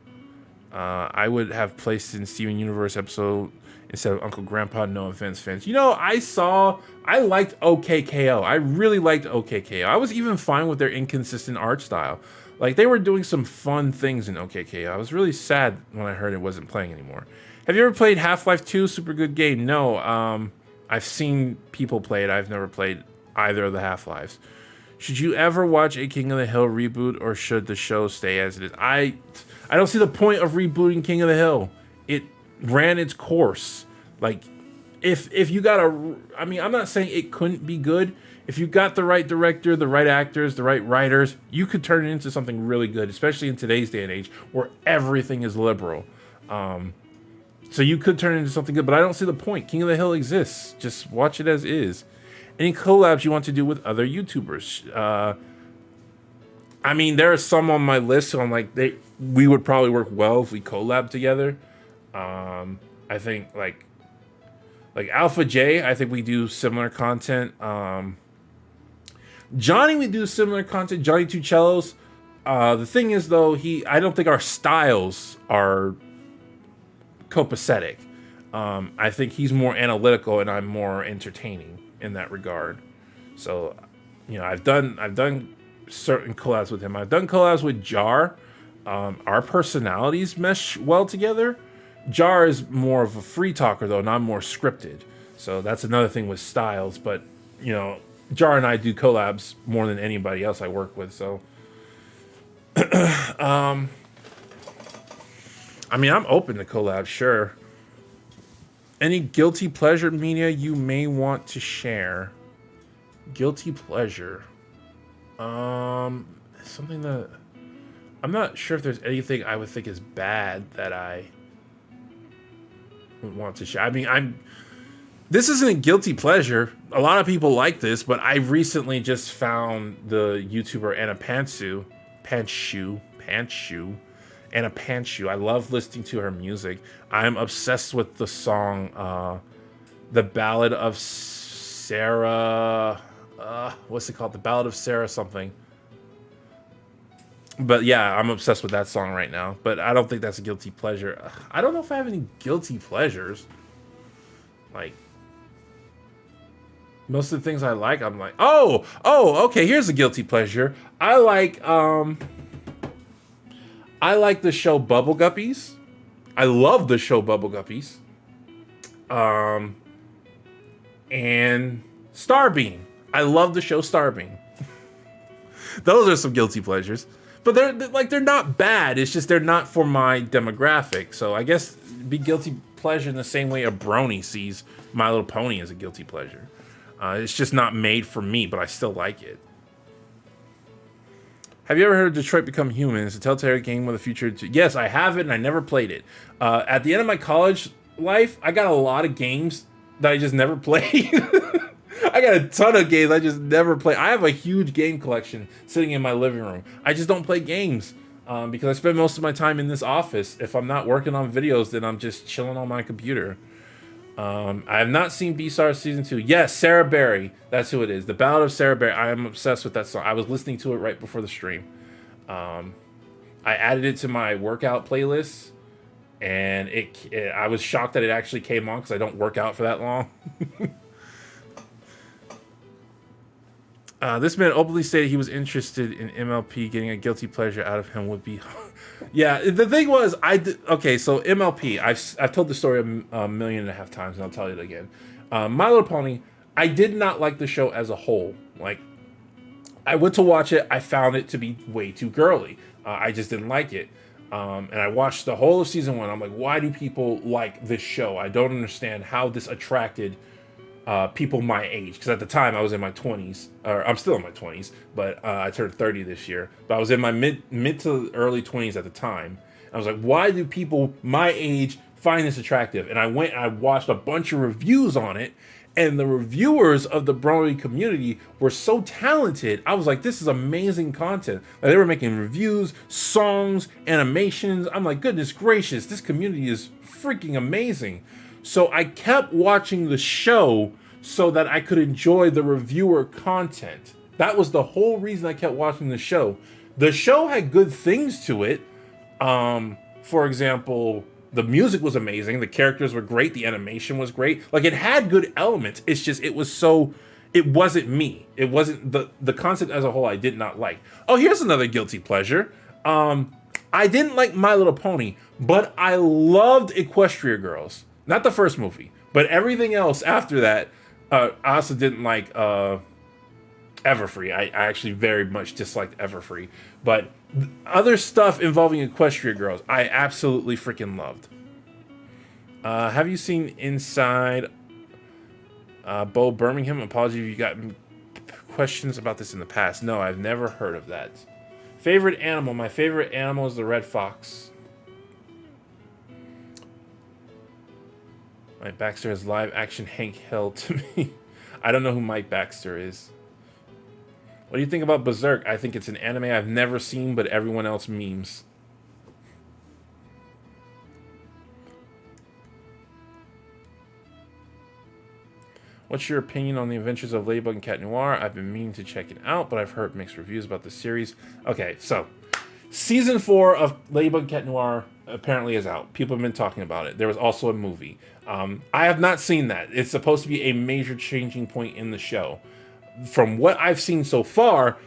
I would have placed in Steven Universe episode instead of Uncle Grandpa. No offense, fans. I liked OKKO. I really liked OKKO. I was even fine with their inconsistent art style. Like, they were doing some fun things in OKKO. I was really sad when I heard it wasn't playing anymore. Have you ever played Half-Life 2? Super good game. No, I've seen people play it. I've never played either of the Half-Lives. Should you ever watch a King of the Hill reboot, or should the show stay as it is? I don't see the point of rebooting King of the Hill. It ran its course. Like, if you got I'm not saying it couldn't be good. If you got the right director, the right actors, the right writers, you could turn it into something really good, especially in today's day and age where everything is liberal. So you could turn it into something good, but I don't see the point. King of the Hill exists. Just watch it as is. Any collabs you want to do with other YouTubers? There are some on my list, so I'm like, we would probably work well if we collab together. I think like Alpha J, I think we do similar content. Johnny, we do similar content. Johnny Two Cellos. The thing is, though, I don't think our styles are copacetic. I think he's more analytical and I'm more entertaining in that regard. So, I've done certain collabs with him. I've done collabs with Jar. Our personalities mesh well together. Jar is more of a free talker, though, and I'm more scripted. So that's another thing with styles. But, Jar and I do collabs more than anybody else I work with. So, I'm open to collabs, sure. Any guilty pleasure media you may want to share? Guilty pleasure. Something that I'm not sure if there's anything I would think is bad that I would want to share. I mean, this isn't a guilty pleasure. A lot of people like this, but I recently just found the YouTuber Anna Pantsu. Anna Pantsu. I love listening to her music. I'm obsessed with the song, The Ballad of Sarah. What's it called? The Ballad of Sarah something. But yeah, I'm obsessed with that song right now. But I don't think that's a guilty pleasure. I don't know if I have any guilty pleasures. Like, most of the things I like, I'm like, oh, okay, here's a guilty pleasure. I like the show Bubble Guppies. I love the show Bubble Guppies. And Starbeam. I love the show Starbeam. Those are some guilty pleasures. But they're not bad. It's just they're not for my demographic. So I guess be guilty pleasure in the same way a brony sees My Little Pony as a guilty pleasure. It's just not made for me, but I still like it. Have you ever heard of Detroit Become Human? It's a Telltale game with a future. Yes, I have it, and I never played it. At the end of my college life, I got a lot of games that I just never played. I got a ton of games I just never play. I have a huge game collection sitting in my living room. I just don't play games because I spend most of my time in this office. If I'm not working on videos, then I'm just chilling on my computer. I have not seen B-Star Season 2. Yes, Sarah Berry. That's who it is. The Ballad of Sarah Berry. I am obsessed with that song. I was listening to it right before the stream. I added it to my workout playlist, and I was shocked that it actually came on because I don't work out for that long. This man openly stated he was interested in MLP. Getting a guilty pleasure out of him would be... Yeah, the thing was, okay, so MLP, I've told the story a 1.5 million times, and I'll tell you it again. My Little Pony, I did not like the show as a whole. Like, I went to watch it, I found it to be way too girly. I just didn't like it. And I watched the whole of season 1. I'm like, why do people like this show? I don't understand how this attracted people my age, because at the time I was in my 20s, or I'm still in my 20s, but I turned 30 this year. But I was in my mid to early 20s at the time. I was like, why do people my age find this attractive? And I went and I watched a bunch of reviews on it, and the reviewers of the Brony community were so talented. I was like, this is amazing content. Like, they were making reviews, songs, animations. I'm like, goodness gracious, this community is freaking amazing. So I kept watching the show so that I could enjoy the reviewer content. That was the whole reason I kept watching the show. The show had good things to it. For example, the music was amazing. The characters were great. The animation was great. Like, it had good elements. It's just, it wasn't me. It wasn't the concept as a whole I did not like. Oh, here's another guilty pleasure. I didn't like My Little Pony, but I loved Equestria Girls. Not the first movie, but everything else after that. I also didn't like Everfree. I actually very much disliked Everfree. But other stuff involving Equestria Girls, I absolutely freaking loved. Have you seen Inside Bo Birmingham? Apologies if you got questions about this in the past. No, I've never heard of that. Favorite animal? My favorite animal is the red fox. Mike Baxter is live action Hank Hill to me. I don't know who Mike Baxter is. What do you think about Berserk? I think it's an anime I've never seen, but everyone else memes. What's your opinion on the Adventures of Ladybug and Cat Noir? I've been meaning to check it out, but I've heard mixed reviews about the series. Okay, so Season 4 of Ladybug and Cat Noir apparently is out. People have been talking about it. There was also a movie. I have not seen that. It's supposed to be a major changing point in the show. From what I've seen so far,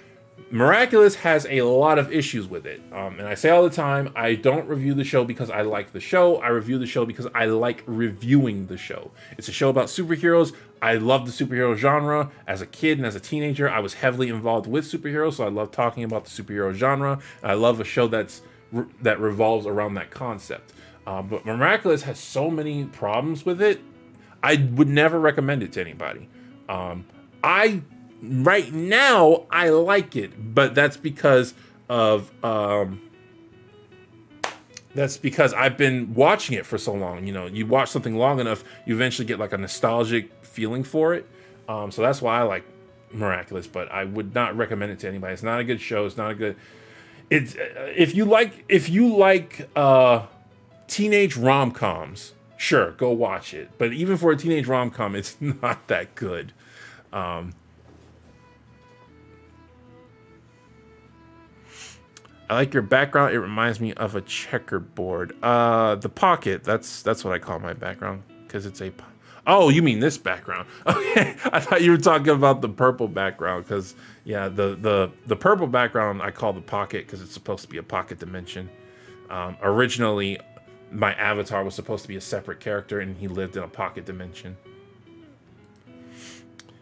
Miraculous has a lot of issues with it. And I say all the time, I don't review the show because I like the show. I review the show because I like reviewing the show. It's a show about superheroes. I love the superhero genre. As a kid and as a teenager, I was heavily involved with superheroes, so I love talking about the superhero genre. I love a show that revolves around that concept. But Miraculous has so many problems with it, I would never recommend it to anybody. I right now I like it, but that's because of I've been watching it for so long. You know, you watch something long enough, you eventually get like a nostalgic feeling for it. So that's why I like Miraculous, but I would not recommend it to anybody. It's not a good show. It's not a good. It's if you like teenage rom-coms, sure, go watch it. But even for a teenage rom-com, it's not that good. I like your background. It reminds me of a checkerboard. The pocket. That's what I call my background because it's a. Oh, you mean this background? Okay, I thought you were talking about the purple background because yeah, the purple background I call the pocket because it's supposed to be a pocket dimension. Originally, my avatar was supposed to be a separate character and he lived in a pocket dimension.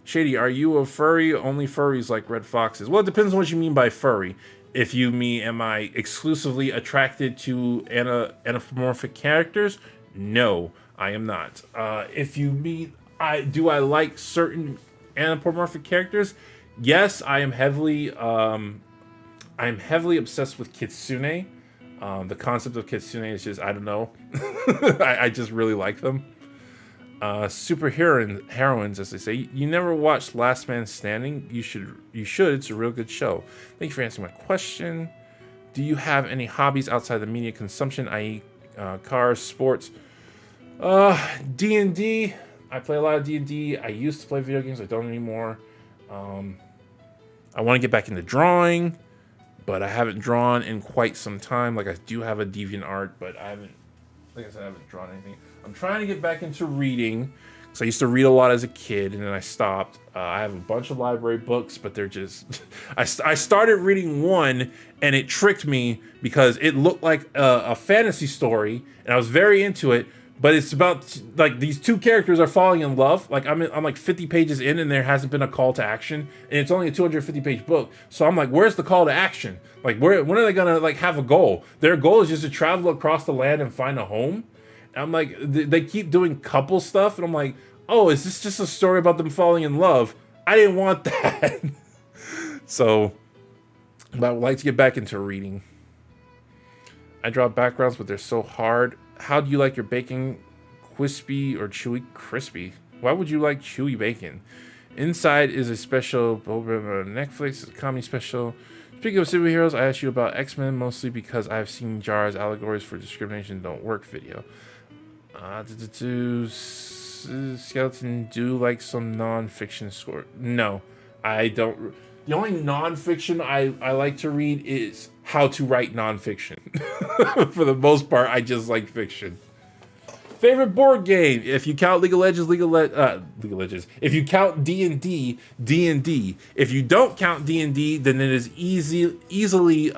Shady, are you a furry? Only furries like red foxes. Well, it depends on what you mean by furry. If you mean, am I exclusively attracted to anthropomorphic characters? No, I am not. If you mean, do I like certain anthropomorphic characters? Yes, I am heavily obsessed with kitsune. The concept of kitsune is just, I don't know. I just really like them. Heroines, as they say. You never watched Last Man Standing? You should. It's a real good show. Thank you for answering my question. Do you have any hobbies outside the media consumption, i.e., cars, sports? D&D. I play a lot of D&D. I used to play video games. I don't anymore. I want to get back into drawing, but I haven't drawn in quite some time. Like, I do have a DeviantArt, but I haven't. Like I said, I haven't drawn anything. I'm trying to get back into reading because I used to read a lot as a kid and then I stopped. I have a bunch of library books, but they're just. I started reading one and it tricked me because it looked like a fantasy story and I was very into it. But it's about like these two characters are falling in love. Like I'm like 50 pages in and there hasn't been a call to action, and it's only a 250-page book. So I'm like, where's the call to action? Like when are they gonna like have a goal? Their goal is just to travel across the land and find a home. And I'm like, they keep doing couple stuff, and I'm like, oh, is this just a story about them falling in love? I didn't want that. So, but I would like to get back into reading. I draw backgrounds, but they're so hard. How do you like your bacon? Crispy or chewy? Crispy. Why would you like chewy bacon? Inside is a special Netflix comedy special. Speaking of superheroes, I asked you about X-Men mostly because I've seen Jar's Allegories for Discrimination Don't Work video. Skeleton do like some non-fiction score. No, I don't. The only non-fiction I like to read is how to write non-fiction. For the most part, I just like fiction. Favorite board game? If you count League of Legends, League of Legends. If you count D&D, D&D. If you don't count D&D, then it is easily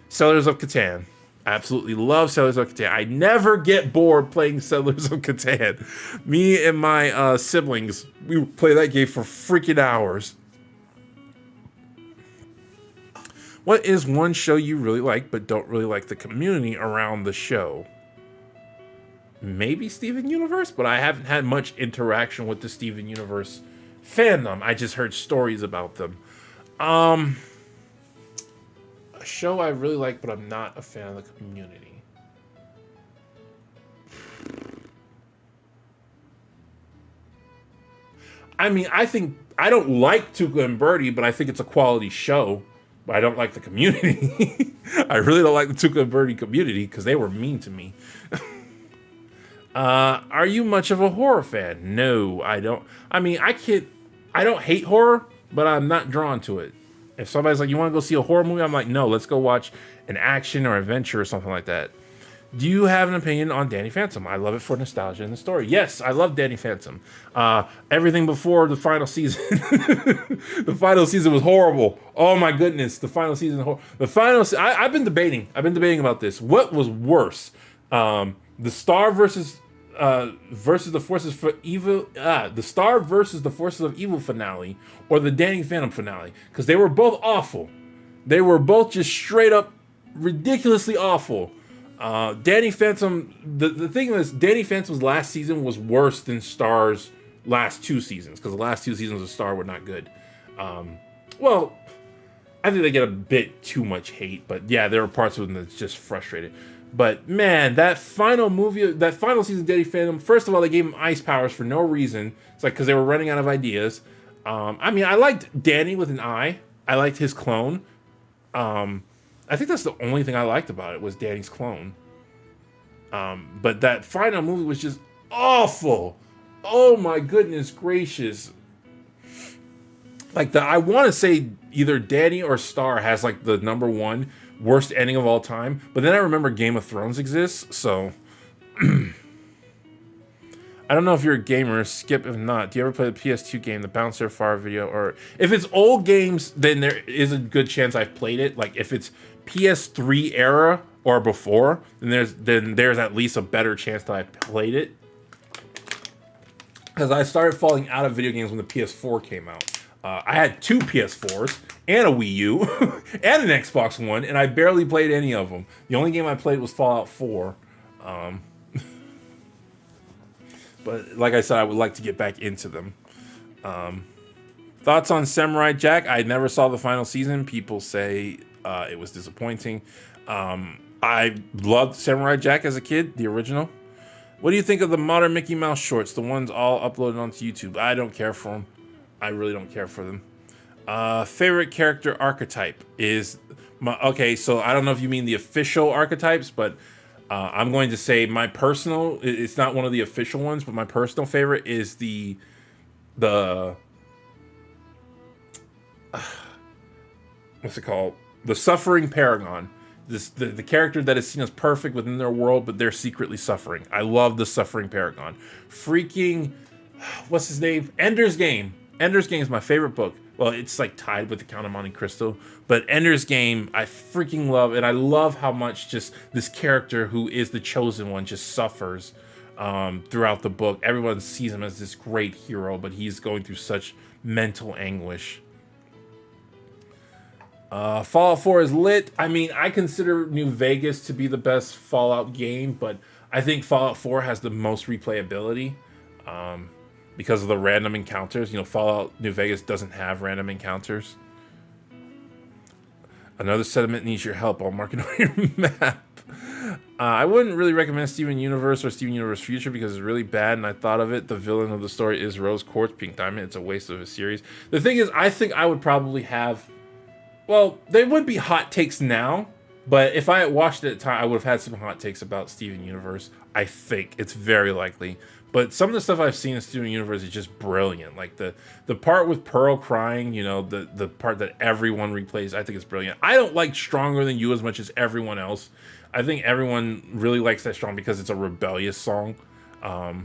Settlers of Catan. I absolutely love Settlers of Catan. I never get bored playing Settlers of Catan. Me and my siblings, we play that game for freaking hours. What is one show you really like but don't really like the community around the show? Maybe Steven Universe, but I haven't had much interaction with the Steven Universe fandom. I just heard stories about them. A show I really like, but I'm not a fan of the community. I mean, I don't like Tuca and Birdie, but I think it's a quality show. But I don't like the community. I really don't like the Tuca and Birdie community because they were mean to me. Are you much of a horror fan? No, I don't. I mean, I don't hate horror, but I'm not drawn to it. If somebody's like, you want to go see a horror movie? I'm like, no, let's go watch an action or adventure or something like that. Do you have an opinion on Danny Phantom? I love it for nostalgia and the story. Yes, I love Danny Phantom. Everything before the final season. The final season was horrible. Oh my goodness, the final season. I've been debating about this. What was worse? The Star versus the Forces for Evil, the Star versus the Forces of Evil finale, or the Danny Phantom finale? Because they were both awful. They were both just straight up ridiculously awful. Danny Phantom, the thing is, Danny Phantom's last season was worse than Star's last 2 seasons, because the last 2 seasons of Star were not good. Well, I think they get a bit too much hate, but yeah, there are parts of them that's just frustrated. But man, that final season of Daddy Phantom, first of all, they gave him ice powers for no reason. It's like because they were running out of ideas. I mean, I liked Danny with an eye. I liked his clone. I think that's the only thing I liked about it was Danny's clone. But that final movie was just awful. Oh my goodness gracious. Like I want to say either Danny or Star has like the #1 worst ending of all time. But then I remember Game of Thrones exists, so I don't know if you're a gamer. Skip if not. Do you ever play the PS2 game, the Bouncer Far video? Or if it's old games, then there is a good chance I've played it. Like if it's PS3 era or before, then there's at least a better chance that I played it. Because I started falling out of video games when the PS4 came out. I had 2 PS4s and a Wii U and an Xbox One, and I barely played any of them. The only game I played was Fallout 4. But like I said, I would like to get back into them. Thoughts on Samurai Jack? I never saw the final season. People say it was disappointing. I loved Samurai Jack as a kid, the original. What do you think of the modern Mickey Mouse shorts, the ones all uploaded onto YouTube? I don't care for them. I really don't care for them. Favorite character archetype is... Okay, so I don't know if you mean the official archetypes, but I'm going to say my personal... It's not one of the official ones, but my personal favorite is the what's it called? The Suffering Paragon. The character that is seen as perfect within their world, but they're secretly suffering. I love the Suffering Paragon. Freaking... What's his name? Ender's Game. Ender's Game is my favorite book. Well, it's like tied with the Count of Monte Cristo, but Ender's Game I freaking love, and I love how much just this character who is the chosen one just suffers throughout the book. Everyone sees him as this great hero, but he's going through such mental anguish. Fallout 4 is lit. I mean, I consider New Vegas to be the best Fallout game, but I think Fallout 4 has the most replayability. Because of the random encounters. You know, Fallout New Vegas doesn't have random encounters. Another sediment needs your help. I'll mark it on your map. I wouldn't really recommend Steven Universe or Steven Universe Future because it's really bad, and I thought of it. The villain of the story is Rose Quartz, Pink Diamond. It's a waste of a series. The thing is, I think I would probably have... Well, they wouldn't be hot takes now, but if I had watched it at the time, I would have had some hot takes about Steven Universe. I think. It's very likely. But some of the stuff I've seen in Steven Universe is just brilliant. Like the part with Pearl crying, you know, the part that everyone replays, I think it's brilliant. I don't like Stronger Than You as much as everyone else. I think everyone really likes that song because it's a rebellious song. But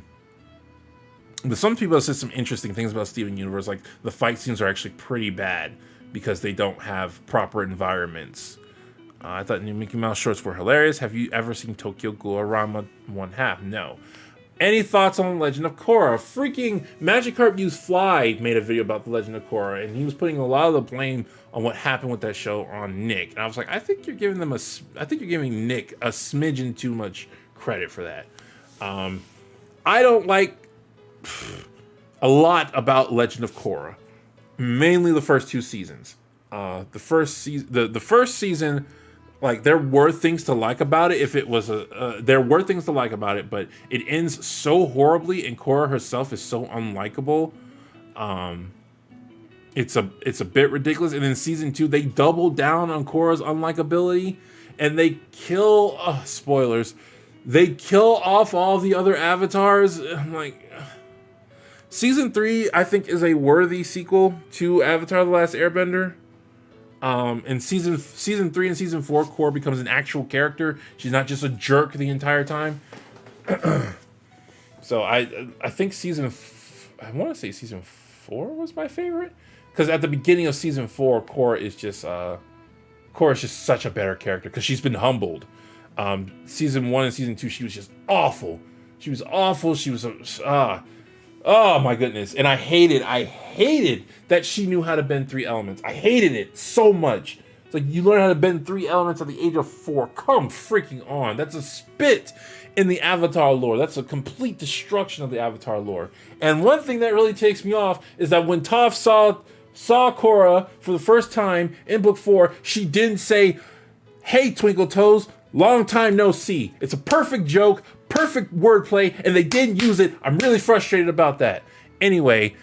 some people have said some interesting things about Steven Universe, like the fight scenes are actually pretty bad because they don't have proper environments. I thought new Mickey Mouse shorts were hilarious. Have you ever seen Tokyo Ghoul-Rama 1/2? No. Any thoughts on Legend of Korra? Freaking Magikarp Used Fly made a video about the Legend of Korra, and he was putting a lot of the blame on what happened with that show on Nick. And I was like, I think you're giving Nick a smidgen too much credit for that. I don't like a lot about Legend of Korra, mainly the first 2 seasons. The first season. Like, there were things to like about it if it was there were things to like about it, but it ends so horribly, and Korra herself is so unlikable. It's a bit ridiculous. And then season 2, they double down on Korra's unlikability, and they kill... spoilers. They kill off all the other avatars. I'm like... Season 3, I think, is a worthy sequel to Avatar: The Last Airbender. In season 3 and season 4, Korra becomes an actual character. She's not just a jerk the entire time. So I think I want to say season 4 was my favorite, because at the beginning of season 4, Korra is just such a better character because she's been humbled. Season 1 and season 2, she was just awful. She was awful. She was oh my goodness. And I hated that she knew how to bend 3 elements. I hated it so much. It's like you learn how to bend 3 elements at the age of 4. Come freaking on. That's a spit in the Avatar lore. That's a complete destruction of the Avatar lore. And one thing that really takes me off is that when Toph saw Korra for the first time in book 4, she didn't say, "Hey, Twinkle Toes, long time no see." It's a perfect joke, perfect wordplay, and they didn't use it. I'm really frustrated about that. Anyway,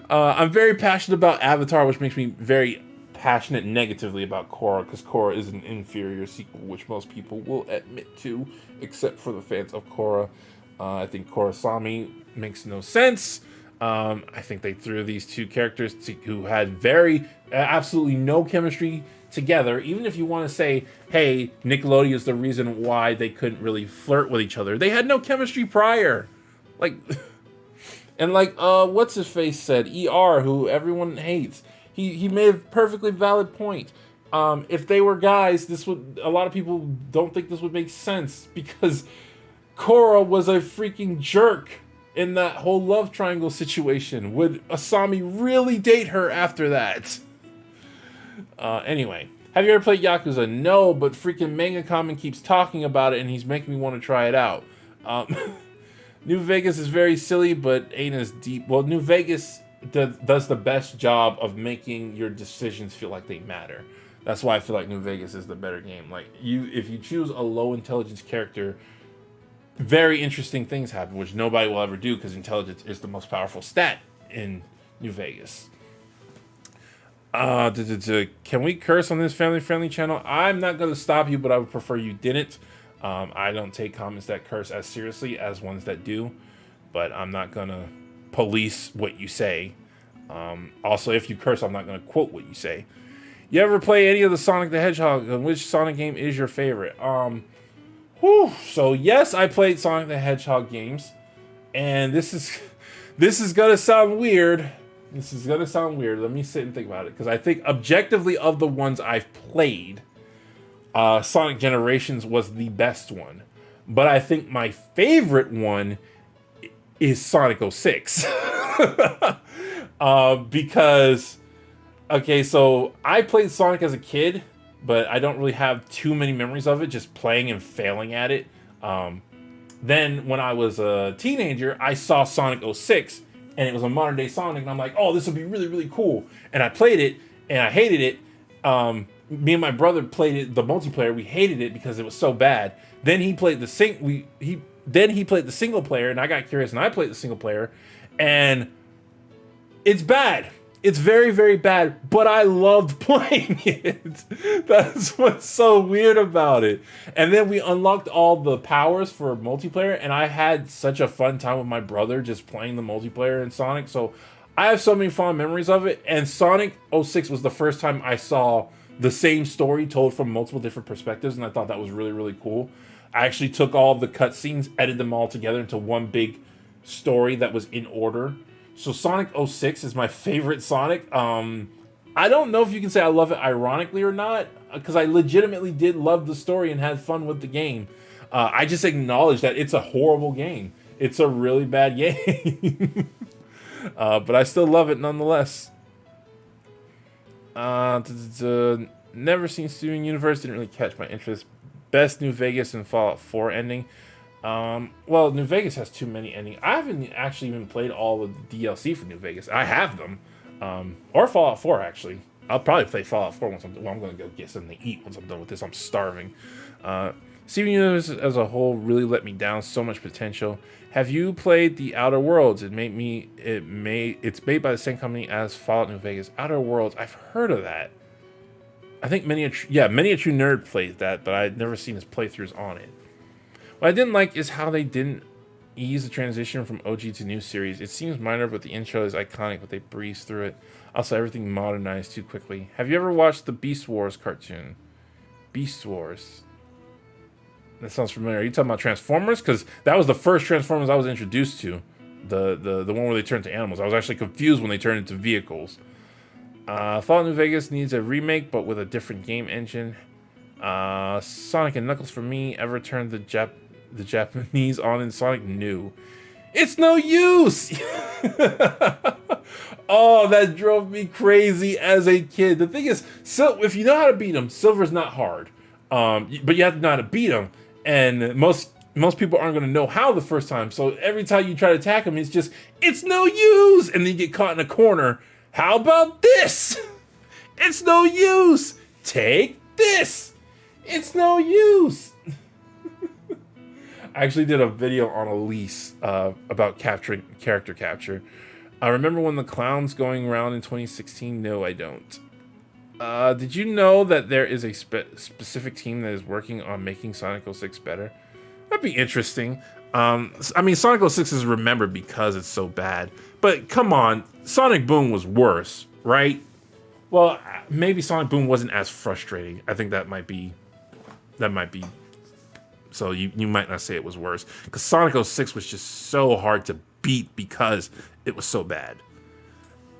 I'm very passionate about Avatar, which makes me very passionate negatively about Korra, because Korra is an inferior sequel, which most people will admit to, except for the fans of Korra. I think Korrasami makes no sense. I think they threw these two characters who had absolutely no chemistry together. Even if you want to say, hey, Nickelodeon is the reason why they couldn't really flirt with each other, they had no chemistry prior. What's his face said, ER, who everyone hates. He made a perfectly valid point. If they were guys, a lot of people don't think this would make sense, because Korra was a freaking jerk in that whole love triangle situation. Would Asami really date her after that? Anyway, have you ever played Yakuza? No, but freaking Manga Common keeps talking about it, and he's making me want to try it out. New Vegas is very silly, but ain't as deep. Well, New Vegas does the best job of making your decisions feel like they matter. That's why I feel like New Vegas is the better game. If you choose a low intelligence character, very interesting things happen, which nobody will ever do, because intelligence is the most powerful stat in New Vegas. Can we curse on this family-friendly channel? I'm not going to stop you, but I would prefer you didn't. I don't take comments that curse as seriously as ones that do, but I'm not going to police what you say. Also, if you curse, I'm not going to quote what you say. You ever play any of the Sonic the Hedgehog? Which Sonic game is your favorite? So yes, I played Sonic the Hedgehog games, and this is gonna sound weird. Let me sit and think about it, because I think objectively of the ones I've played, Sonic Generations was the best one. But I think my favorite one is Sonic 06. Because, okay, so I played Sonic as a kid, but I don't really have too many memories of it, just playing and failing at it. Then when I was a teenager, I saw Sonic 06, and it was a modern day Sonic, and I'm like, oh, this would be really, really cool. And I played it, and I hated it. Me and my brother played it, the multiplayer. We hated it because it was so bad. Then he played the single player, and I got curious, and I played the single player, and it's bad. It's very, very bad, but I loved playing it. That's what's so weird about it. And then we unlocked all the powers for multiplayer, and I had such a fun time with my brother just playing the multiplayer in Sonic. So I have so many fond memories of it. And Sonic 06 was the first time I saw the same story told from multiple different perspectives, and I thought that was really, really cool. I actually took all the cutscenes, edited them all together into one big story that was in order. So Sonic 06 is my favorite Sonic. I don't know if you can say I love it ironically or not, because I legitimately did love the story and had fun with the game. I just acknowledge that it's a horrible game. It's a really bad game. But I still love it nonetheless. Never seen Steven Universe, didn't really catch my interest. Best New Vegas and Fallout 4 ending. Well, New Vegas has too many endings. I haven't actually even played all of the DLC for New Vegas. I have them. Or Fallout 4, actually. I'll probably play Fallout 4 once I'm going to go get something to eat once I'm done with this. I'm starving. Steven Universe as a whole really let me down. So much potential. Have you played The Outer Worlds? It's made by the same company as Fallout New Vegas. Outer Worlds, I've heard of that. I think many a true nerd played that, but I'd never seen his playthroughs on it. What I didn't like is how they didn't ease the transition from OG to new series. It seems minor, but the intro is iconic, but they breeze through it. Also, everything modernized too quickly. Have you ever watched the Beast Wars cartoon? Beast Wars. That sounds familiar. Are you talking about Transformers? Because that was the first Transformers I was introduced to. The one where they turned to animals. I was actually confused when they turned into vehicles. Fallout New Vegas needs a remake, but with a different game engine. Sonic and Knuckles for me. Ever turned the Japanese on in Sonic? No. It's no use! Oh, that drove me crazy as a kid. The thing is, so if you know how to beat him, Silver's not hard. But you have to know how to beat him, and most people aren't going to know how the first time. So every time you try to attack him, it's no use, and then you get caught in a corner. How about this? It's no use. Take this. It's no use. I actually did a video on Elise about character capture. I remember when the clown's going around in 2016. No, I don't. Did you know that there is a specific team that is working on making Sonic 06 better? That'd be interesting. I mean, Sonic 06 is remembered because it's so bad. But come on, Sonic Boom was worse, right? Well, maybe Sonic Boom wasn't as frustrating. I think that might be. So you might not say it was worse. Because Sonic 06 was just so hard to beat because it was so bad.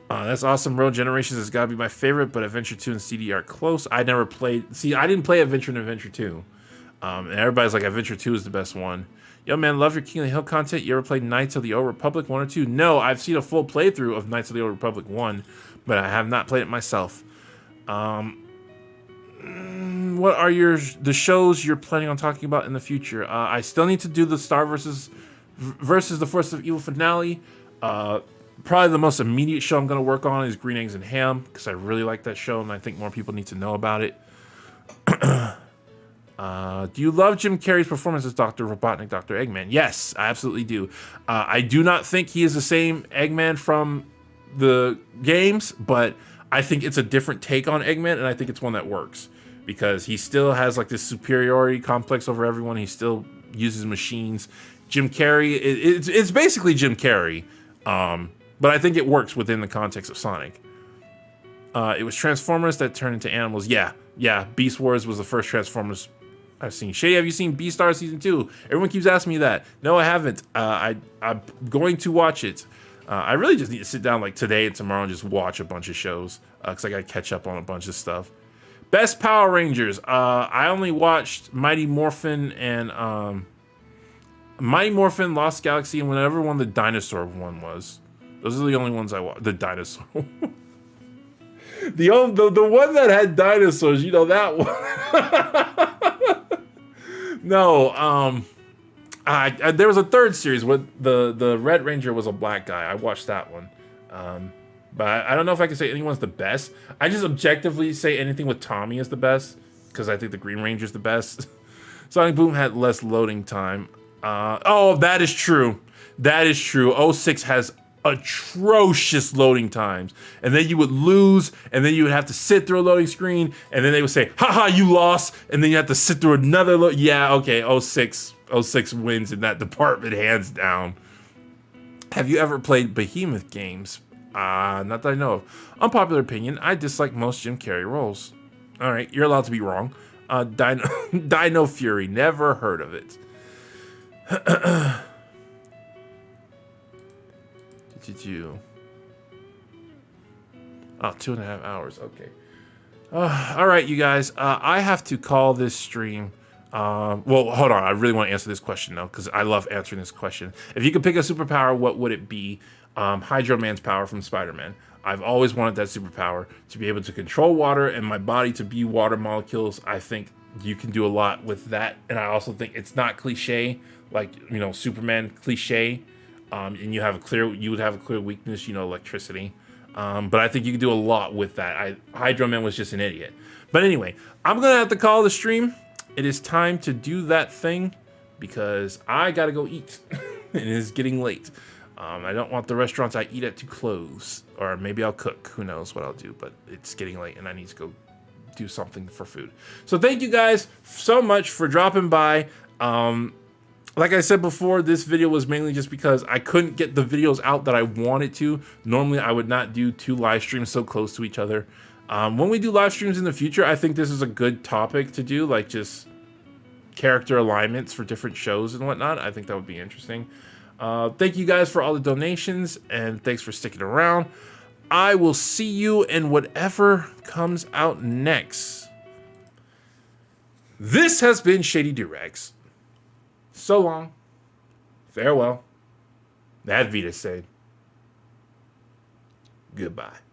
That's awesome. Road Generations has got to be my favorite, but Adventure 2 and CD are close. I never played... See, I didn't play Adventure and Adventure 2. And everybody's like, Adventure 2 is the best one. Yo, man, love your King of the Hill content. You ever played Knights of the Old Republic 1 or 2? No, I've seen a full playthrough of Knights of the Old Republic 1, but I have not played it myself. What are the shows you're planning on talking about in the future? I still need to do the Star versus the Force of Evil finale. Probably the most immediate show I'm going to work on is Green Eggs and Ham, because I really like that show, and I think more people need to know about it. Do you love Jim Carrey's performance as Dr. Robotnik, Dr. Eggman? Yes, I absolutely do. I do not think he is the same Eggman from the games, but I think it's a different take on Eggman, and I think it's one that works. Because he still has like this superiority complex over everyone. He still uses machines. Jim Carrey, it's basically Jim Carrey. But I think it works within the context of Sonic. It was Transformers that turned into animals. Yeah. Beast Wars was the first Transformers I've seen. Shady, have you seen Beastar Season 2? Everyone keeps asking me that. No, I haven't. I'm going to watch it. I really just need to sit down like today and tomorrow and just watch a bunch of shows. Because I got to catch up on a bunch of stuff. Best Power Rangers. I only watched Mighty Morphin and Mighty Morphin, Lost Galaxy, and whatever one the dinosaur one was. Those are the only ones I watched. The dinosaur. the one that had dinosaurs. You know that one. No. There was a third series where the Red Ranger was a black guy. I watched that one. But I don't know if I can say anyone's the best. I just objectively say anything with Tommy is the best, because I think the Green Ranger's the best. Sonic Boom had less loading time. Oh, that is true. That is true. 06 has atrocious loading times. And then you would lose, and then you would have to sit through a loading screen, and then they would say, haha, you lost, and then you have to sit through another Yeah, okay, 06 wins in that department, hands down. Have you ever played Behemoth games? Not that I know of. Unpopular opinion, I dislike most Jim Carrey roles. Alright, you're allowed to be wrong. Dino Fury, never heard of it. Did you? Oh, 2.5 hours, okay. Alright, you guys, I have to call this stream. Well, hold on, I really want to answer this question, though, because I love answering this question. If you could pick a superpower, what would it be? Hydro Man's power from Spider-Man. I've always wanted that superpower, to be able to control water and my body to be water molecules. I think you can do a lot with that, and I also think it's not cliche, like, you know, Superman cliche, and you would have a clear weakness, you know, electricity. But I think you can do a lot with that. Hydro Man was just an idiot. But anyway, I'm gonna have to call the stream. It is time to do that thing, because I gotta go eat. It is getting late. I don't want the restaurants I eat at to close. Or maybe I'll cook. Who knows what I'll do. But it's getting late and I need to go do something for food. So thank you guys so much for dropping by. Like I said before, this video was mainly just because I couldn't get the videos out that I wanted to. Normally, I would not do 2 live streams so close to each other. When we do live streams in the future, I think this is a good topic to do. Like just character alignments for different shows and whatnot. I think that would be interesting. Thank you guys for all the donations, and thanks for sticking around. I will see you in whatever comes out next. This has been Shady Doorags. So long. Farewell. Ad Vita said. Goodbye.